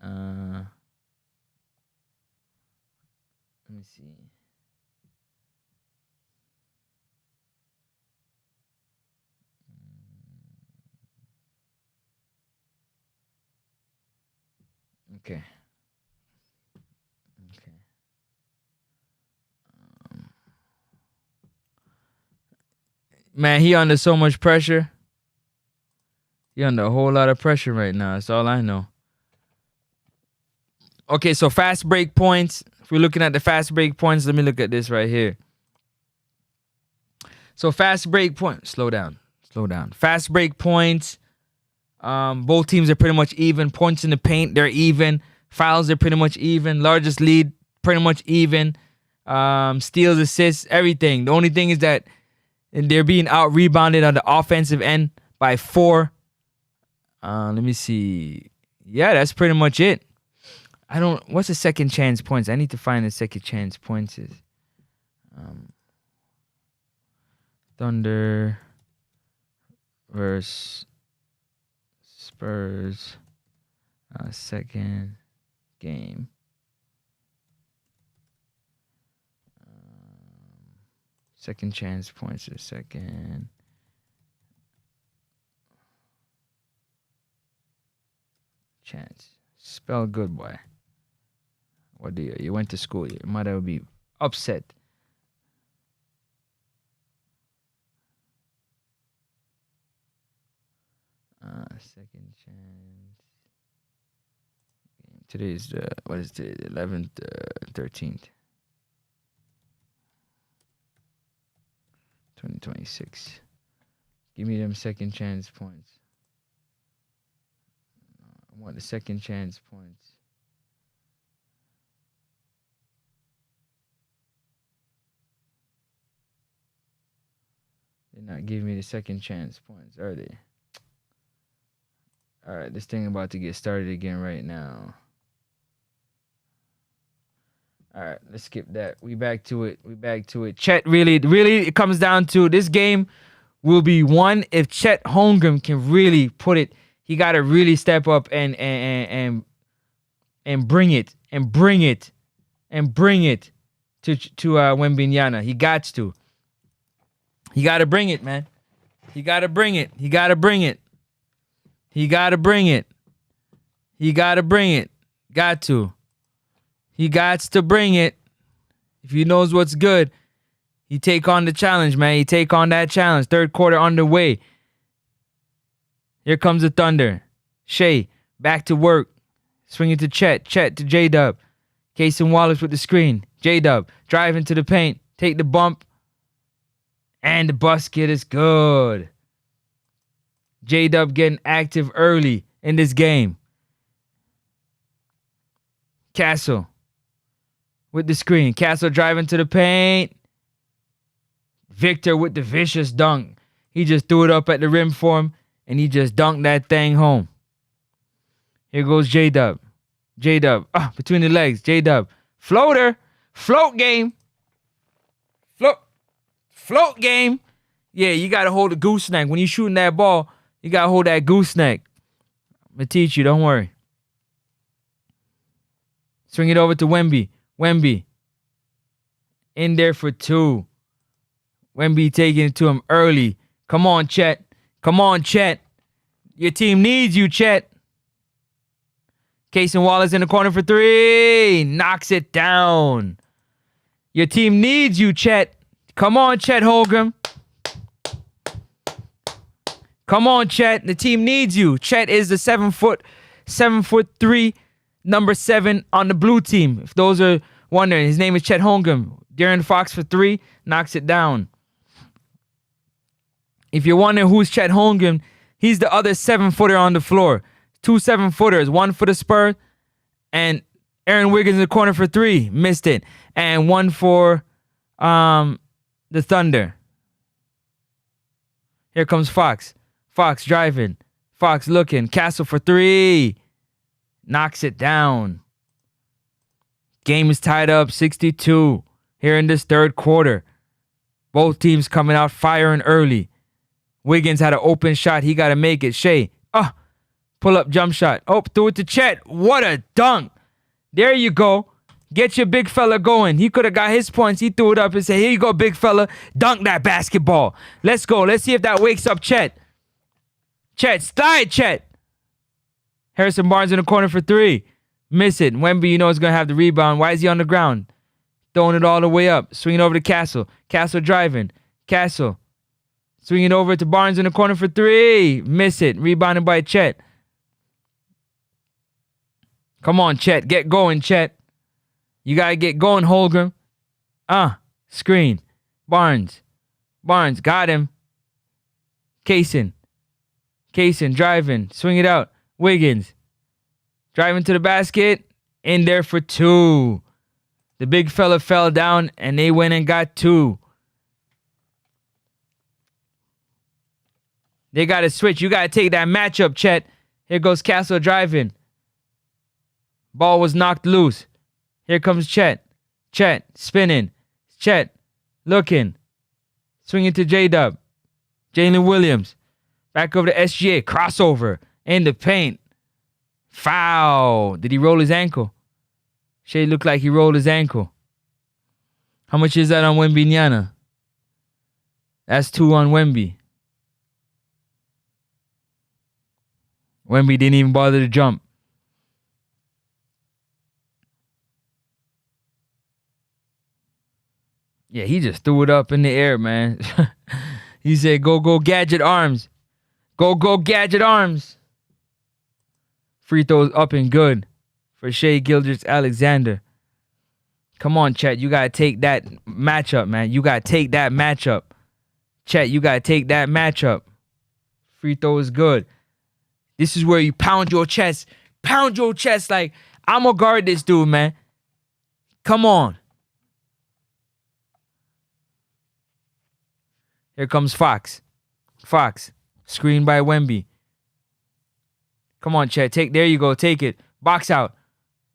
Let me see. Okay. Man, he under so much pressure. He under a whole lot of pressure right now. That's all I know. Okay, so fast break points. If we're looking at the fast break points, let me look at this right here. So fast break points. Slow down. Fast break points. Both teams are pretty much even. Points in the paint, they're even. Fouls are pretty much even. Largest lead, pretty much even. Steals, assists, everything. The only thing is that they're being out rebounded on the offensive end by 4. Let me see. Yeah, that's pretty much it. What's the second chance points? I need to find the second chance points. Thunder versus Spurs. Second game. Second chance points is second. Chance. Spell good, boy. What do you went to school? Your mother would be upset. Second chance. Today's what is today? 11th, 13th. 2026. Give me them second chance points. I want the second chance points. They're not giving me the second chance points, are they? All right, this thing about to get started again right now. All right, let's skip that. We back to it. Chet, really, it comes down to this game will be won if Chet Holmgren can really put it. He got to really step up and bring it to Wembanyama. He got to. He got to bring it, man. He got to bring it. Got to. He got to bring it. If he knows what's good, he take on the challenge, man. He take on that challenge. Third quarter underway. Here comes the Thunder. Shea, back to work. Swinging to Chet. Chet to J-Dub. Casey Wallace with the screen. J-Dub, drive into the paint. Take the bump. And the basket is good. J-Dub getting active early in this game. Castle with the screen. Castle driving to the paint. Victor with the vicious dunk. He just threw it up at the rim for him, and he just dunked that thing home. Here goes J-Dub. J-Dub. Between the legs. J-Dub. Floater. Float game. Float game. Yeah, you got to hold the gooseneck. When you're shooting that ball, you got to hold that gooseneck. I'm going to teach you. Don't worry. Swing it over to Wemby. Wemby. In there for two. Wemby taking it to him early. Come on, Chet. Your team needs you, Chet. Casey Wallace in the corner for three. Knocks it down. Your team needs you, Chet. Come on, Chet Holmgren. Come on, Chet. The team needs you. Chet is the 7'3", number 7 on the blue team. If those are wondering, his name is Chet Holmgren. De'Aaron Fox for 3, knocks it down. If you're wondering who's Chet Holmgren, he's the other 7-footer on the floor. 2 7-footers, one for the Spurs, and Aaron Wiggins in the corner for 3, missed it, and one for the Thunder. Here comes Fox. Fox driving. Fox looking. Castle for 3. Knocks it down. Game is tied up 62 here in this third quarter. Both teams coming out firing early. Wiggins had an open shot. He got to make it. Shea. Pull up jump shot. Threw it to Chet. What a dunk. There you go. Get your big fella going. He could have got his points. He threw it up and said, here you go, big fella. Dunk that basketball. Let's go. Let's see if that wakes up Chet. Slide, Chet. Harrison Barnes in the corner for 3. Miss it. Wemby, is going to have the rebound. Why is he on the ground? Throwing it all the way up. Swinging over to Castle. Castle driving. Castle. Swinging over to Barnes in the corner for 3. Miss it. Rebounded by Chet. Come on, Chet. Get going, Chet. You got to get going, Holmgren. Screen. Barnes. Got him. Kaysen driving. Swing it out. Wiggins. Driving to the basket. In there for 2. The big fella fell down and they went and got 2. They got to switch. You got to take that matchup, Chet. Here goes Castle driving. Ball was knocked loose. Here comes Chet. Chet spinning. Chet looking. Swinging to J-Dub. Jalen Williams. Back over to SGA. Crossover. In the paint. Foul. Did he roll his ankle? Shea looked like he rolled his ankle. How much is that on Wembanyama? That's 2 on Wemby. Wemby didn't even bother to jump. Yeah, he just threw it up in the air, man. He said, go, gadget arms. Go, Gadget Arms. Free throws up and good for Shai Gilgeous-Alexander. Come on, Chet. You got to take that matchup, man. You got to take that matchup. Chet, you got to take that matchup. Free throw is good. This is where you pound your chest. Pound your chest like, I'm going to guard this dude, man. Come on. Here comes Fox. Fox. Screen by Wemby. Come on, Chet. There you go. Take it. Box out.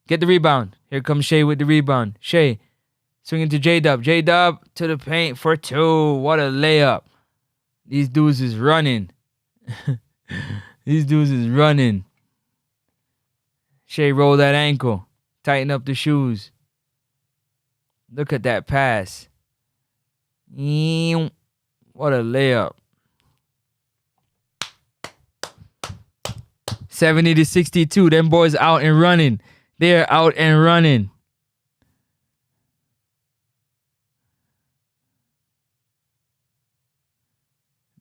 Get the rebound. Here comes Shai with the rebound. Shai. Swinging to J-Dub. J-Dub to the paint for 2. What a layup. These dudes is running. These dudes is running. Shai roll that ankle. Tighten up the shoes. Look at that pass. What a layup. 70-62. Them boys out and running. They're out and running.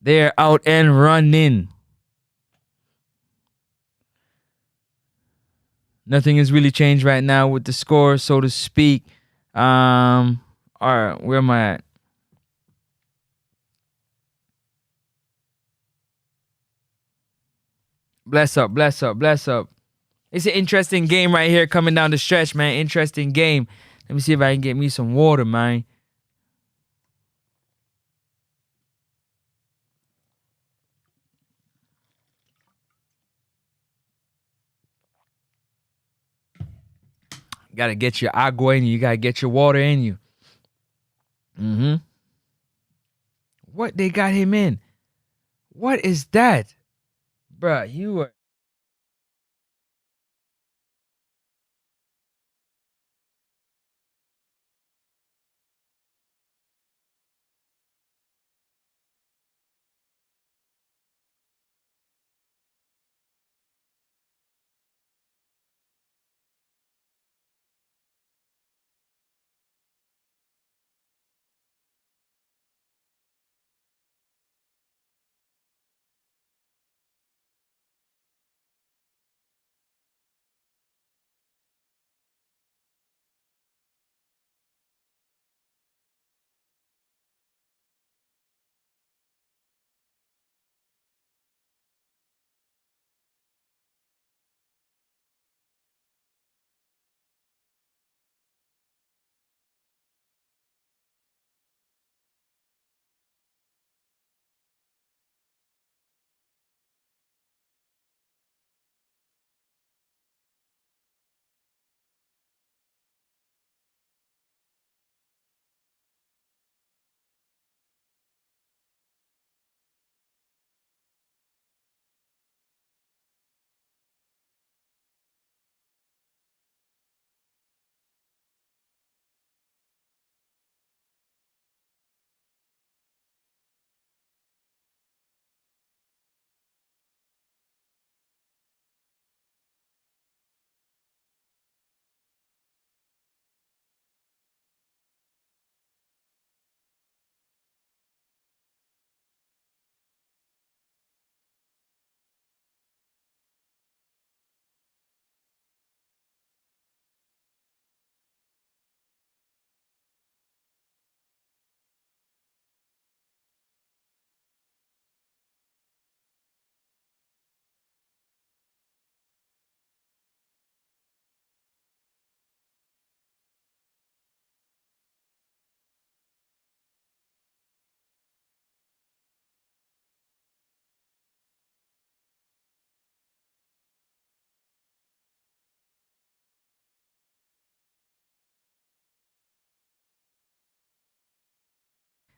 They're out and running. Nothing has really changed right now with the score, so to speak. All right, where am I at? Bless up. It's an interesting game right here coming down the stretch, man. Interesting game. Let me see if I can get me some water, man. You gotta get your agua in you. You gotta get your water in you. What they got him in? What is that? Bruh, you are...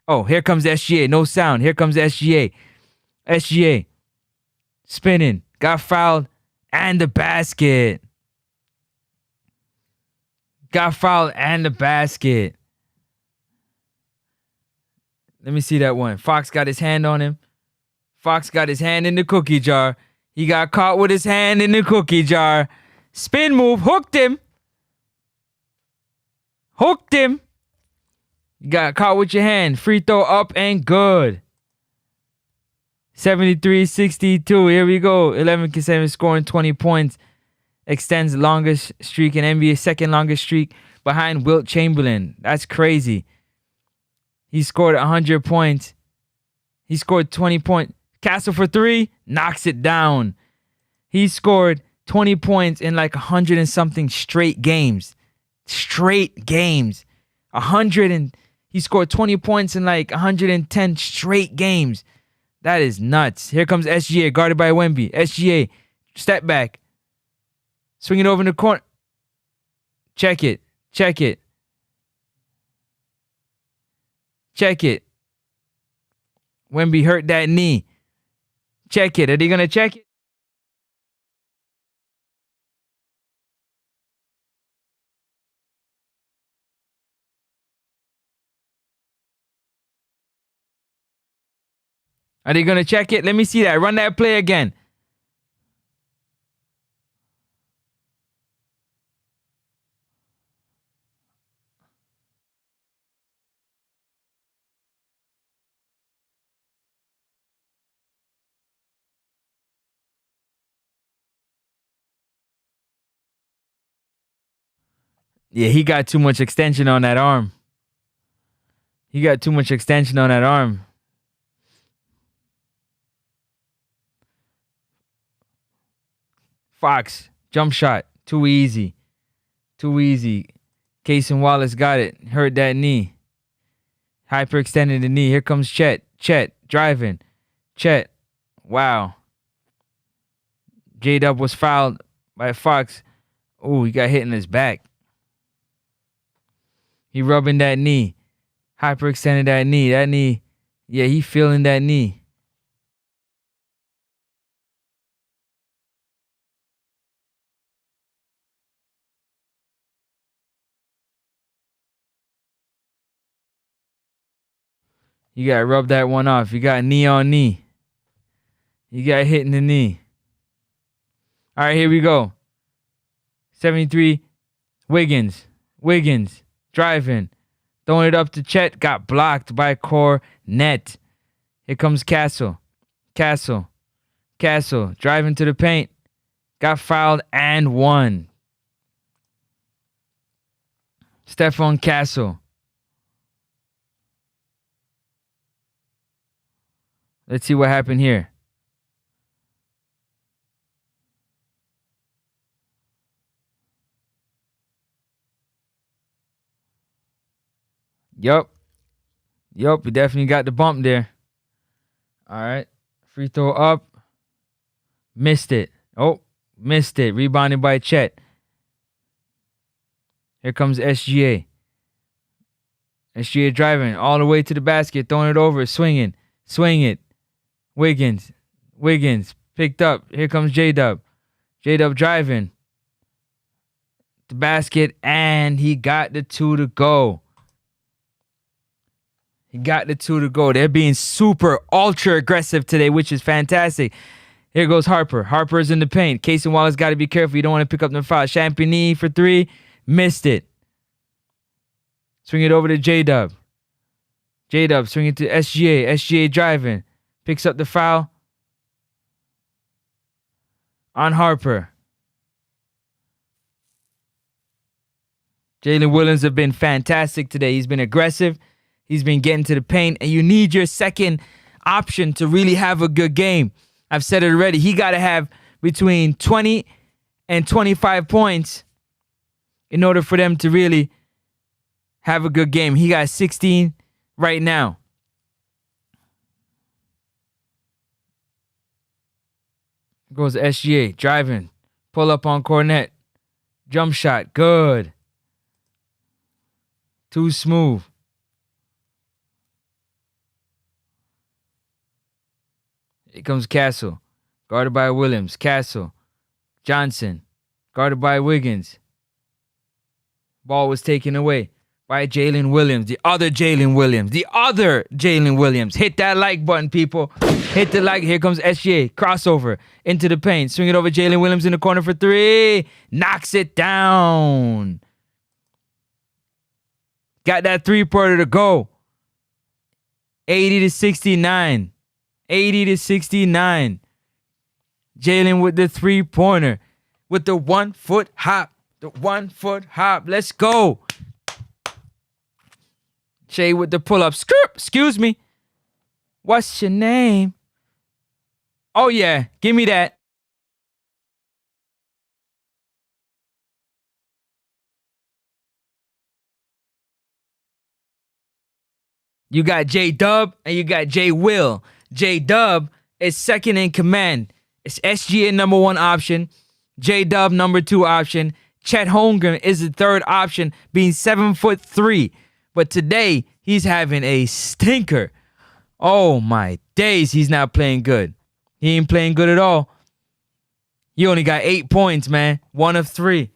Oh, here comes SGA. No sound. Here comes SGA. SGA. Spinning. Got fouled. And the basket. Got fouled and the basket. Let me see that one. Fox got his hand on him. Fox got his hand in the cookie jar. He got caught with his hand in the cookie jar. Spin move. Hooked him. Hooked him. You got caught with your hand. Free throw up and good. 73-62. Here we go. 11 consecutive scoring 20 points. Extends the longest streak in NBA, second longest streak behind Wilt Chamberlain. That's crazy. He scored 100 points. He scored 20 points. Castle for three, knocks it down. He scored 20 points in like 100 and something straight games. Straight games. He scored 20 points in like 110 straight games. That is nuts. Here comes SGA, guarded by Wemby. SGA, step back. Swing it over in the corner. Check it. Check it. Check it. Wemby hurt that knee. Check it. Are they going to check it? Are they going to check it? Let me see that. Run that play again. Yeah, he got too much extension on that arm. He got too much extension on that arm. Fox, jump shot. Too easy. Too easy. Casey Wallace got it. Hurt that knee. Hyperextended the knee. Here comes Chet. Chet driving. Chet. Wow. J-Dub was fouled by Fox. Ooh, he got hit in his back. He rubbing that knee. Hyperextended that knee. That knee. Yeah, he feeling that knee. You got to rub that one off. You got knee on knee. You got hit in the knee. All right, here we go. 73. Wiggins. Driving. Throwing it up to Chet. Got blocked by Cornet. Here comes Castle. Castle. Driving to the paint. Got fouled and won. Stephon Castle. Let's see what happened here. Yup, we definitely got the bump there. All right. Free throw up. Missed it. Rebounded by Chet. Here comes SGA. SGA driving all the way to the basket, throwing it over, swinging. Swing it. Wiggins picked up. Here comes J-Dub. J-Dub driving. The basket, and he got the two to go. They're being super ultra aggressive today, which is fantastic. Here goes Harper. Harper's in the paint. Casey Wallace got to be careful. You don't want to pick up the foul. Champagny for three. Missed it. Swing it over to J-Dub. J-Dub swing it to SGA. SGA driving. Picks up the foul on Harper. Jalen Williams have been fantastic today. He's been aggressive. He's been getting to the paint. And you need your second option to really have a good game. I've said it already. He got to have between 20 and 25 points in order for them to really have a good game. He got 16 right now. Goes SGA, driving. Pull up on Cornet. Jump shot, good. Too smooth. Here comes Castle. Guarded by Williams. Castle. Johnson. Guarded by Wiggins. Ball was taken away by Jalen Williams. The other Jalen Williams. Hit that like button, people. Hit the like. Here comes SGA. Crossover into the paint. Swing it over Jalen Williams in the corner for three. Knocks it down. Got that three-pointer to go. 80-69. 80-69. Jalen with the 3-pointer. With the 1-foot hop. The 1-foot hop. Let's go. Shay with the pull-up. Excuse me. What's your name? Oh, yeah. Give me that. You got J-Dub and you got J-Will. J-Dub is second in command. It's SGA number 1 option. J-Dub number 2 option. Chet Holmgren is the 3rd option, being 7'3". But today, he's having a stinker. Oh, my days, he's not playing good. He ain't playing good at all. He only got 8 points, man. 1 of 3.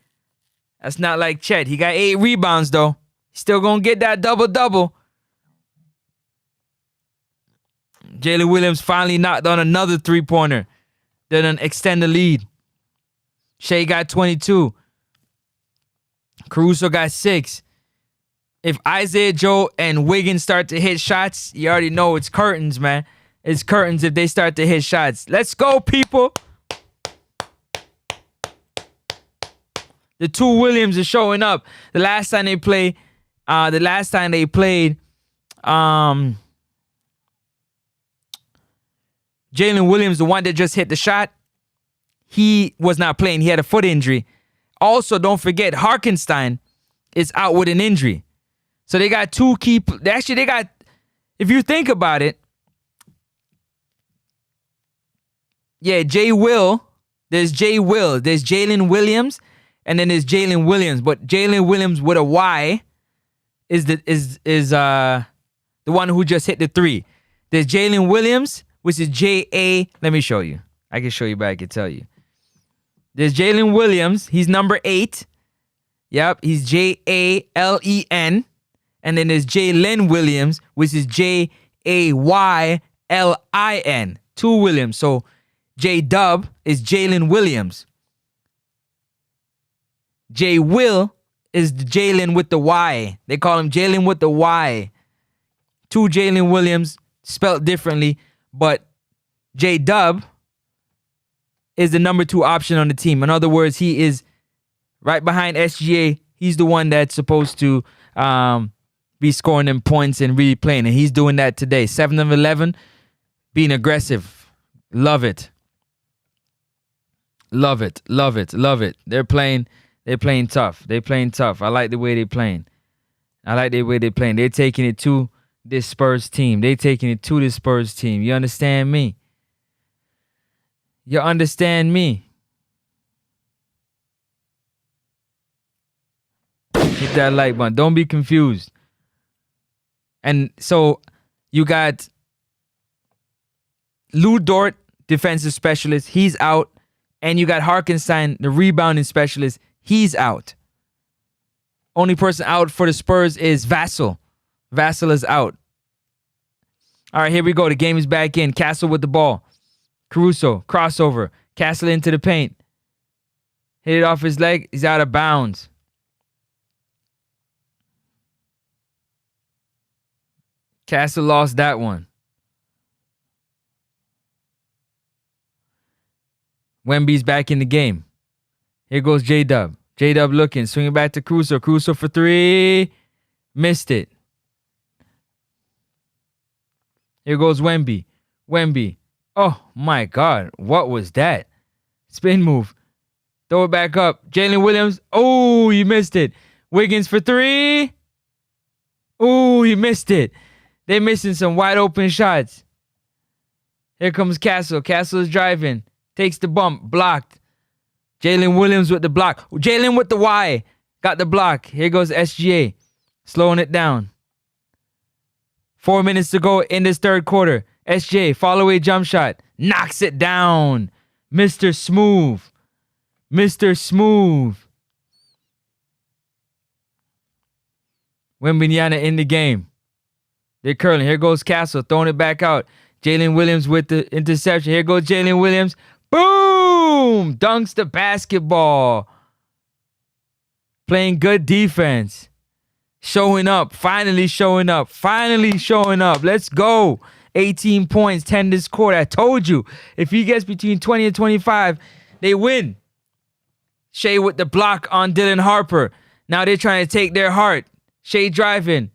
That's not like Chet. He got 8 rebounds, though. Still gonna get that double-double. Jalen Williams finally knocked on another 3-pointer. They're gonna extend the lead. Shea got 22. Caruso got 6. If Isaiah Joe and Wiggins start to hit shots, you already know it's curtains, man. It's curtains if they start to hit shots. Let's go, people. The 2 Williams are showing up. The last time they played, Jalen Williams, the one that just hit the shot, he was not playing. He had a foot injury. Also, don't forget, Harkenstein is out with an injury. So they got 2 key. Actually, they got, if you think about it, yeah, J-Will. There's J-Will. There's Jalen Williams. And then there's Jalen Williams. But Jalen Williams with a Y is the one who just hit the 3. There's Jalen Williams, which is J-A. Let me show you. I can show you, but I can tell you. There's Jalen Williams. He's number 8. Yep, he's J-A-L-E-N. And then there's Jalen Williams, which is J-A-Y-L-I-N. 2 Williams. So J-Dub is Jalen Williams. J-Will is Jalen with the Y. They call him Jalen with the Y. 2 Jalen Williams, spelled differently. But J-Dub is the number 2 option on the team. In other words, he is right behind SGA. He's the one that's supposed to be scoring them points and really playing. And he's doing that today. 7 of 11, being aggressive. Love it. Love it. Love it. Love it. They're playing tough. They're playing tough. I like the way they're playing. They're taking it to this Spurs team. You understand me? You understand me? Hit that like button. Don't be confused. And so you got Lou Dort, defensive specialist. He's out. And you got Harkenstein, the rebounding specialist. He's out. Only person out for the Spurs is Vassell. Vassell is out. All right, here we go. The game is back in. Castle with the ball. Caruso, crossover. Castle into the paint. Hit it off his leg. He's out of bounds. Castle lost that one. Wemby's back in the game. Here goes J-Dub. J-Dub looking. Swinging back to Caruso. Caruso for 3. Missed it. Here goes Wemby. Wemby. Oh, my God. What was that? Spin move. Throw it back up. Jalen Williams. Oh, you missed it. Wiggins for 3. Oh, you missed it. They're missing some wide open shots. Here comes Castle. Castle is driving. Takes the bump. Blocked. Jalen Williams with the block. Jalen with the Y. Got the block. Here goes SGA. Slowing it down. 4 minutes to go in this third quarter. SGA, fall away jump shot. Knocks it down. Mr. Smooth. Mr. Smooth. Wembanyama in the game. They're curling. Here goes Castle. Throwing it back out. Jalen Williams with the interception. Here goes Jalen Williams. Boom! Dunks the basketball. Playing good defense. Showing up. Finally showing up. Finally showing up. Let's go. 18 points, 10 this quarter. I told you, if he gets between 20 and 25, they win. Shea with the block on Dylan Harper. Now they're trying to take their heart. Shea driving.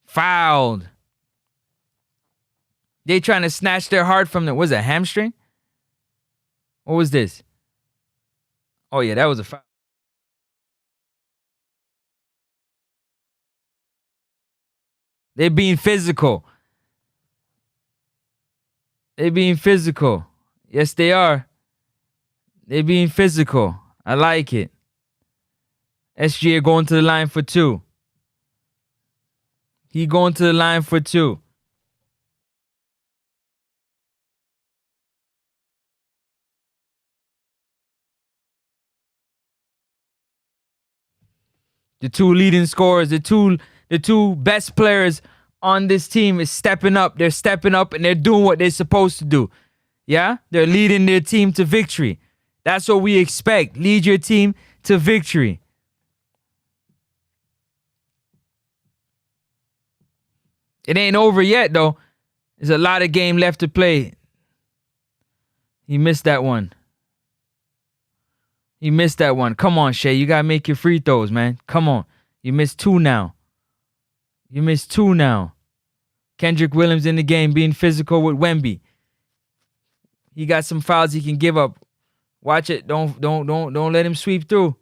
Fouled. They trying to snatch their heart from the, was it a hamstring? What was this? Oh yeah, that was a foul. They're being physical. They're being physical. Yes, they are. They're being physical. I like it. SGA going to the line for 2. He going to the line for 2. The 2 leading scorers, the two best players on this team is stepping up. They're stepping up and they're doing what they're supposed to do. Yeah? They're leading their team to victory. That's what we expect. Lead your team to victory. It ain't over yet, though. There's a lot of game left to play. He missed that one. He missed that one. Come on, Shea. You got to make your free throws, man. Come on. You missed 2 now. You missed 2 now. Kendrick Williams in the game being physical with Wemby. He got some fouls he can give up. Watch it. Don't let him sweep through.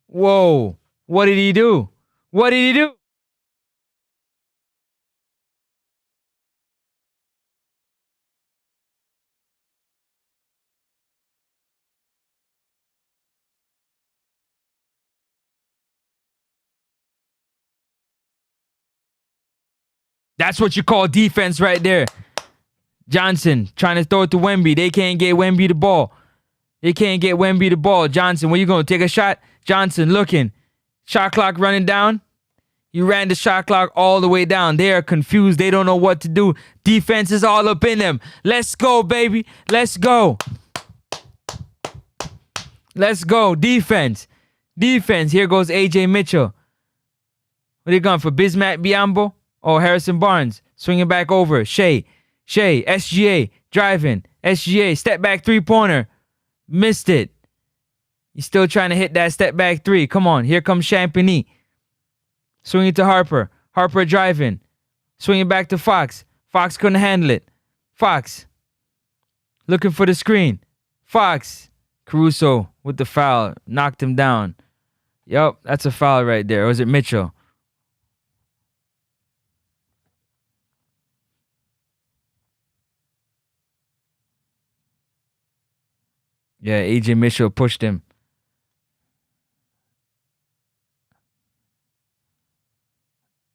Whoa. What did he do? What did he do? That's what you call defense right there. Johnson trying to throw it to Wemby. They can't get Wemby the ball. They can't get Wemby the ball. Johnson, where you going? Take a shot? Johnson looking. Shot clock running down. You ran the shot clock all the way down. They are confused. They don't know what to do. Defense is all up in them. Let's go, baby. Let's go. Let's go. Defense. Defense. Here goes AJ Mitchell. What are they going for? Bismack Biyombo? Oh, Harrison Barnes. Swinging back over. Shea. SGA. Driving. SGA. Step back 3-pointer. Missed it. He's still trying to hit that step back 3. Come on. Here comes Champagny. Swinging to Harper. Harper driving. Swinging back to Fox. Fox couldn't handle it. Fox. Looking for the screen. Fox. Caruso with the foul. Knocked him down. Yup, that's a foul right there. Or was it Mitchell? Yeah, AJ Mitchell pushed him.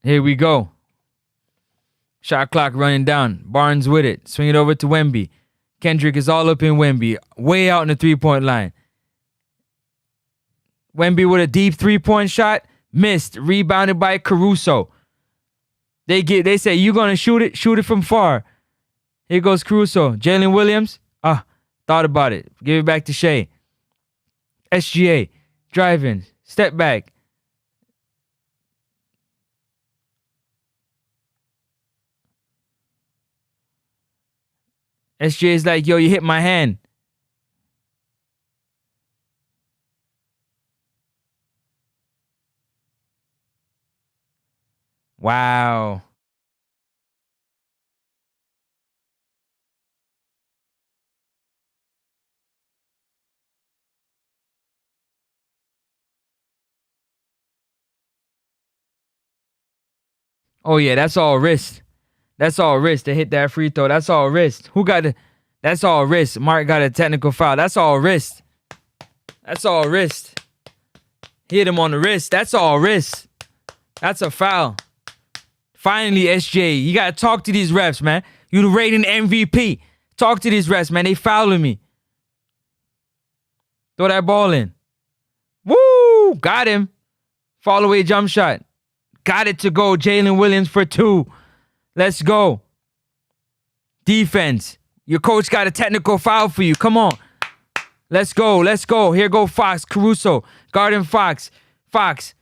Here we go. Shot clock running down. Barnes with it. Swing it over to Wemby. Kendrick is all up in Wemby. Way out in the 3-point line. Wemby with a deep 3-point shot. Missed. Rebounded by Caruso. They say, you going to shoot it? Shoot it from far. Here goes Caruso. Jalen Williams. Thought about it. Give it back to Shea. SGA. Driving. Step back. SGA is like, yo, you hit my hand. Wow. Oh, yeah, that's all wrist. That's all wrist to hit that free throw. That's all wrist. That's all wrist. Mark got a technical foul. That's all wrist. That's all wrist. Hit him on the wrist. That's all wrist. That's a foul. Finally, SJ, you got to talk to these refs, man. You the rating MVP. Talk to these refs, man. They fouling me. Throw that ball in. Woo! Got him. Fall away jump shot. Got it to go. Jalen Williams for 2. Let's go. Defense. Your coach got a technical foul for you. Come on. Let's go. Let's go. Here go Fox. Caruso. Guarding Fox. Fox.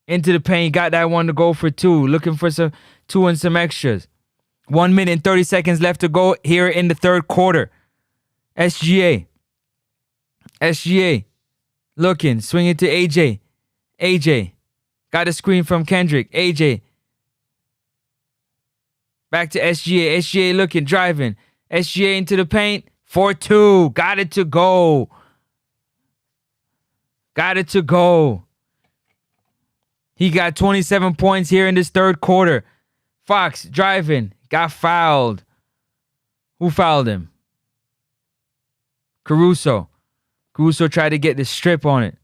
Into the paint. Got that one to go for 2. Looking for some 2 and some extras. 1 minute and 30 seconds left to go here in the third quarter. SGA. Looking. Swinging to AJ. Got a screen from Kendrick. AJ. Back to SGA. SGA looking. Driving. SGA into the paint. 4-2. Got it to go. He got 27 points here in this third quarter. Fox driving. Got fouled. Who fouled him? Caruso. Caruso tried to get the strip on it.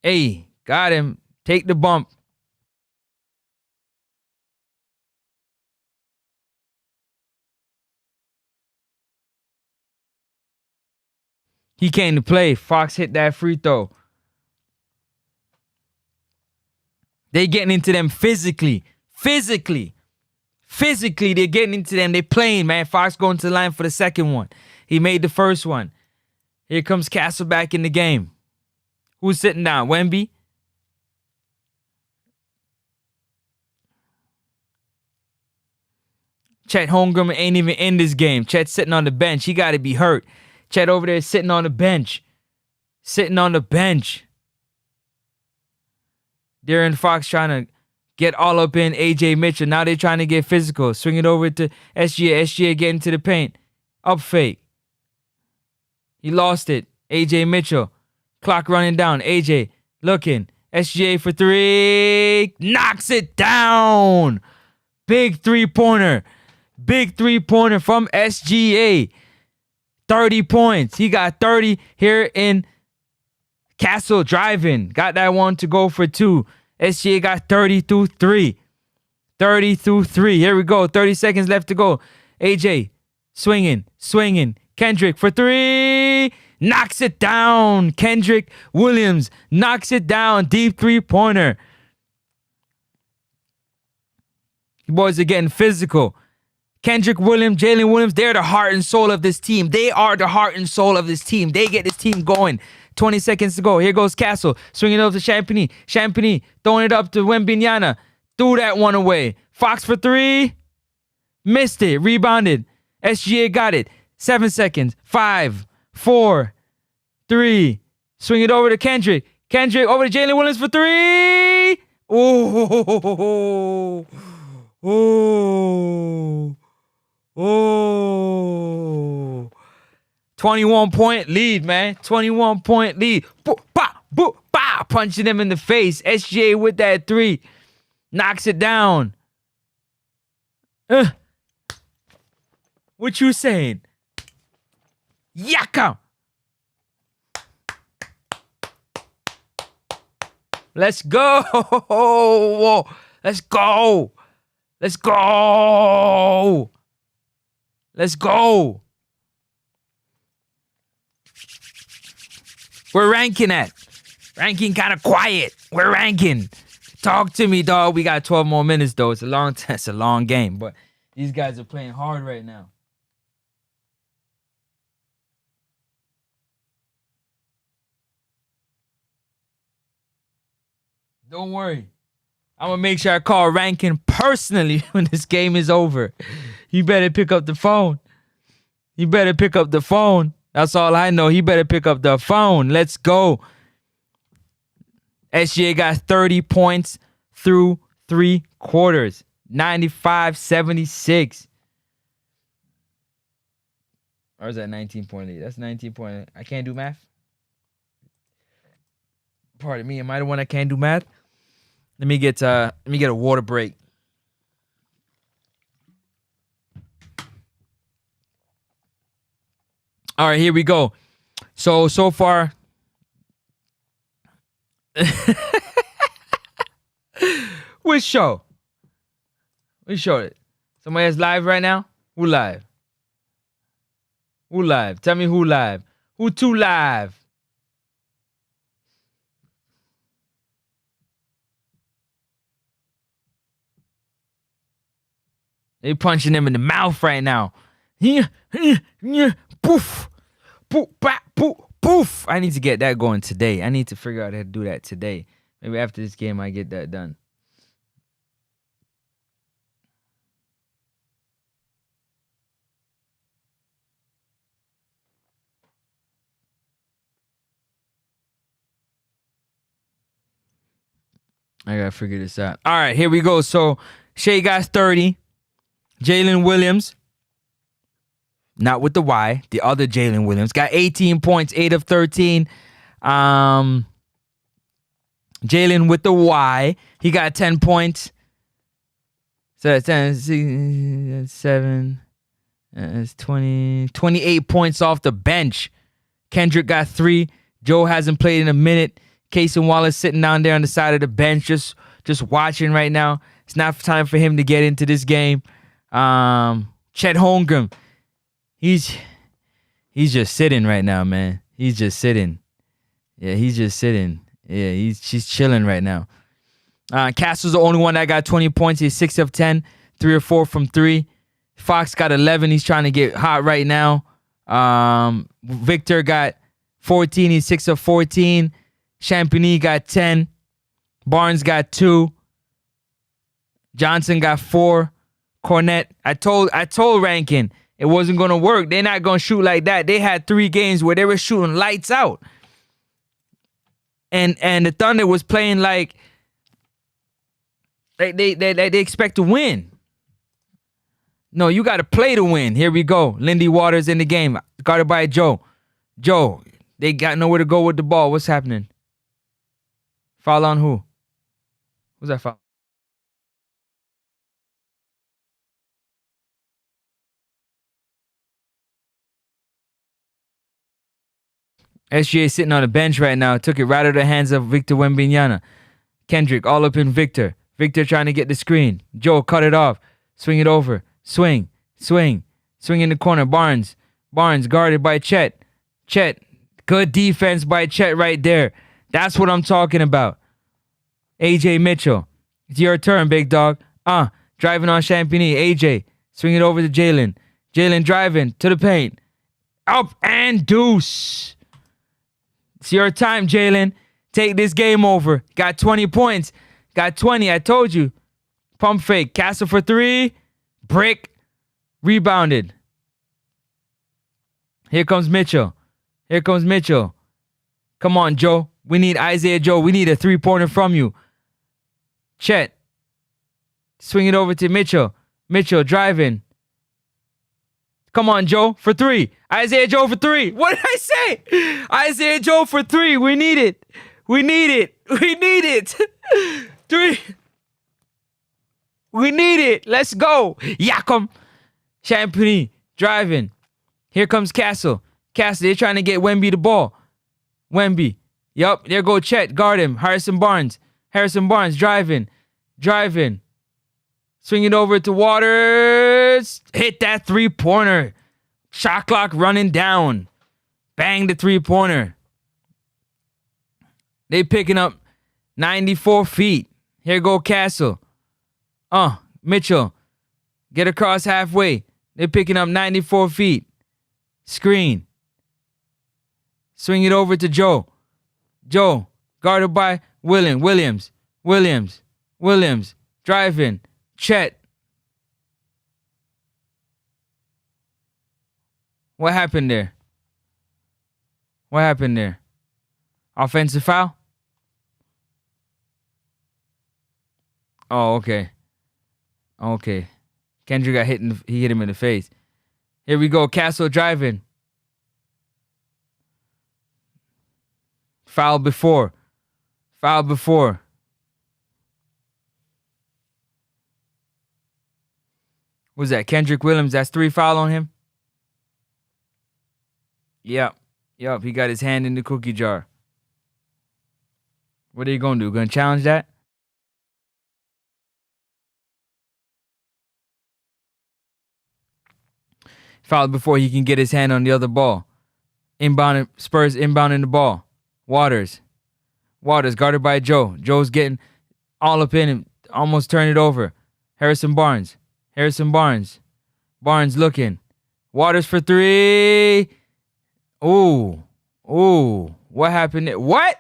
Hey, got him. Take the bump. He came to play. Fox hit that free throw. They getting into them physically. Physically, they're getting into them. They playing, man. Fox going to the line for the second one. He made the first one. Here comes Castle back in the game. Who's sitting down? Wemby? Chet Holmgren ain't even in this game. Chet's sitting on the bench. He got to be hurt. Chet over there sitting on the bench. Darren Fox trying to get all up in AJ Mitchell. Now they're trying to get physical. Swing it over to SGA. SGA getting to the paint. Up fake. He lost it. AJ Mitchell. Clock running down. AJ looking. SGA for 3. Knocks it down. Big three-pointer from SGA. 30 points. He got 30 here in Castle driving. Got that one to go for 2. SGA got 30 through 3. Here we go. 30 seconds left to go. AJ swinging. Kendrick for 3. Knocks it down. Kendrick Williams knocks it down. Deep three-pointer. You boys are getting physical. Kendrick Williams, Jalen Williams, they're the heart and soul of this team. They are the heart and soul of this team. They get this team going. 20 seconds to go. Here goes Castle. Swinging over to Champagny. Champagny throwing it up to Wembanyama. Threw that one away. Fox for 3. Missed it. Rebounded. SGA got it. 7 seconds. 5, 4, 3. Swing it over to Kendrick. Kendrick over to Jalen Williams for 3. Oh. 21-point lead, man. 21-point lead. Punching him in the face. SGA with that 3. Knocks it down. What you saying? Yaka. Let's go. Let's go. We're ranking at. Ranking kind of quiet. We're ranking. Talk to me, dog. We got 12 more minutes, though. It's a long game, but these guys are playing hard right now. Don't worry. I'm going to make sure I call Rankin personally when this game is over. You better pick up the phone. That's all I know. He better pick up the phone. Let's go. SGA got 30 points through 3 quarters. 95-76. Or is that 19-point lead? That's 19-point. I can't do math. Pardon me. Am I the one that can't do math? Let me get a water break. All right, here we go. So far, which show? We showed it. Somebody that's live right now? Who live? Tell me who live. Who two live? They punching him in the mouth right now. Poof. Poof. Poof. Poof. I need to get that going today. I need to figure out how to do that today. Maybe after this game, I get that done. I gotta figure this out. All right, here we go. So Shea got 30. Jalen Williams, not with the Y, the other Jalen Williams, got 18 points, 8 of 13. Jalen with the Y, he got 10 points. So that's 10, 7, that's 20, 28 points off the bench. Kendrick got 3. Joe hasn't played in a minute. Casey Wallace sitting down there on the side of the bench, just watching right now. It's not time for him to get into this game. Chet Holmgren, he's just sitting right now, man. He's just sitting. Yeah, he's just sitting. Yeah, she's chilling right now. Castle's the only one that got 20 points. He's 6 of 10, 3 or 4 from 3. Fox got 11. He's trying to get hot right now. Victor got 14. He's 6 of 14. Champagny got 10. Barnes got 2. Johnson got 4. Cornette, I told Rankin it wasn't going to work. They're not going to shoot like that. They had 3 games where they were shooting lights out. And the Thunder was playing like they expect to win. No, you got to play to win. Here we go. Lindy Waters in the game. Guarded by Joe. Joe, they got nowhere to go with the ball. What's happening? Foul on who? Who's that foul? SGA sitting on the bench right now. Took it right out of the hands of Victor Wembanyama. Kendrick all up in Victor. Victor trying to get the screen. Joe cut it off. Swing it over. Swing. Swing. Swing in the corner. Barnes. Barnes guarded by Chet. Chet. Good defense by Chet right there. That's what I'm talking about. AJ Mitchell. It's your turn, big dog. Driving on Champagny. AJ. Swing it over to Jalen. Jalen driving to the paint. Up and deuce. It's your time, Jalen. Take this game over. Got 20 points. Got 20. I told you. Pump fake. Castle for 3. Brick. Rebounded. Here comes Mitchell. Here comes Mitchell. Come on, Joe. We need Isaiah Joe. We need a 3-pointer from you. Chet. Swing it over to Mitchell. Mitchell driving. Come on, Joe, for 3. Isaiah Joe for 3. What did I say? Isaiah Joe for 3. We need it. We need it. We need it. 3. We need it. Let's go. Yakum. Champagny driving. Here comes Castle. Castle, they're trying to get Wemby the ball. Wemby. Yup, there go Chet. Guard him. Harrison Barnes. Harrison Barnes driving. Driving. Swing it over to Waters. Hit that 3-pointer. Shot clock running down. Bang the 3-pointer. They picking up 94 feet. Here go Castle. Mitchell. Get across halfway. They're picking up 94 feet. Screen. Swing it over to Joe. Joe. Guarded by Williams. Driving. Chet. What happened there? What happened there? Offensive foul? Oh, okay. Okay. Kendrick got hit. He hit him in the face. Here we go. Castle driving. Foul before. Foul before. What's that? Kendrick Williams. That's 3 foul on him. Yep. He got his hand in the cookie jar. What are you going to do? Going to challenge that? Foul before he can get his hand on the other ball. Inbound. Spurs inbounding the ball. Waters guarded by Joe. Joe's getting all up in him. Almost turned it over. Harrison Barnes looking. Waters for 3. Ooh. What happened there? What?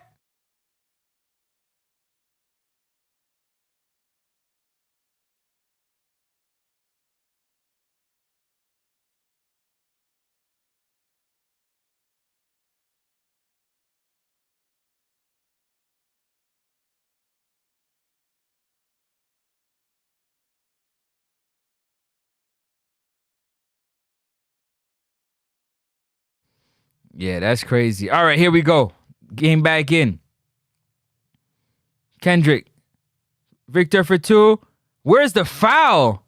Yeah, that's crazy. All right, here we go. Game back in. Kendrick. Victor for two. Where's the foul?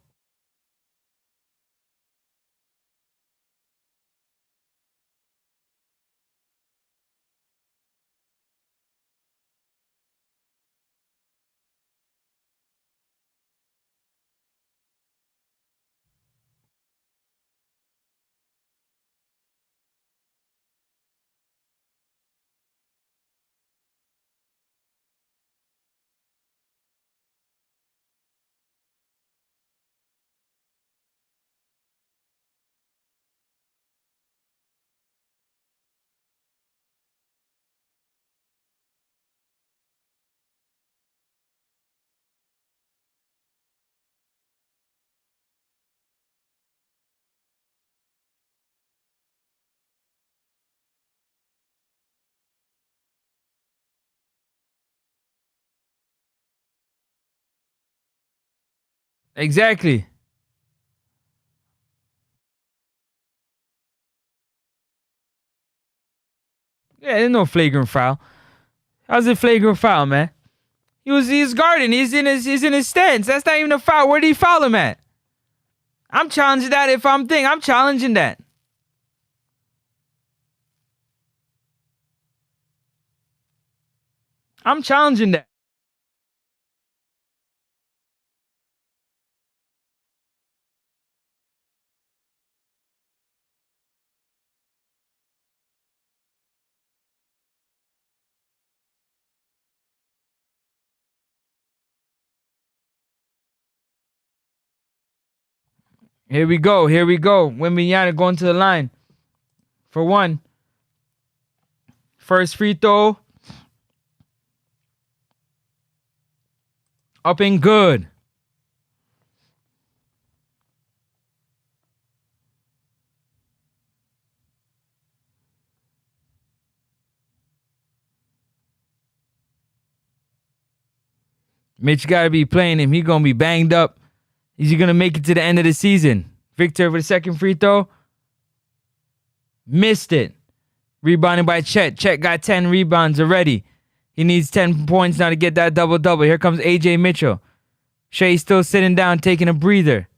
Exactly. Yeah, there's no flagrant foul. How's it flagrant foul, man? He's guarding. He's in his stance. That's not even a foul. Where did he foul him at? I'm challenging that if I'm challenging that. I'm challenging that. Here we go. Here we go. Wembanyama going to the line for one. First free throw. Up and good. Mitch got to be playing him. He going to be banged up. Is he going to make it to the end of the season? Victor for the second free throw. Missed it. Rebounded by Chet. Chet got 10 rebounds already. He needs 10 points now to get that double-double. Here comes A.J. Mitchell. Shea still sitting down, taking a breather.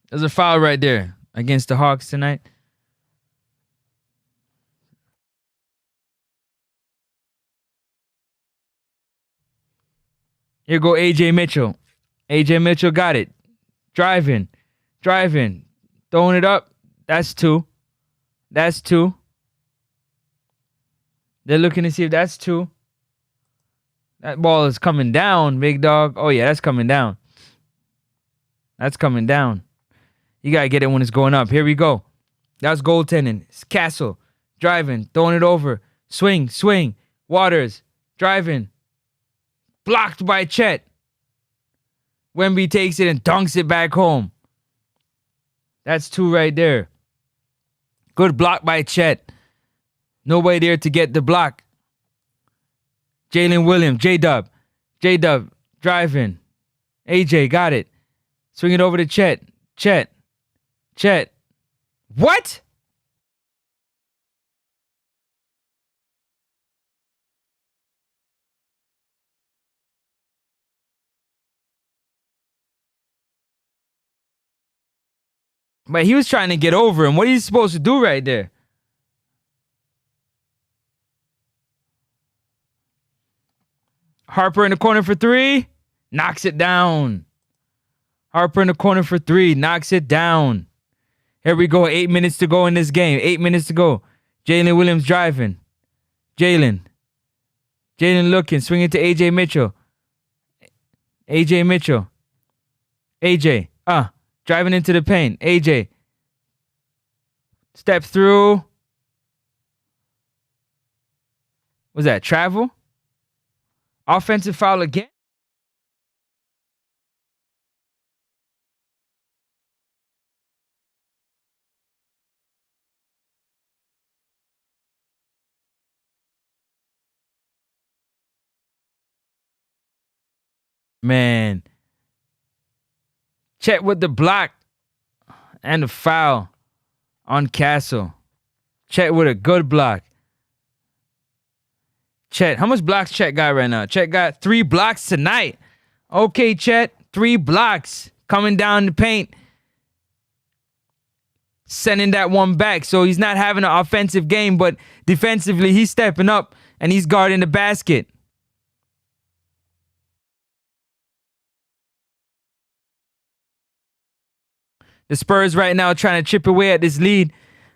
There's a foul right there against the Hawks tonight. Here go A.J. Mitchell. A.J. Mitchell got it. Driving. Throwing it up. That's two. They're looking to see if that's two. That ball is coming down, big dog. Oh, yeah, that's coming down. You got to get it when it's going up. Here we go. That's goaltending. It's Castle. Driving. Throwing it over. Swing. Waters. Driving. Blocked by Chet. Wemby takes it and dunks it back home. That's two right there. Good block by Chet. Nobody there to get the block. Jalen Williams. J-Dub. Driving. AJ got it. Swing it over to Chet. What? But he was trying to get over him. What are you supposed to do right there? Harper in the corner for three. Knocks it down. Harper in the corner for three. Knocks it down. Here we go. 8 minutes to go in this game. 8 minutes to go. Jalen Williams driving. Jalen looking. Swinging to A.J. Mitchell. AJ. Driving into the paint. AJ. Step through. Was that travel? Offensive foul again? Man. Chet with the block and the foul on Castle. Chet with a good block. Chet, how much blocks Chet got right now? Chet got 3 blocks tonight. Okay, Chet, 3 blocks coming down the paint. Sending that one back. So he's not having an offensive game, but defensively he's stepping up and he's guarding the basket. The Spurs right now trying to chip away at this lead,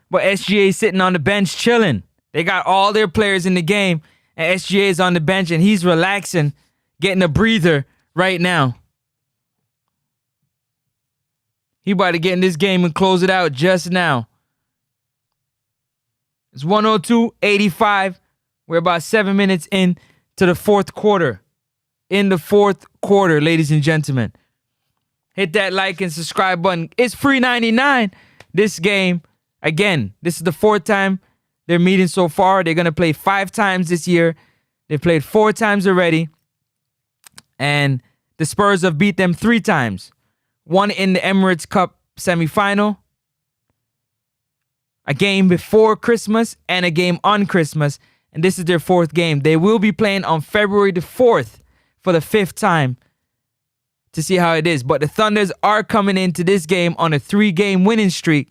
but SGA sitting on the bench chilling. They got all their players in the game, and SGA is on the bench, and he's relaxing, getting a breather right now. He about to get in this game and close it out just now. It's 102-85. We're about 7 minutes in to the fourth quarter. In the fourth quarter, ladies and gentlemen. Hit that like and subscribe button. It's free 99. This game, again, this is the 4th time they're meeting so far. They're going to play 5 times this year. They played 4 times already. And the Spurs have beat them 3 times. One in the Emirates Cup semifinal, a game before Christmas, and a game on Christmas. And this is their 4th game. They will be playing on February the 4th for the 5th time to see how it is. But the Thunders are coming into this game on a 3-game winning streak.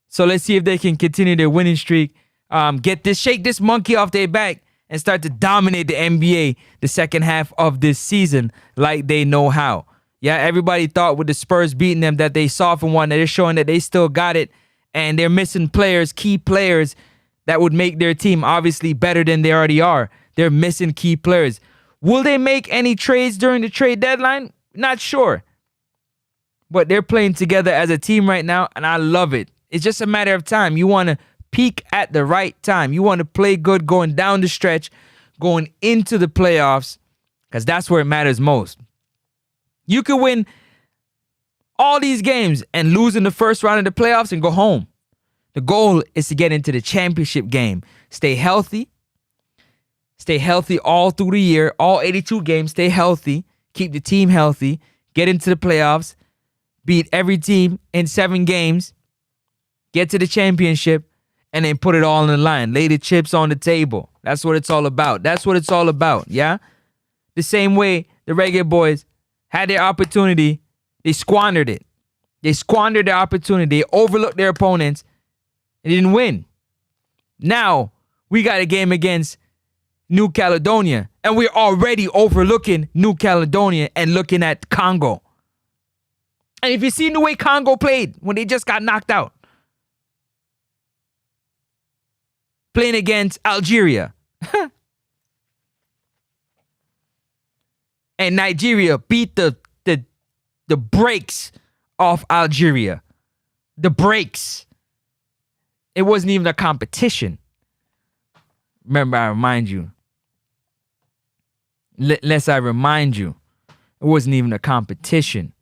So let's see if they can continue their winning streak. Shake this monkey off their back and start to dominate the NBA the second half of this season like they know how. Yeah, everybody thought with the Spurs beating them that they softened one, that they're showing that they still got it, and they're missing players, key players that would make their team obviously better than they already are. They're missing key players. Will they make any trades during the trade deadline? Not sure. But they're playing together as a team right now, and I love it. It's just a matter of time. You want to peak at the right time. You want to play good going down the stretch, going into the playoffs, because that's where it matters most. You could win all these games and lose in the first round of the playoffs and go home. The goal is to get into the championship game. Stay healthy. Stay healthy all through the year. All 82 games, stay healthy. Keep the team healthy. Get into the playoffs. Beat every team in 7 games. Get to the championship. And then put it all on the line. Lay the chips on the table. That's what it's all about. That's what it's all about, yeah? The same way the Reggae Boys had their opportunity, they squandered it. They squandered their opportunity. They overlooked their opponents and didn't win. Now, we got a game against New Caledonia, and we're already overlooking New Caledonia and looking at Congo. And if you've seen the way Congo played when they just got knocked out, playing against Algeria, and Nigeria beat the brakes off Algeria. The brakes. It wasn't even a competition. Remember, I remind you. Lest I remind you, it wasn't even a competition.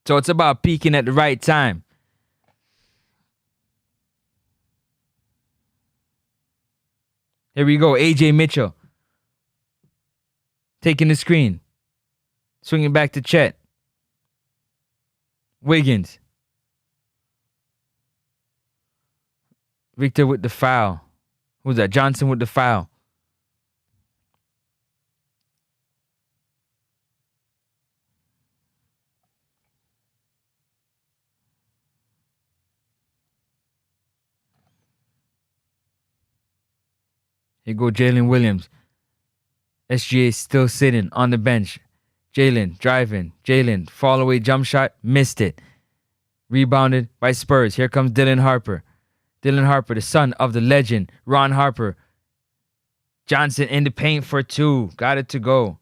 So it's about peaking at the right time. Here we go. AJ Mitchell. Taking the screen. Swinging back to Chet. Wiggins. Victor with the foul. Who's that? Johnson with the foul. Here go Jalen Williams. SGA still sitting on the bench. Jalen driving. Jalen fall away jump shot. Missed it. Rebounded by Spurs. Here comes Dylan Harper. Dylan Harper, the son of the legend, Ron Harper. Johnson in the paint for 2. Got it to go.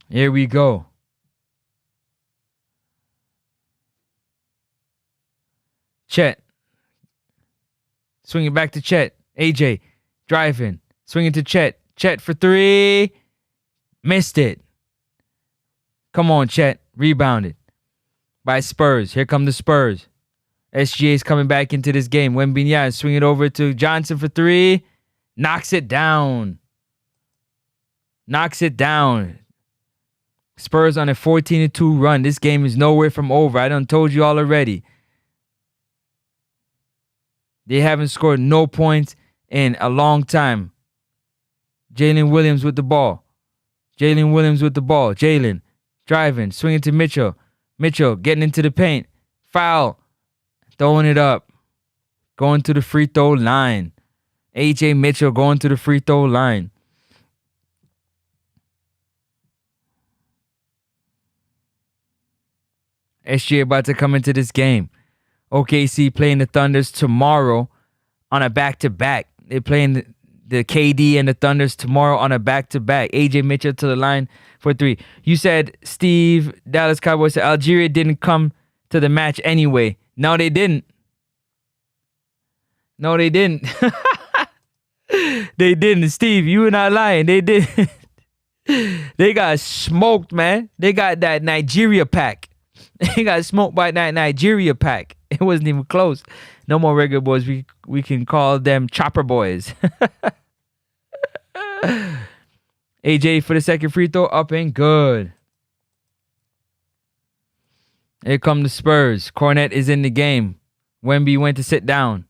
Here we go. Chet. Swinging back to Chet. AJ driving. Swinging to Chet. Chet for 3. Missed it. Come on, Chet. Rebounded by Spurs. Here come the Spurs. SGA is coming back into this game. Wembanyama swinging it over to Johnson for 3. Knocks it down. Knocks it down. Spurs on a 14-2 run. This game is nowhere from over. I done told you all already. They haven't scored no points in a long time. Jalen Williams with the ball. Jalen Williams with the ball. Jalen driving, swinging to Mitchell. Mitchell getting into the paint. Foul. Throwing it up. Going to the free throw line. AJ Mitchell going to the free throw line. SGA about to come into this game. OKC playing the Thunders tomorrow on a back-to-back. They're playing the KD and the Thunders tomorrow on a back-to-back. AJ Mitchell to the line for 3. You said, Steve, Dallas Cowboys said Algeria didn't come to the match anyway. No, they didn't. No, they didn't. They didn't. Steve, you were not lying. They did. They got smoked, man. They got that Nigeria pack. They got smoked by that Nigeria pack. It wasn't even close. No more regular boys. We can call them chopper boys. AJ for the second free throw. Up and good. Here come the Spurs. Cornette is in the game. Wemby went to sit down.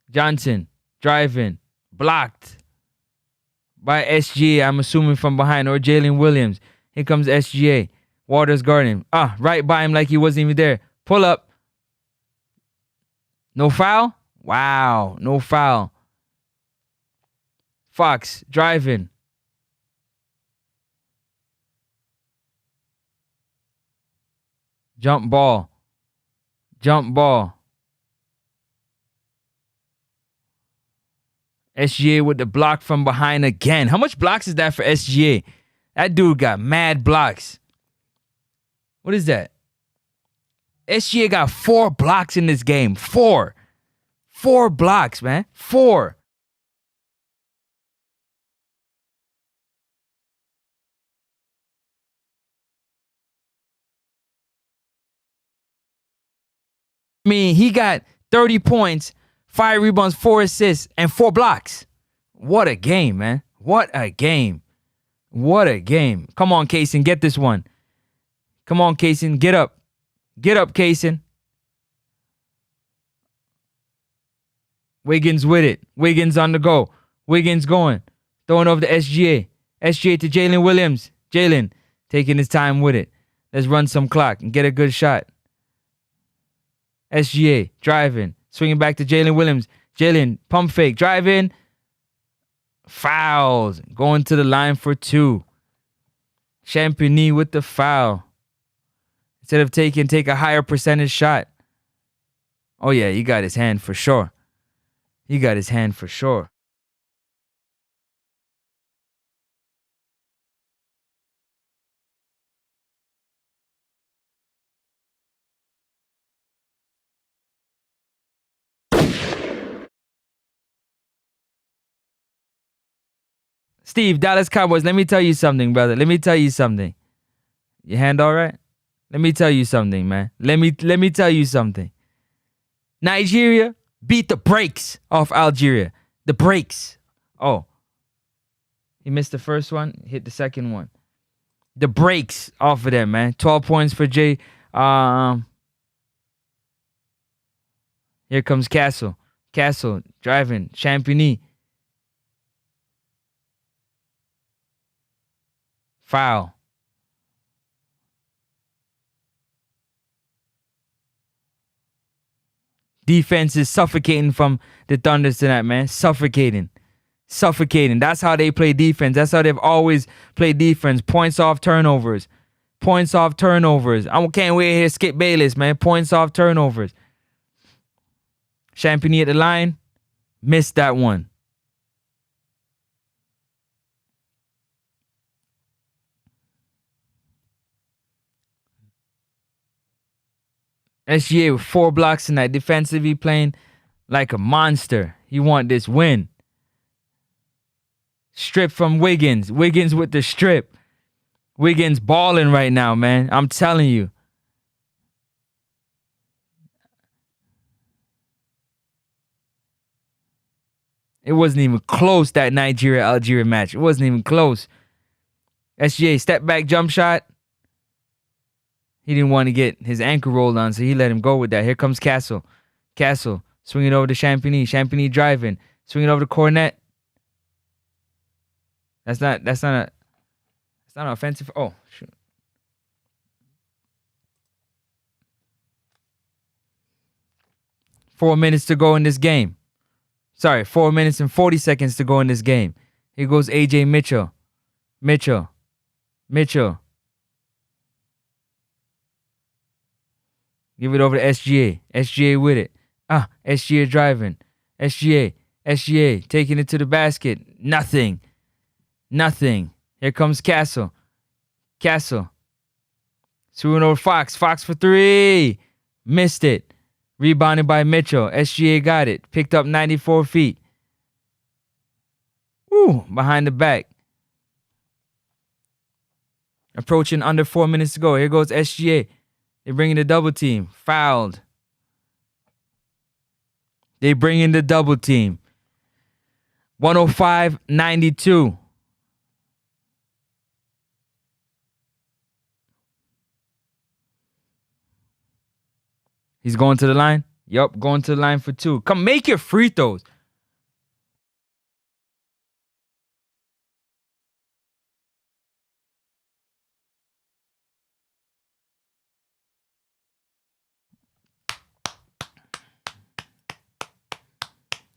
Johnson driving. Blocked by SGA. I'm assuming from behind. Or Jalen Williams. Here comes SGA. Waters guarding. Right by him like he wasn't even there. Pull up. No foul? Wow. No foul. Fox driving. Jump ball. Jump ball. SGA with the block from behind again. How much blocks is that for SGA? That dude got mad blocks. What is that? SGA got 4 blocks in this game. 4. 4 blocks, man. 4. I mean, he got 30 points, 5 rebounds, 4 assists, and 4 blocks. What a game, man. What a game. What a game. Come on, Kaysen, get this one. Come on, Kaysen, get up. Get up, Kaysen. Wiggins with it. Wiggins on the go. Wiggins going. Throwing over to SGA. SGA to Jalen Williams. Jalen taking his time with it. Let's run some clock and get a good shot. SGA driving. Swinging back to Jalen Williams. Jalen pump fake. Driving. Fouls. Going to the line for 2. Champagny with the foul. Instead of take a higher percentage shot. Oh, yeah, he got his hand for sure. He got his hand for sure. Steve, Dallas Cowboys, let me tell you something, brother. Let me tell you something. Your hand all right? Let me tell you something, man. Let me tell you something. Nigeria beat the brakes off Algeria. The brakes. Oh. He missed the first one, hit the second one. The brakes off of them, man. 12 points for Jay. Here comes Castle. Castle driving. Champagny. Foul. Defense is suffocating from the Thunders tonight, man. Suffocating. Suffocating. That's how they play defense. That's how they've always played defense. Points off turnovers. Points off turnovers. I can't wait to hear Skip Bayless, man. Points off turnovers. Champagny at the line. Missed that one. SGA with 4 blocks tonight. Defensively playing like a monster. He want this win. Strip from Wiggins. Wiggins with the strip. Wiggins balling right now, man. I'm telling you. It wasn't even close, that Nigeria-Algeria match. It wasn't even close. SGA, step back jump shot. He didn't want to get his ankle rolled on, so he let him go with that. Here comes Castle. Castle swinging over to Champagny. Champagny driving. Swinging over to Cornet. That's not an offensive. Oh, shoot. Four minutes to go in this game. Sorry, 4 minutes and 40 seconds to go in this game. Here goes AJ Mitchell. Mitchell. Give it over to SGA. SGA with it. SGA driving. SGA taking it to the basket. Nothing. Here comes Castle. Swinging over Fox. Fox for three. Missed it. Rebounded by Mitchell. SGA got it. Picked up 94 feet. Woo, behind the back. Approaching under 4 minutes to go. Here goes SGA. They're bringing the double team. Fouled. They bring in the double team. 105-92. He's going to the line? Yup, going to the line for two. Come make your free throws.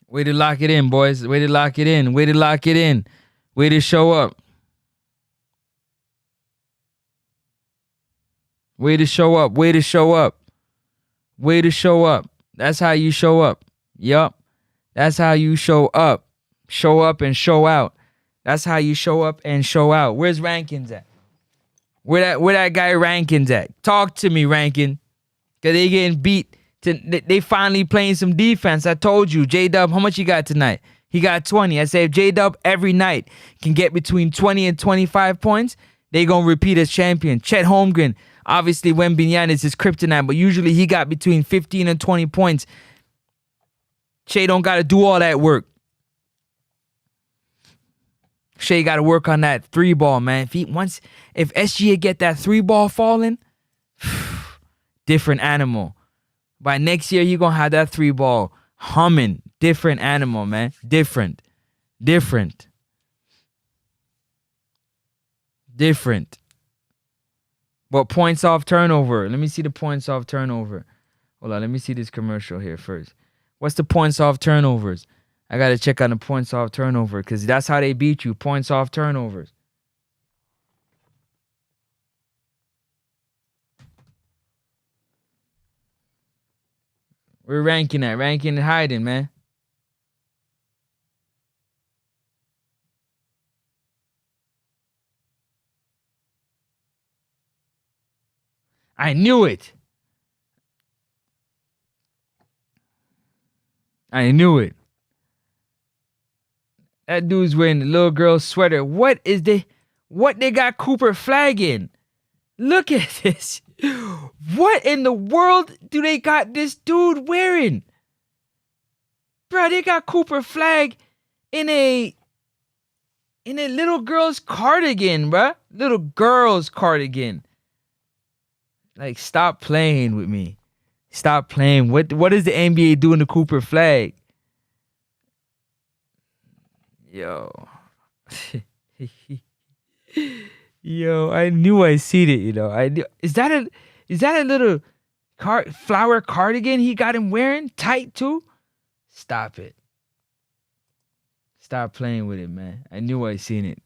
Way to lock it in, boys. Way to lock it in. Way to lock it in. Way to show up. Way to show up. Way to show up. Way to show up. That's how you show up. Yup. That's how you show up. Show up and show out. That's how you show up and show out. Where's Rankins at? Where that guy Rankins at? Talk to me, Rankin. Cause they getting beat. They finally playing some defense. I told you, J-Dub, how much he got tonight? He got 20. I say if J-Dub every night can get between 20 and 25 points, they gonna repeat as champion. Chet Holmgren, obviously Wembanyama is his kryptonite, but usually he got between 15 and 20 points. Shea don't gotta do all that work. Shea gotta work on that three ball, man. If SGA get that three ball falling, different animal. By next year, he gonna have that three ball humming. Different animal, man. Different. But points off turnover. Let me see the points off turnover. Hold on, let me see this commercial here first. What's the points off turnovers? I gotta check on the points off turnover because that's how they beat you. Points off turnovers. We're ranking at. Ranking and hiding, man. I knew it. That dude's wearing the little girl's sweater. What they got Cooper flagging? Look at this. What in the world do they got this dude wearing? Bro, they got Cooper flag in a little girl's cardigan, bro. Little girl's cardigan. Like, stop playing with me. Stop playing. What is the NBA doing to Cooper flag? Yo. Yo, I knew I seen it, you know. Is that a little flower cardigan he got him wearing? Tight too? Stop it. Stop playing with it, man. I knew I seen it.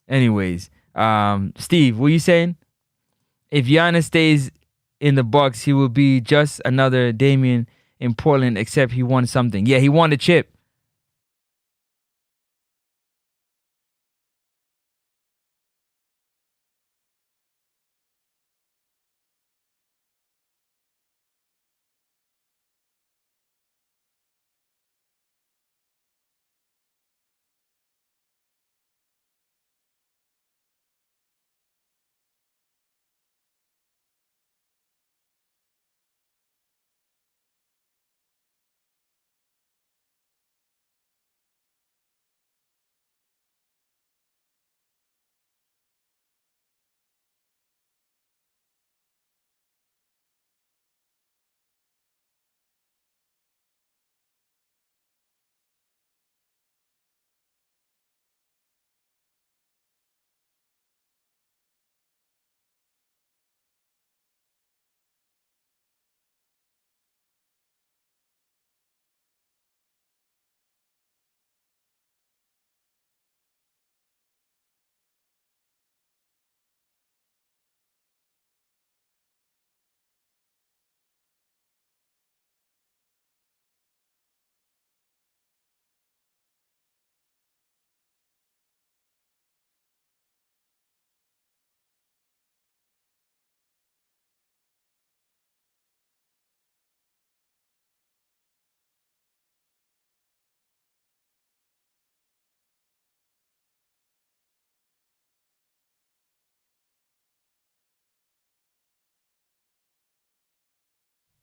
Anyways, Steve, what you saying? If Giannis stays in the Bucks, he will be just another Damian in Portland, except he won something. Yeah, he won a chip.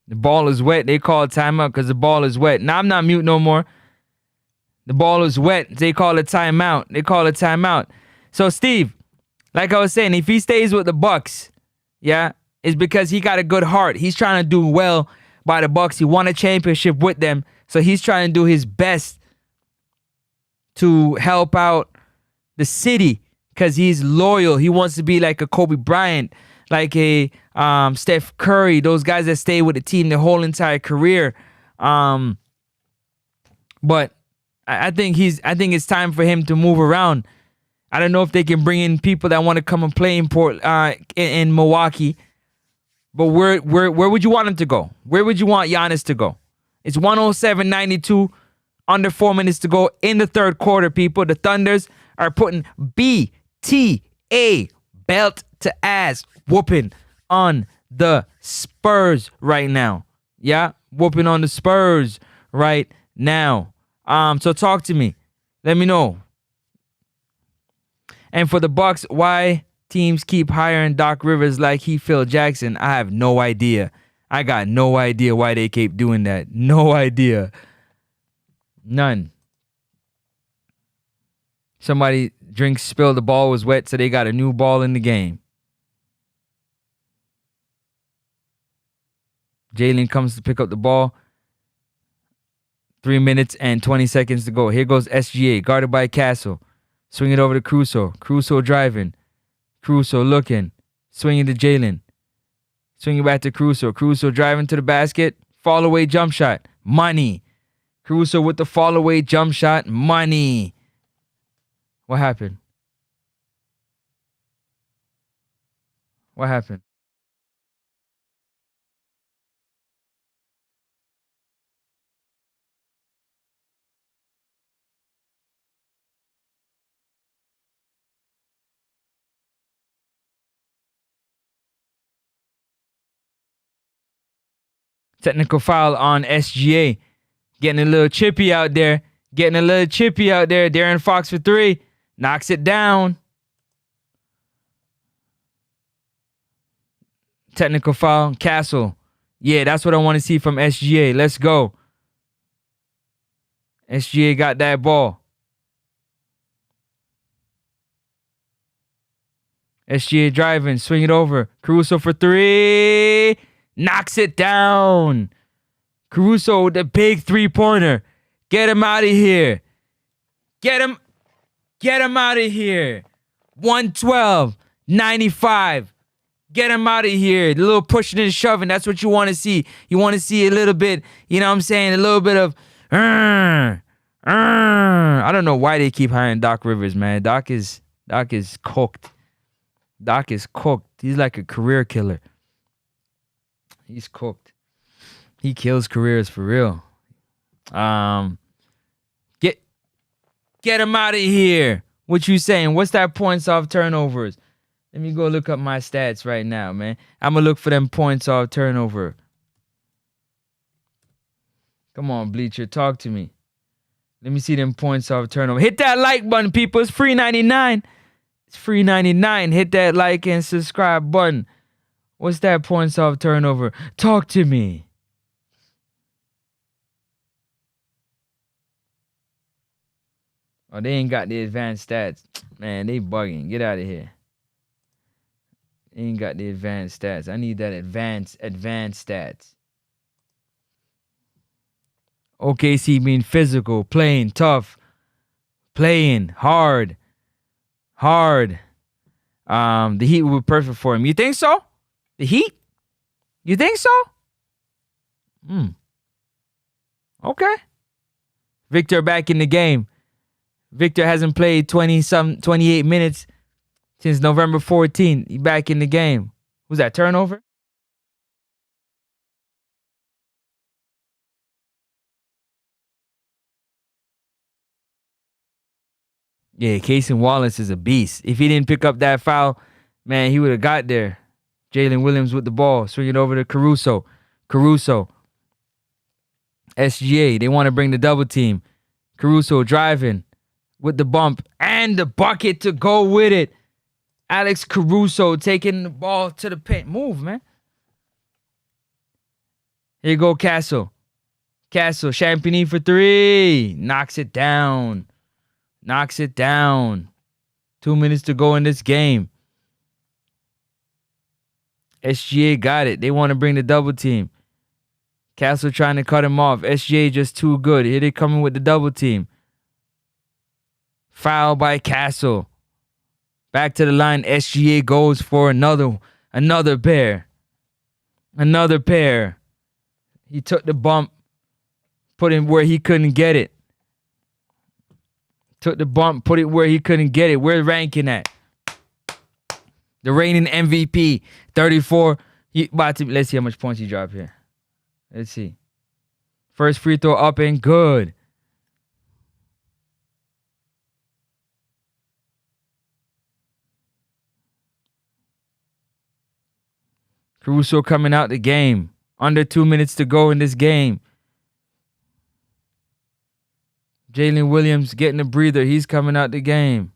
The ball is wet. They call timeout because the ball is wet. Now I'm not mute no more. The ball is wet. They call it timeout. So Steve, like I was saying, if he stays with the Bucks, yeah, it's because he got a good heart. He's trying to do well by the Bucks. He won a championship with them, so he's trying to do his best to help out the city because he's loyal. He wants to be like a Kobe Bryant, like a Steph Curry, those guys that stay with the team their whole entire career. But I think it's time for him to move around. I don't know if they can bring in people that want to come and play in in Milwaukee. But where would you want him to go? Where would you want Giannis to go? It's 107-92, under 4 minutes to go in the third quarter, people. The Thunders are putting BTA, belt to ass whooping on the Spurs right now. Yeah, whooping on the Spurs right now. So talk to me. Let me know. And for the Bucks, why teams keep hiring Doc Rivers like he Phil Jackson? I have no idea. I got no idea why they keep doing that. No idea. None. Somebody drinks spilled, the ball was wet, so they got a new ball in the game. Jalen comes to pick up the ball. 3 minutes and 20 seconds to go. Here goes SGA, guarded by Castle. Swing it over to Caruso. Caruso driving. Caruso looking. Swinging to Jalen. Swinging back to Caruso. Caruso driving to the basket. Fall away jump shot. Money. Caruso with the fall away jump shot. Money. What happened? What happened? Technical foul on SGA. Getting a little chippy out there. Darren Fox for three. Knocks it down. Technical foul. Castle. Yeah, that's what I want to see from SGA. Let's go. SGA got that ball. SGA driving. Swing it over. Caruso for three. Knocks it down. Caruso with the big three-pointer. Get him out of here. Get him out of here. 112-95. Get him out of here. The little pushing and shoving. That's what you want to see. You want to see a little bit, you know what I'm saying? A little bit of, I don't know why they keep hiring Doc Rivers, man. Doc is cooked. Doc is cooked. He's like a career killer. He's cooked. He kills careers for real. Get him out of here. What you saying? What's that points off turnovers? Let me go look up my stats right now, man. I'm going to look for them points off turnover. Come on, Bleacher. Talk to me. Let me see them points off turnover. Hit that like button, people. It's free 99. It's free 99. Hit that like and subscribe button. What's that points off turnover? Talk to me. Oh, they ain't got the advanced stats. Man, they bugging. Get out of here. They ain't got the advanced stats. I need that advanced stats. OKC being physical, playing tough, playing hard. The Heat would be perfect for him. You think so? The Heat? You think so? Okay. Victor back in the game. Victor hasn't played 28 minutes since November 14th. He back in the game. Was that turnover? Yeah, Casey Wallace is a beast. If he didn't pick up that foul, man, he would have got there. Jalen Williams with the ball. Swing it over to Caruso. SGA, they want to bring the double team. Caruso driving with the bump and the bucket to go with it. Alex Caruso taking the ball to the paint. Move, man. Here you go, Castle. Castle, Champigny for 3. Knocks it down. 2 minutes to go in this game. SGA got it. They want to bring the double team. Castle trying to cut him off. SGA just too good. Here they coming with the double team. Foul by Castle. Back to the line. SGA goes for another pair. Another pair. He took the bump. Put him where he couldn't get it. Took the bump. Put it where he couldn't get it. Where's ranking at? The reigning MVP. 34. Let's see how much points he dropped here. Let's see. First free throw up and good. Caruso coming out the game. Under 2 minutes to go in this game. Jalen Williams getting a breather. He's coming out the game.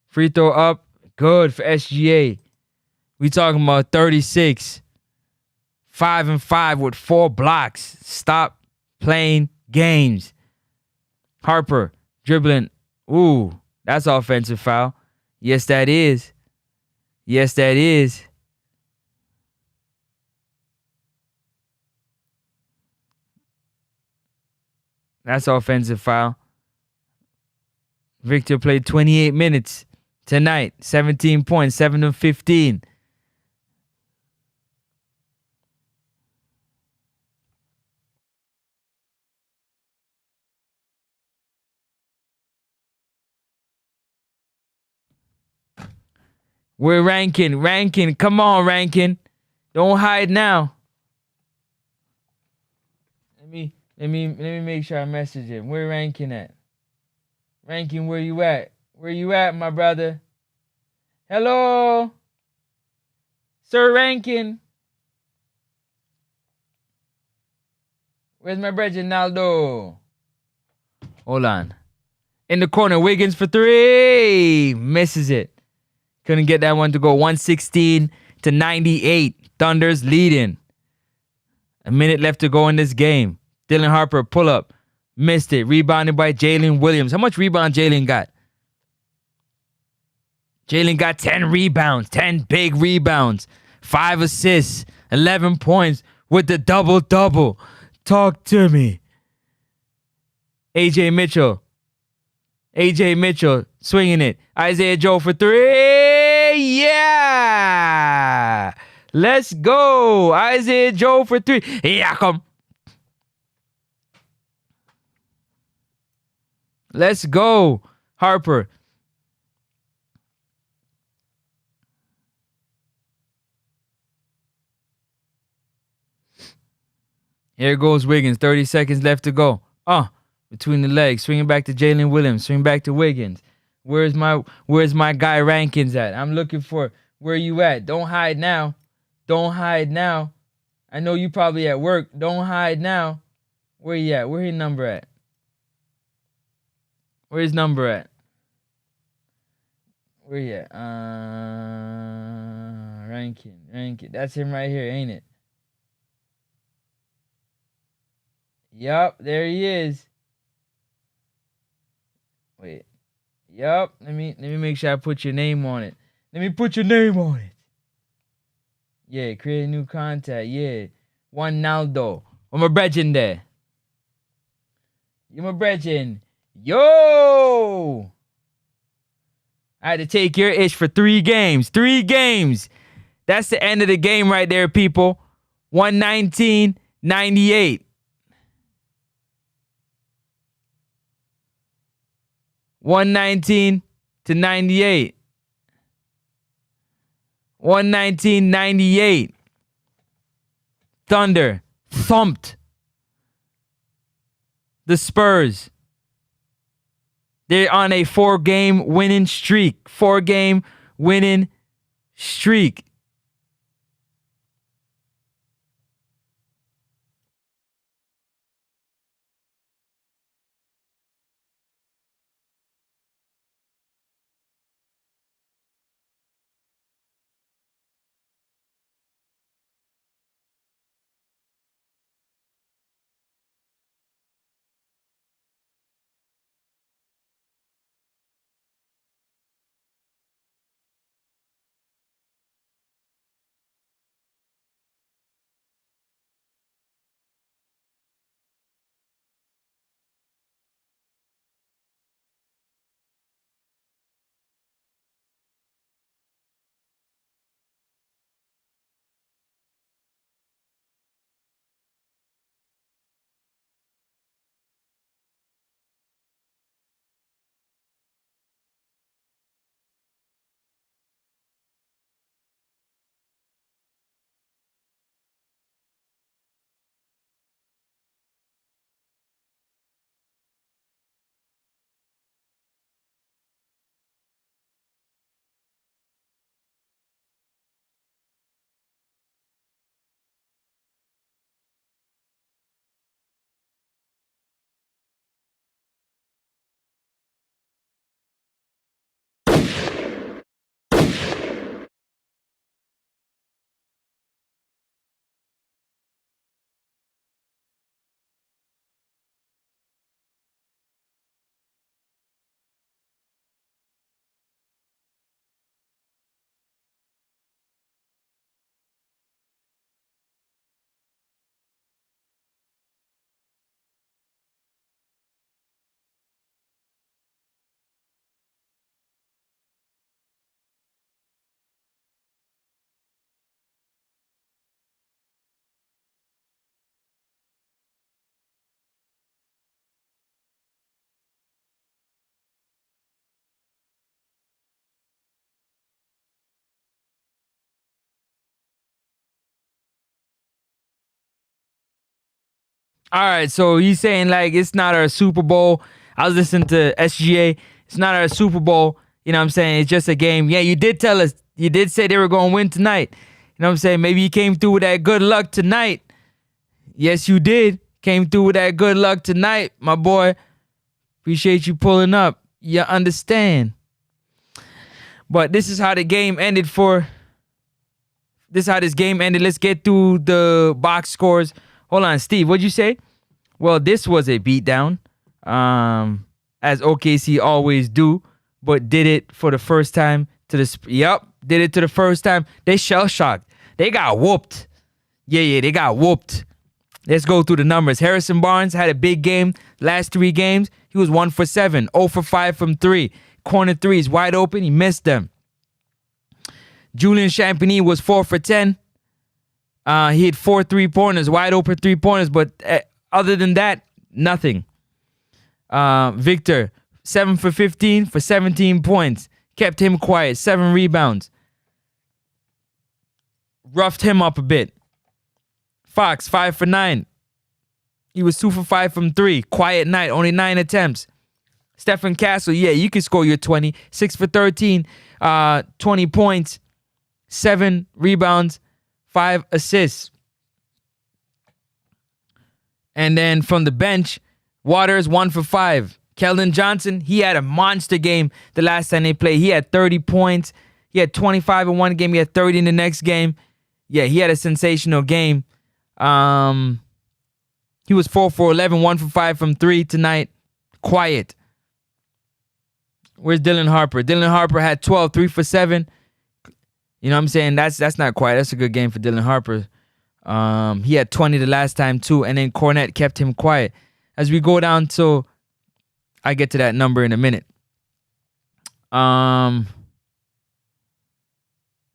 Free throw up. Good for SGA. We talking about 36. 5-5 with 4 blocks. Stop playing games. Harper dribbling. Ooh, that's offensive foul. Yes, that is. Yes, that is. That's offensive foul. Victor played 28 minutes tonight. 17 points, 7 of 15. We're ranking. Come on, ranking. Don't hide now. Let me make sure I message him. Where ranking at? Ranking, where you at? Where you at, my brother? Hello? Sir Rankin. Where's my brother Naldo? Hold on. In the corner, Wiggins for 3. Misses it. Couldn't get that one to go. 116-98. Thunder's leading. A minute left to go in this game. Dylan Harper, pull up. Missed it. Rebounded by Jalen Williams. How much rebound Jalen got? Jalen got 10 rebounds. 10 big rebounds. 5 assists. 11 points with the double-double. Talk to me. AJ Mitchell swinging it. Isaiah Joe for 3. Yeah. Let's go. Isaiah Joe for 3. Yeah, come. Let's go. Harper. Here goes Wiggins. 30 seconds left to go. Between the legs. Swinging back to Jalen Williams. Swing back to Wiggins. Where's my guy Rankins at? I'm looking for where you at. Don't hide now. I know you probably at work. Don't hide now. Where you at? Where his number at? Where his number at? Where you at? Rankin. That's him right here, ain't it? Yup, there he is. Wait. Yup. Let me make sure I put your name on it. Let me put your name on it. Yeah, create a new contact. Yeah. One Naldo. I'm a brethren there. You my brethren. Yo! I had to take your ish for 3 games. 3 games. That's the end of the game right there, people. 119-98. 119-98. 119-98. Thunder thumped the Spurs. They're on a 4-game winning streak. 4-game winning streak. All right, so he's saying like it's not our Super Bowl. I was listening to SGA. It's not our Super Bowl. You know what I'm saying? It's just a game. Yeah, you did tell us. You did say they were going to win tonight. You know what I'm saying? Maybe you came through with that good luck tonight. Yes, you did. Came through with that good luck tonight, my boy. Appreciate you pulling up. You understand. But this is how the game ended This is how this game ended. Let's get through the box scores. Hold on, Steve. What'd you say? Well, this was a beatdown, as OKC always do, but did it for the first time did it to the first time. They shell shocked. They got whooped. Yeah, they got whooped. Let's go through the numbers. Harrison Barnes had a big game. Last 3 games, he was 1 for 7, 0 for 5 from 3. Corner threes wide open. He missed them. Julian Champagny was 4 for 10. He had 4 3-pointers, wide open 3-pointers, but other than that, nothing. Victor, 7 for 15 for 17 points. Kept him quiet, 7 rebounds. Roughed him up a bit. Fox, 5 for 9. He was 2 for 5 from 3. Quiet night, only 9 attempts. Stephen Castle, yeah, you can score your 20. 6 for 13, 20 points, 7 rebounds, 5 assists. And then from the bench, Waters, 1 for 5. Keldon Johnson, he had a monster game the last time they played. He had 30 points. He had 25 in one game. He had 30 in the next game. Yeah, he had a sensational game. He was 4 for 11, 1 for 5 from 3 tonight. Quiet. Where's Dylan Harper? Dylan Harper had 12, 3 for 7. You know what I'm saying? That's not quiet. That's a good game for Dylan Harper. He had 20 the last time too, and then Cornette kept him quiet. As we go down to, I get to that number in a minute.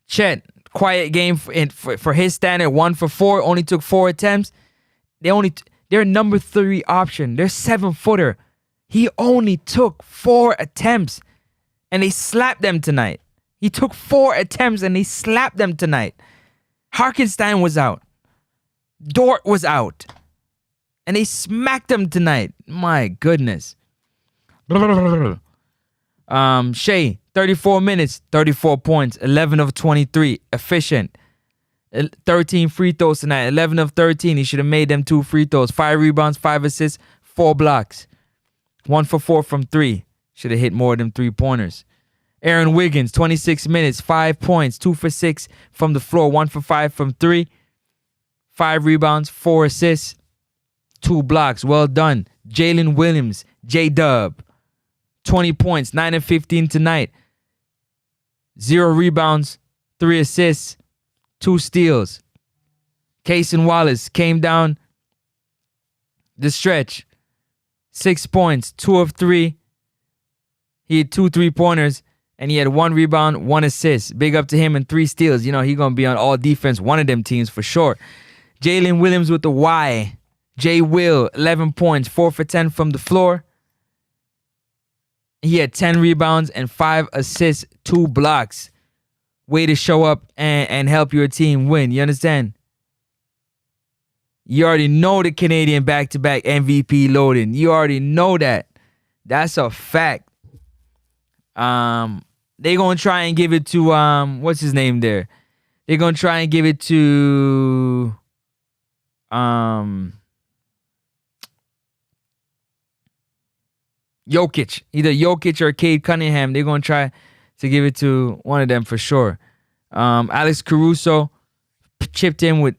Chet, quiet game for his standard, 1 for 4, only took 4 attempts. They're number 3 option. They're 7-footer. He only took 4 attempts, and they slapped them tonight. He took 4 attempts, and they slapped them tonight. Harkenstein was out. Dort was out. And they smacked them tonight. My goodness. Shea, 34 minutes, 34 points, 11 of 23, efficient. 13 free throws tonight, 11 of 13. He should have made them 2 free throws. 5 rebounds, 5 assists, 4 blocks. 1 for 4 from 3. Should have hit more of them 3-pointers. Aaron Wiggins, 26 minutes, 5 points, 2 for 6 from the floor, 1 for 5 from 3. 5 rebounds, 4 assists, 2 blocks. Well done. Jalen Williams, J-Dub, 20 points, 9 and 15 tonight. 0 rebounds, 3 assists, 2 steals. Cason Wallace came down the stretch. 6 points, 2 of 3. He had 2 3-pointers, and he had 1 rebound, 1 assist. Big up to him and 3 steals. You know, he's going to be on all defense, one of them teams for sure. Jalen Williams with the Y. J. Will, 11 points, 4 for 10 from the floor. He had 10 rebounds and 5 assists, 2 blocks. Way to show up and help your team win. You understand? You already know the Canadian back-to-back MVP loading. You already know that. That's a fact. They're going to try and give it to, what's his name there? They're going to try and give it to, Jokic. Either Jokic or Cade Cunningham. They're going to try to give it to one of them for sure. Alex Caruso chipped in with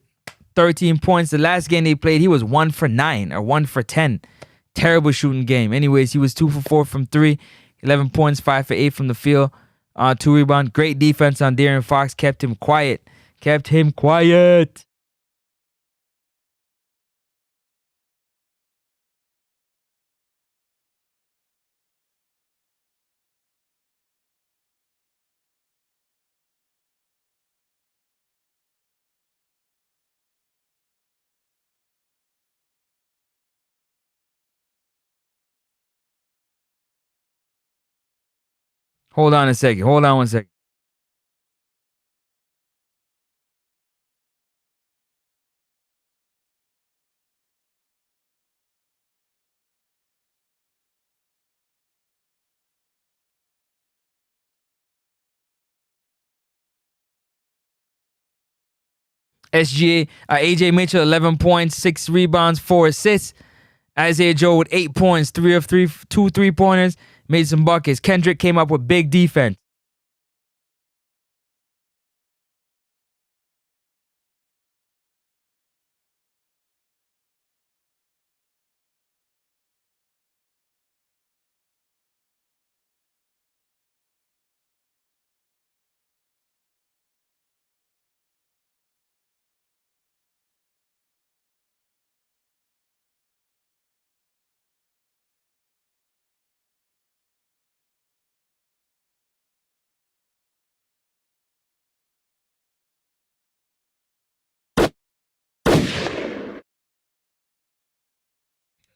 13 points. The last game they played, he was 1 for 9 or 1 for 10. Terrible shooting game. Anyways, he was 2 for 4 from 3. 11 points, 5 for 8 from the field. 2 rebounds. Great defense on De'Aaron Fox. Kept him quiet. Kept him quiet. Hold on a second. Hold on one second. AJ Mitchell, 11 points, 6 rebounds, 4 assists. Isaiah Joe with 8 points, 3 of 3, 2 3-pointers, made some buckets. Kendrick came up with big defense.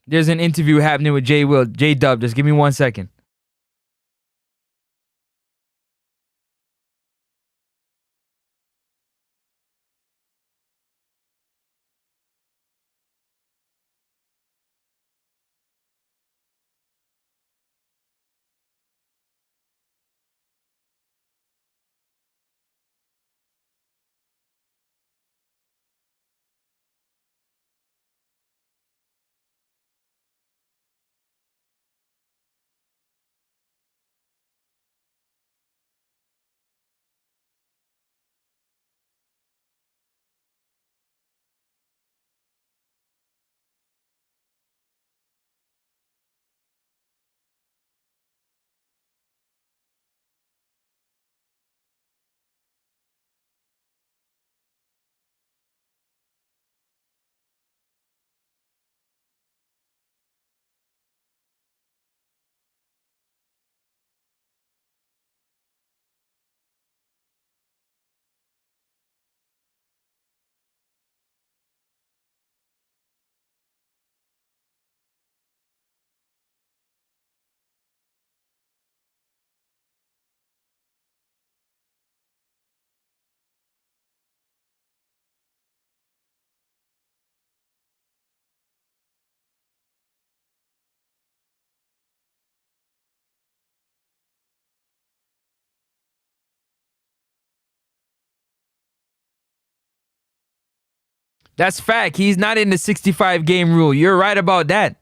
There's an interview happening with J Dub. Just give me 1 second. That's fact. He's not in the 65 game rule. You're right about that.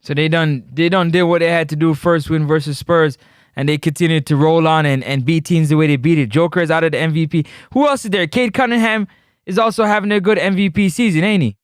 So they done did what they had to do first win versus Spurs, and they continued to roll on and beat teams the way they beat it. Joker is out of the MVP. Who else is there? Cade Cunningham is also having a good MVP season, ain't he?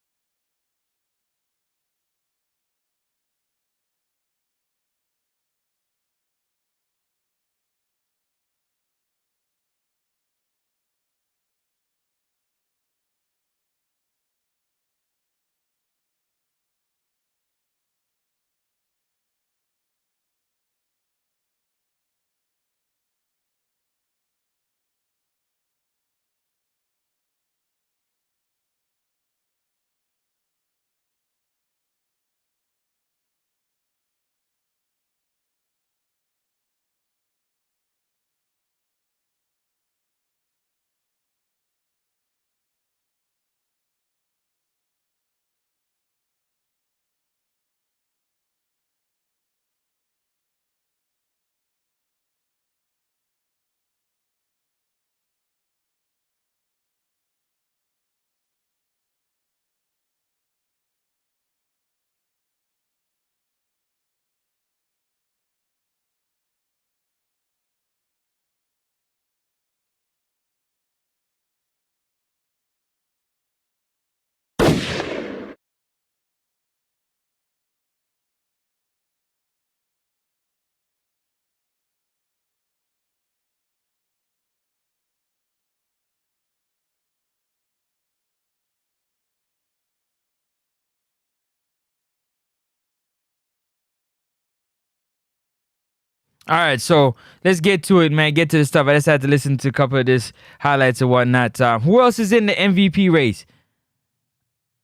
All right, so let's get to it, man. Get to the stuff. I just had to listen to a couple of this highlights and whatnot. Who else is in the MVP race?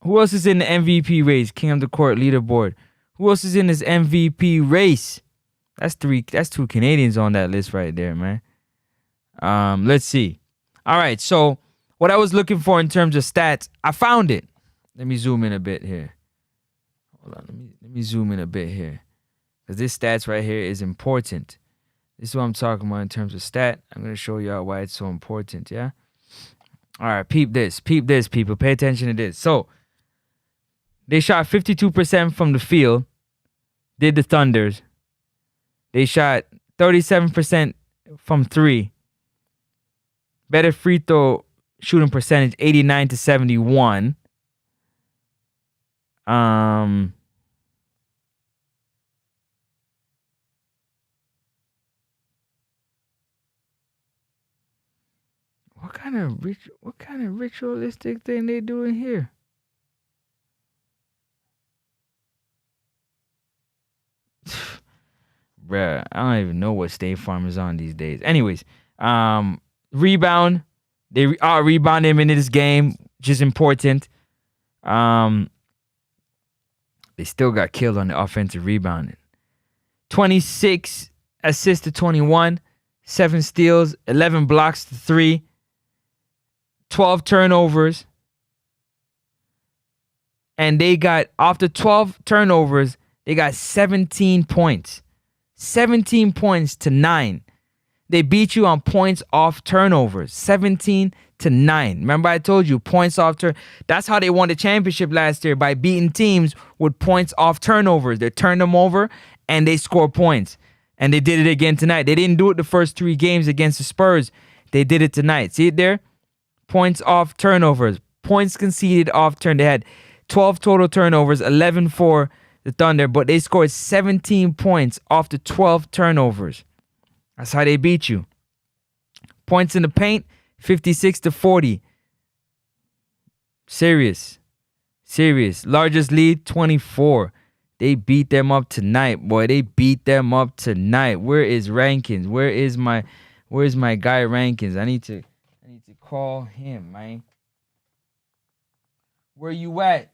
Who else is in the MVP race? King of the Court leaderboard. Who else is in this MVP race? That's two Canadians on that list right there, man. Let's see. All right, so what I was looking for in terms of stats, I found it. Let me zoom in a bit here. Hold on, let me zoom in a bit here. Because this stats right here is important. This is what I'm talking about in terms of stat. I'm going to show you all why it's so important, yeah? All right, peep this, people. Pay attention to this. So, they shot 52% from the field, did the Thunders. They shot 37% from three. Better free throw shooting percentage, 89-71. What kind of ritualistic thing they doing here? Bruh, I don't even know what State Farm is on these days. Anyways, rebound. They rebound him into this game, which is important. They still got killed on the offensive rebounding. 26 assists to 21, 7 steals, 11 blocks to 3, 12 turnovers. And they got, off the 12 turnovers, they got 17 points. 17 points to 9. They beat you on points off turnovers. 17-9. Remember I told you, points off turn. That's how they won the championship last year, by beating teams with points off turnovers. They turned them over and they score points. And they did it again tonight. They didn't do it the first 3 games against the Spurs. They did it tonight. See it there? Points off turnovers. Points conceded off turn. They had 12 total turnovers, 11 for the Thunder, but they scored 17 points off the 12 turnovers. That's how they beat you. Points in the paint, 56-40. Serious. Largest lead, 24. They beat them up tonight, boy. They beat them up tonight. Where is Rankins? Where's my guy Rankins? I need to call him, man. Where you at?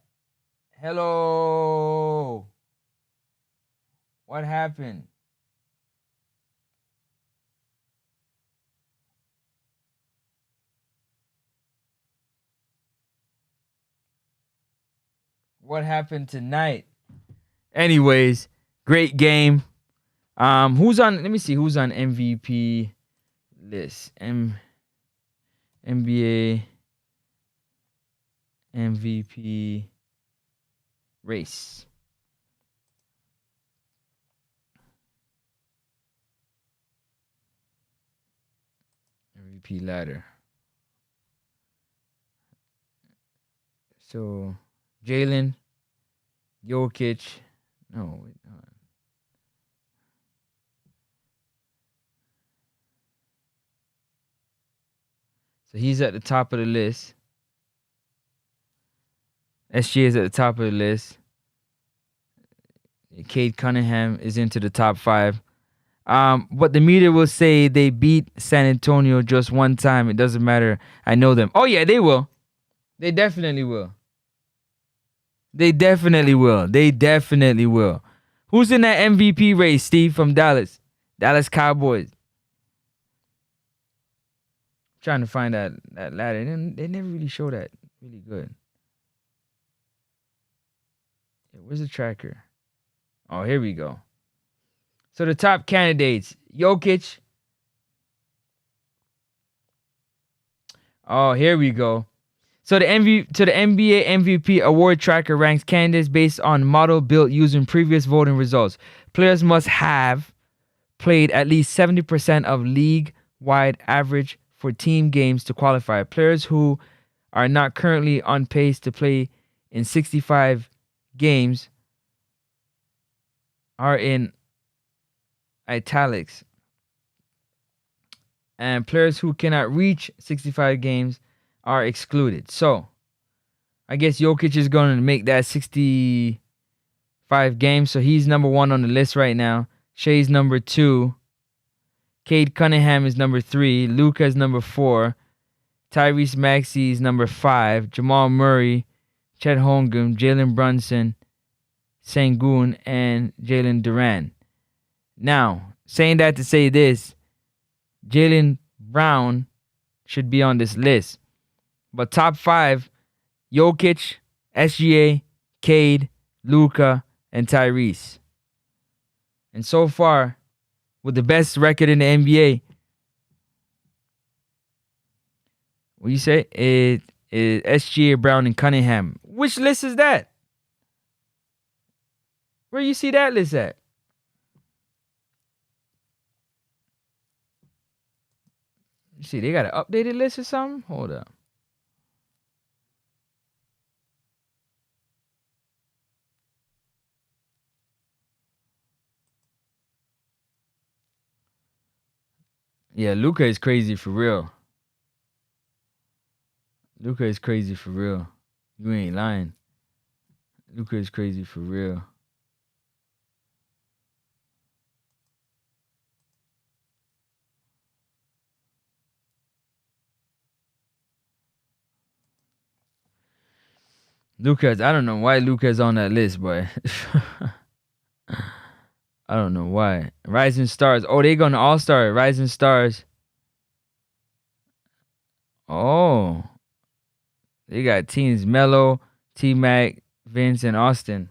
Hello. What happened? What happened tonight? Anyways, great game. Who's on? Let me see who's on MVP list. NBA MVP race. MVP ladder. So, Jalen, Jokic. No, wait, hold on. So he's at the top of the list. SGA is at the top of the list. Cade Cunningham is into the top 5. But the media will say they beat San Antonio just one time. It doesn't matter. I know them. Oh, yeah, they will. They definitely will. They definitely will. Who's in that MVP race, Steve, from Dallas? Dallas Cowboys. I'm trying to find that ladder. They never really show that really good. Yeah, where's the tracker? Oh, here we go. So the top candidates, Jokic. Oh, here we go. So the NBA MVP award tracker ranks candidates based on model built using previous voting results. Players must have played at least 70% of league-wide average for team games to qualify. Players who are not currently on pace to play in 65 games are in italics. And players who cannot reach 65 games are excluded. So, I guess Jokic is going to make that 65 games. So, he's number 1 on the list right now. Shea's number 2. Cade Cunningham is number 3. Luka is number 4. Tyrese Maxey is number 5. Jamal Murray, Chet Holmgren, Jalen Brunson, Sengun, and Jalen Duran. Now, saying that to say this, Jaylen Brown should be on this list. But top 5, Jokic, SGA, Cade, Luka, and Tyrese. And so far, with the best record in the NBA, what you say? It is SGA, Brown, and Cunningham. Which list is that? Where you see that list at? You see, they got an updated list or something? Hold up. Yeah, Luka is crazy for real. Luka is crazy for real. You ain't lying. Luka is crazy for real. Luka's, I don't know why Luka's on that list, but I don't know why. Rising Stars. Oh, they going to All-Star. Rising Stars. Oh. They got teams Melo, T-Mac, Vince, and Austin.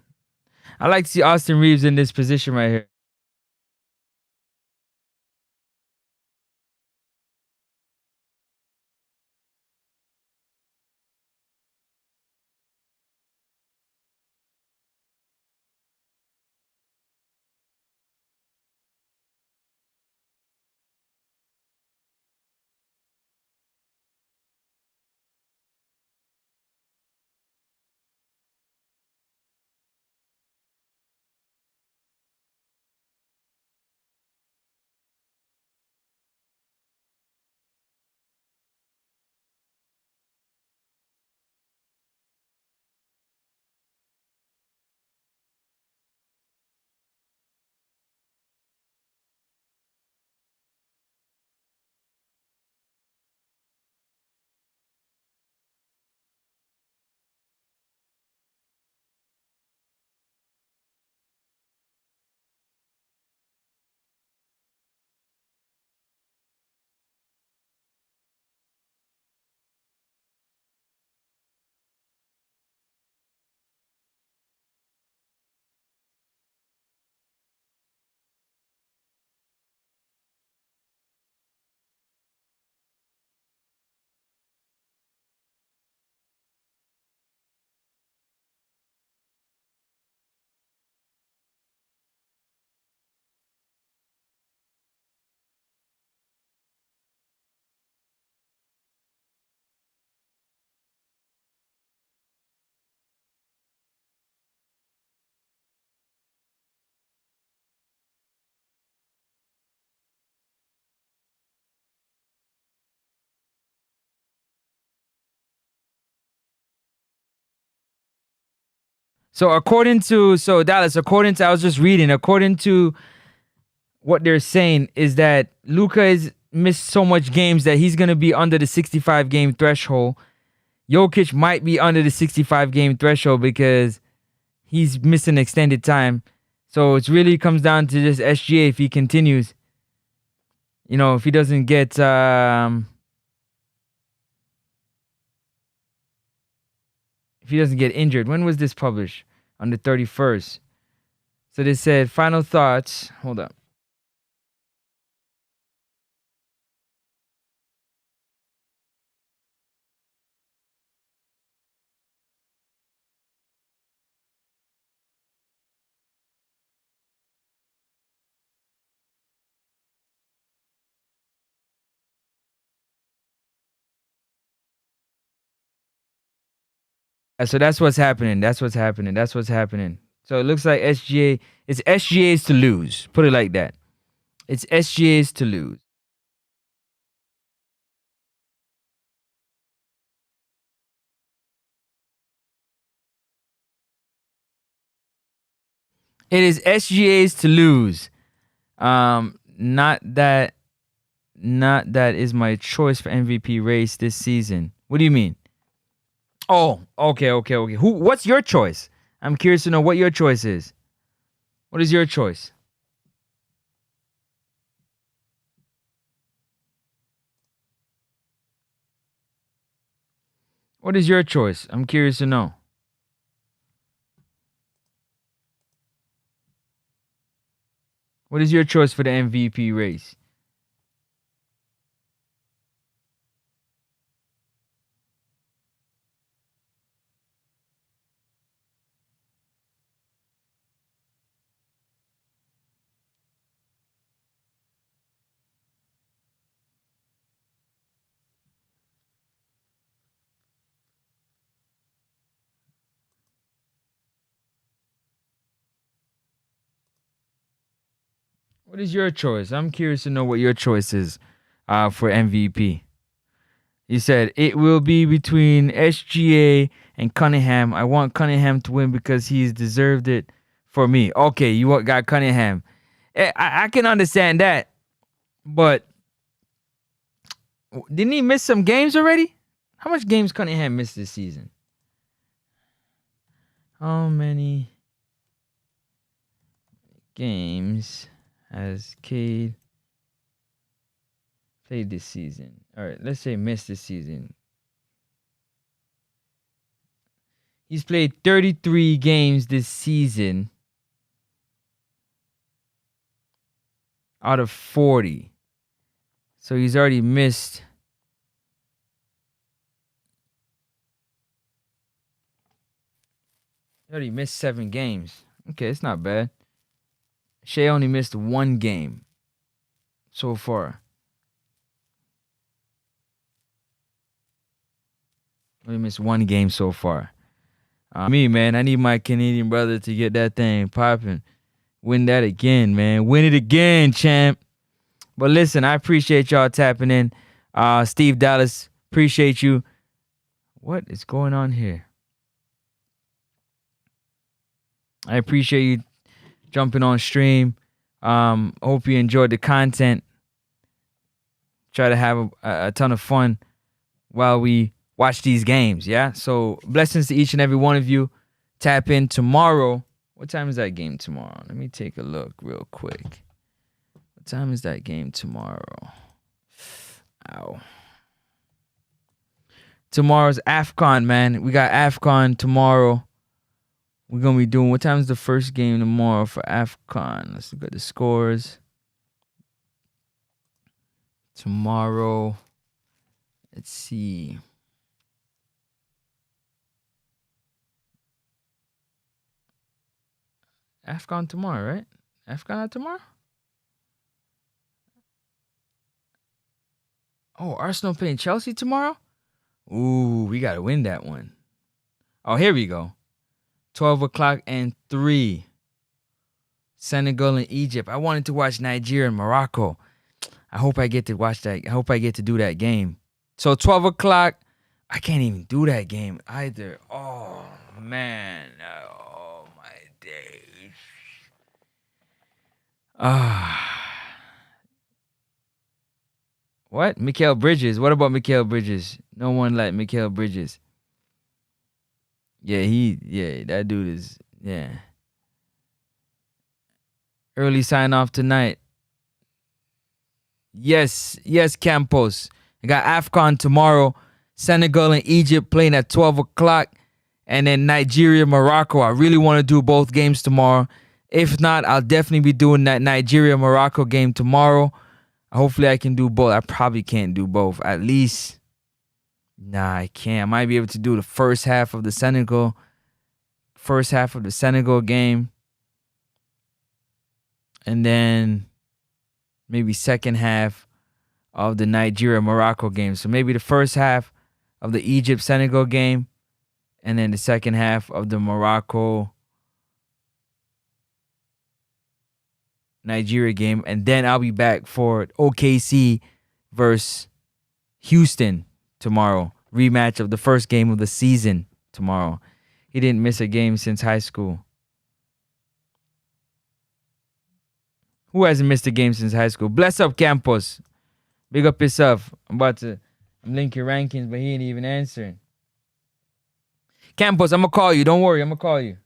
I like to see Austin Reeves in this position right here. So Dallas, I was just reading, according to what they're saying is that Luka has missed so much games that he's going to be under the 65 game threshold. Jokic might be under the 65 game threshold because he's missing extended time. So it really comes down to just SGA if he continues. You know, if he doesn't get injured. When was this published? On the 31st. So they said final thoughts. Hold up. So that's what's happening. So it looks like it's SGA's to lose. Put it like that. It's SGA's to lose. It is SGA's to lose. Not that not that is my choice for MVP race this season. What do you mean? Oh, okay. What's your choice? I'm curious to know what your choice is. What is your choice? What is your choice? I'm curious to know. What is your choice for the MVP race? What is your choice? I'm curious to know what your choice is for MVP. You said it will be between SGA and Cunningham. I want Cunningham to win because he's deserved it for me. Okay, you got Cunningham. I can understand that, but didn't he miss some games already? How much games Cunningham missed this season? How many games has Cade played this season? All right, let's say missed this season. He's played 33 games this season out of 40. So he's already missed. He already missed 7 games. Okay, it's not bad. Shea only missed 1 game so far. Only missed 1 game so far. Me, man, I need my Canadian brother to get that thing popping. Win that again, man. Win it again, champ. But listen, I appreciate y'all tapping in. Steve Dallas, appreciate you. What is going on here? I appreciate you jumping on stream. Hope you enjoyed the content. Try to have a ton of fun while we watch these games, yeah? So blessings to each and every one of you. Tap in tomorrow. What time is that game tomorrow? Let me take a look real quick. What time is that game tomorrow? Ow. Tomorrow's AFCON, man. We got AFCON tomorrow. We're going to be doing, what time is the first game tomorrow for AFCON? Let's look at the scores. Tomorrow, let's see. AFCON tomorrow, right? AFCON tomorrow? Oh, Arsenal playing Chelsea tomorrow? Ooh, we got to win that one. Oh, here we go. 12 o'clock and 3. Senegal and Egypt. I wanted to watch Nigeria and Morocco. I hope I get to watch that. I hope I get to do that game. So 12 o'clock, I can't even do that game either. Oh, man. Oh, my days. What? Mikal Bridges. What about Mikal Bridges? No one like Mikal Bridges. Yeah, that dude is, yeah. Early sign off tonight. Yes, Campos. I got AFCON tomorrow. Senegal and Egypt playing at 12 o'clock. And then Nigeria, Morocco. I really want to do both games tomorrow. If not, I'll definitely be doing that Nigeria, Morocco game tomorrow. Hopefully I can do both. I probably can't do both. At least, nah, I can't. I might be able to do the first half of the Senegal game. And then maybe second half of the Nigeria-Morocco game. So maybe the first half of the Egypt-Senegal game, and then the second half of the Morocco-Nigeria game. And then I'll be back for OKC versus Houston tomorrow. Rematch of the first game of the season tomorrow. He didn't miss a game since high school. Who hasn't missed a game since high school? Bless up, Campos. Big up yourself. I'm linking rankings, but he ain't even answering. Campos, I'm gonna call you. Don't worry, I'm gonna call you.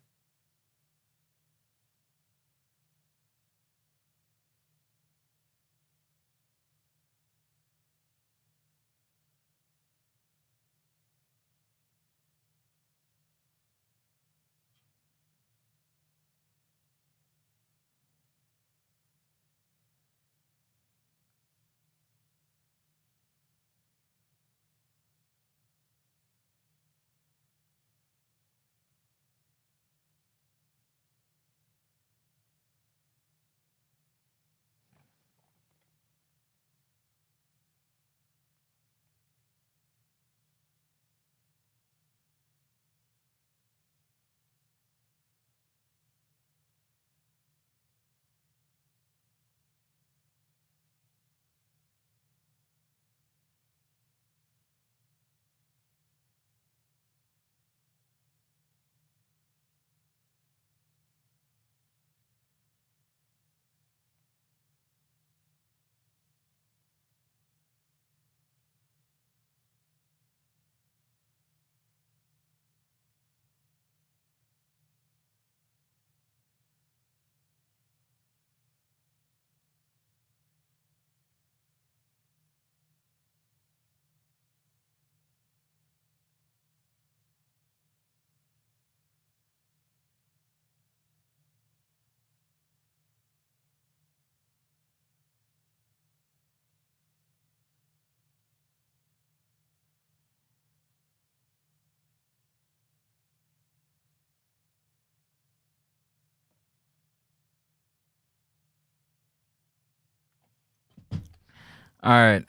All right.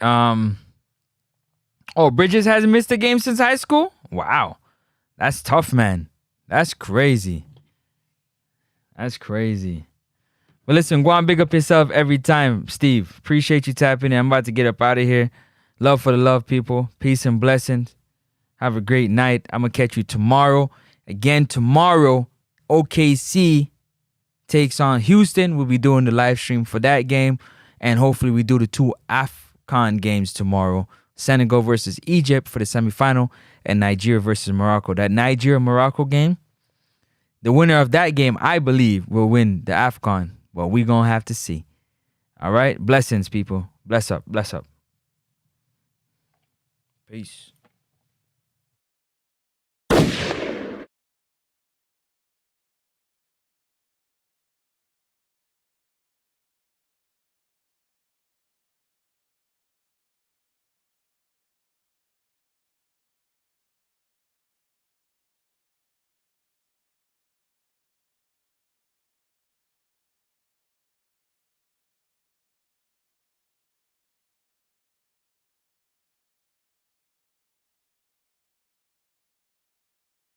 Oh, Bridges hasn't missed a game since high school? Wow. That's tough, man. That's crazy. That's crazy. But listen, go on, big up yourself every time, Steve. Appreciate you tapping in. I'm about to get up out of here. Love for the love, people. Peace and blessings. Have a great night. I'm going to catch you tomorrow. Again, tomorrow, OKC takes on Houston. We'll be doing the live stream for that game. And hopefully we do the 2 AFCON games tomorrow. Senegal versus Egypt for the semifinal and Nigeria versus Morocco. That Nigeria-Morocco game, the winner of that game, I believe, will win the AFCON. Well, we're going to have to see. All right? Blessings, people. Bless up. Bless up. Peace.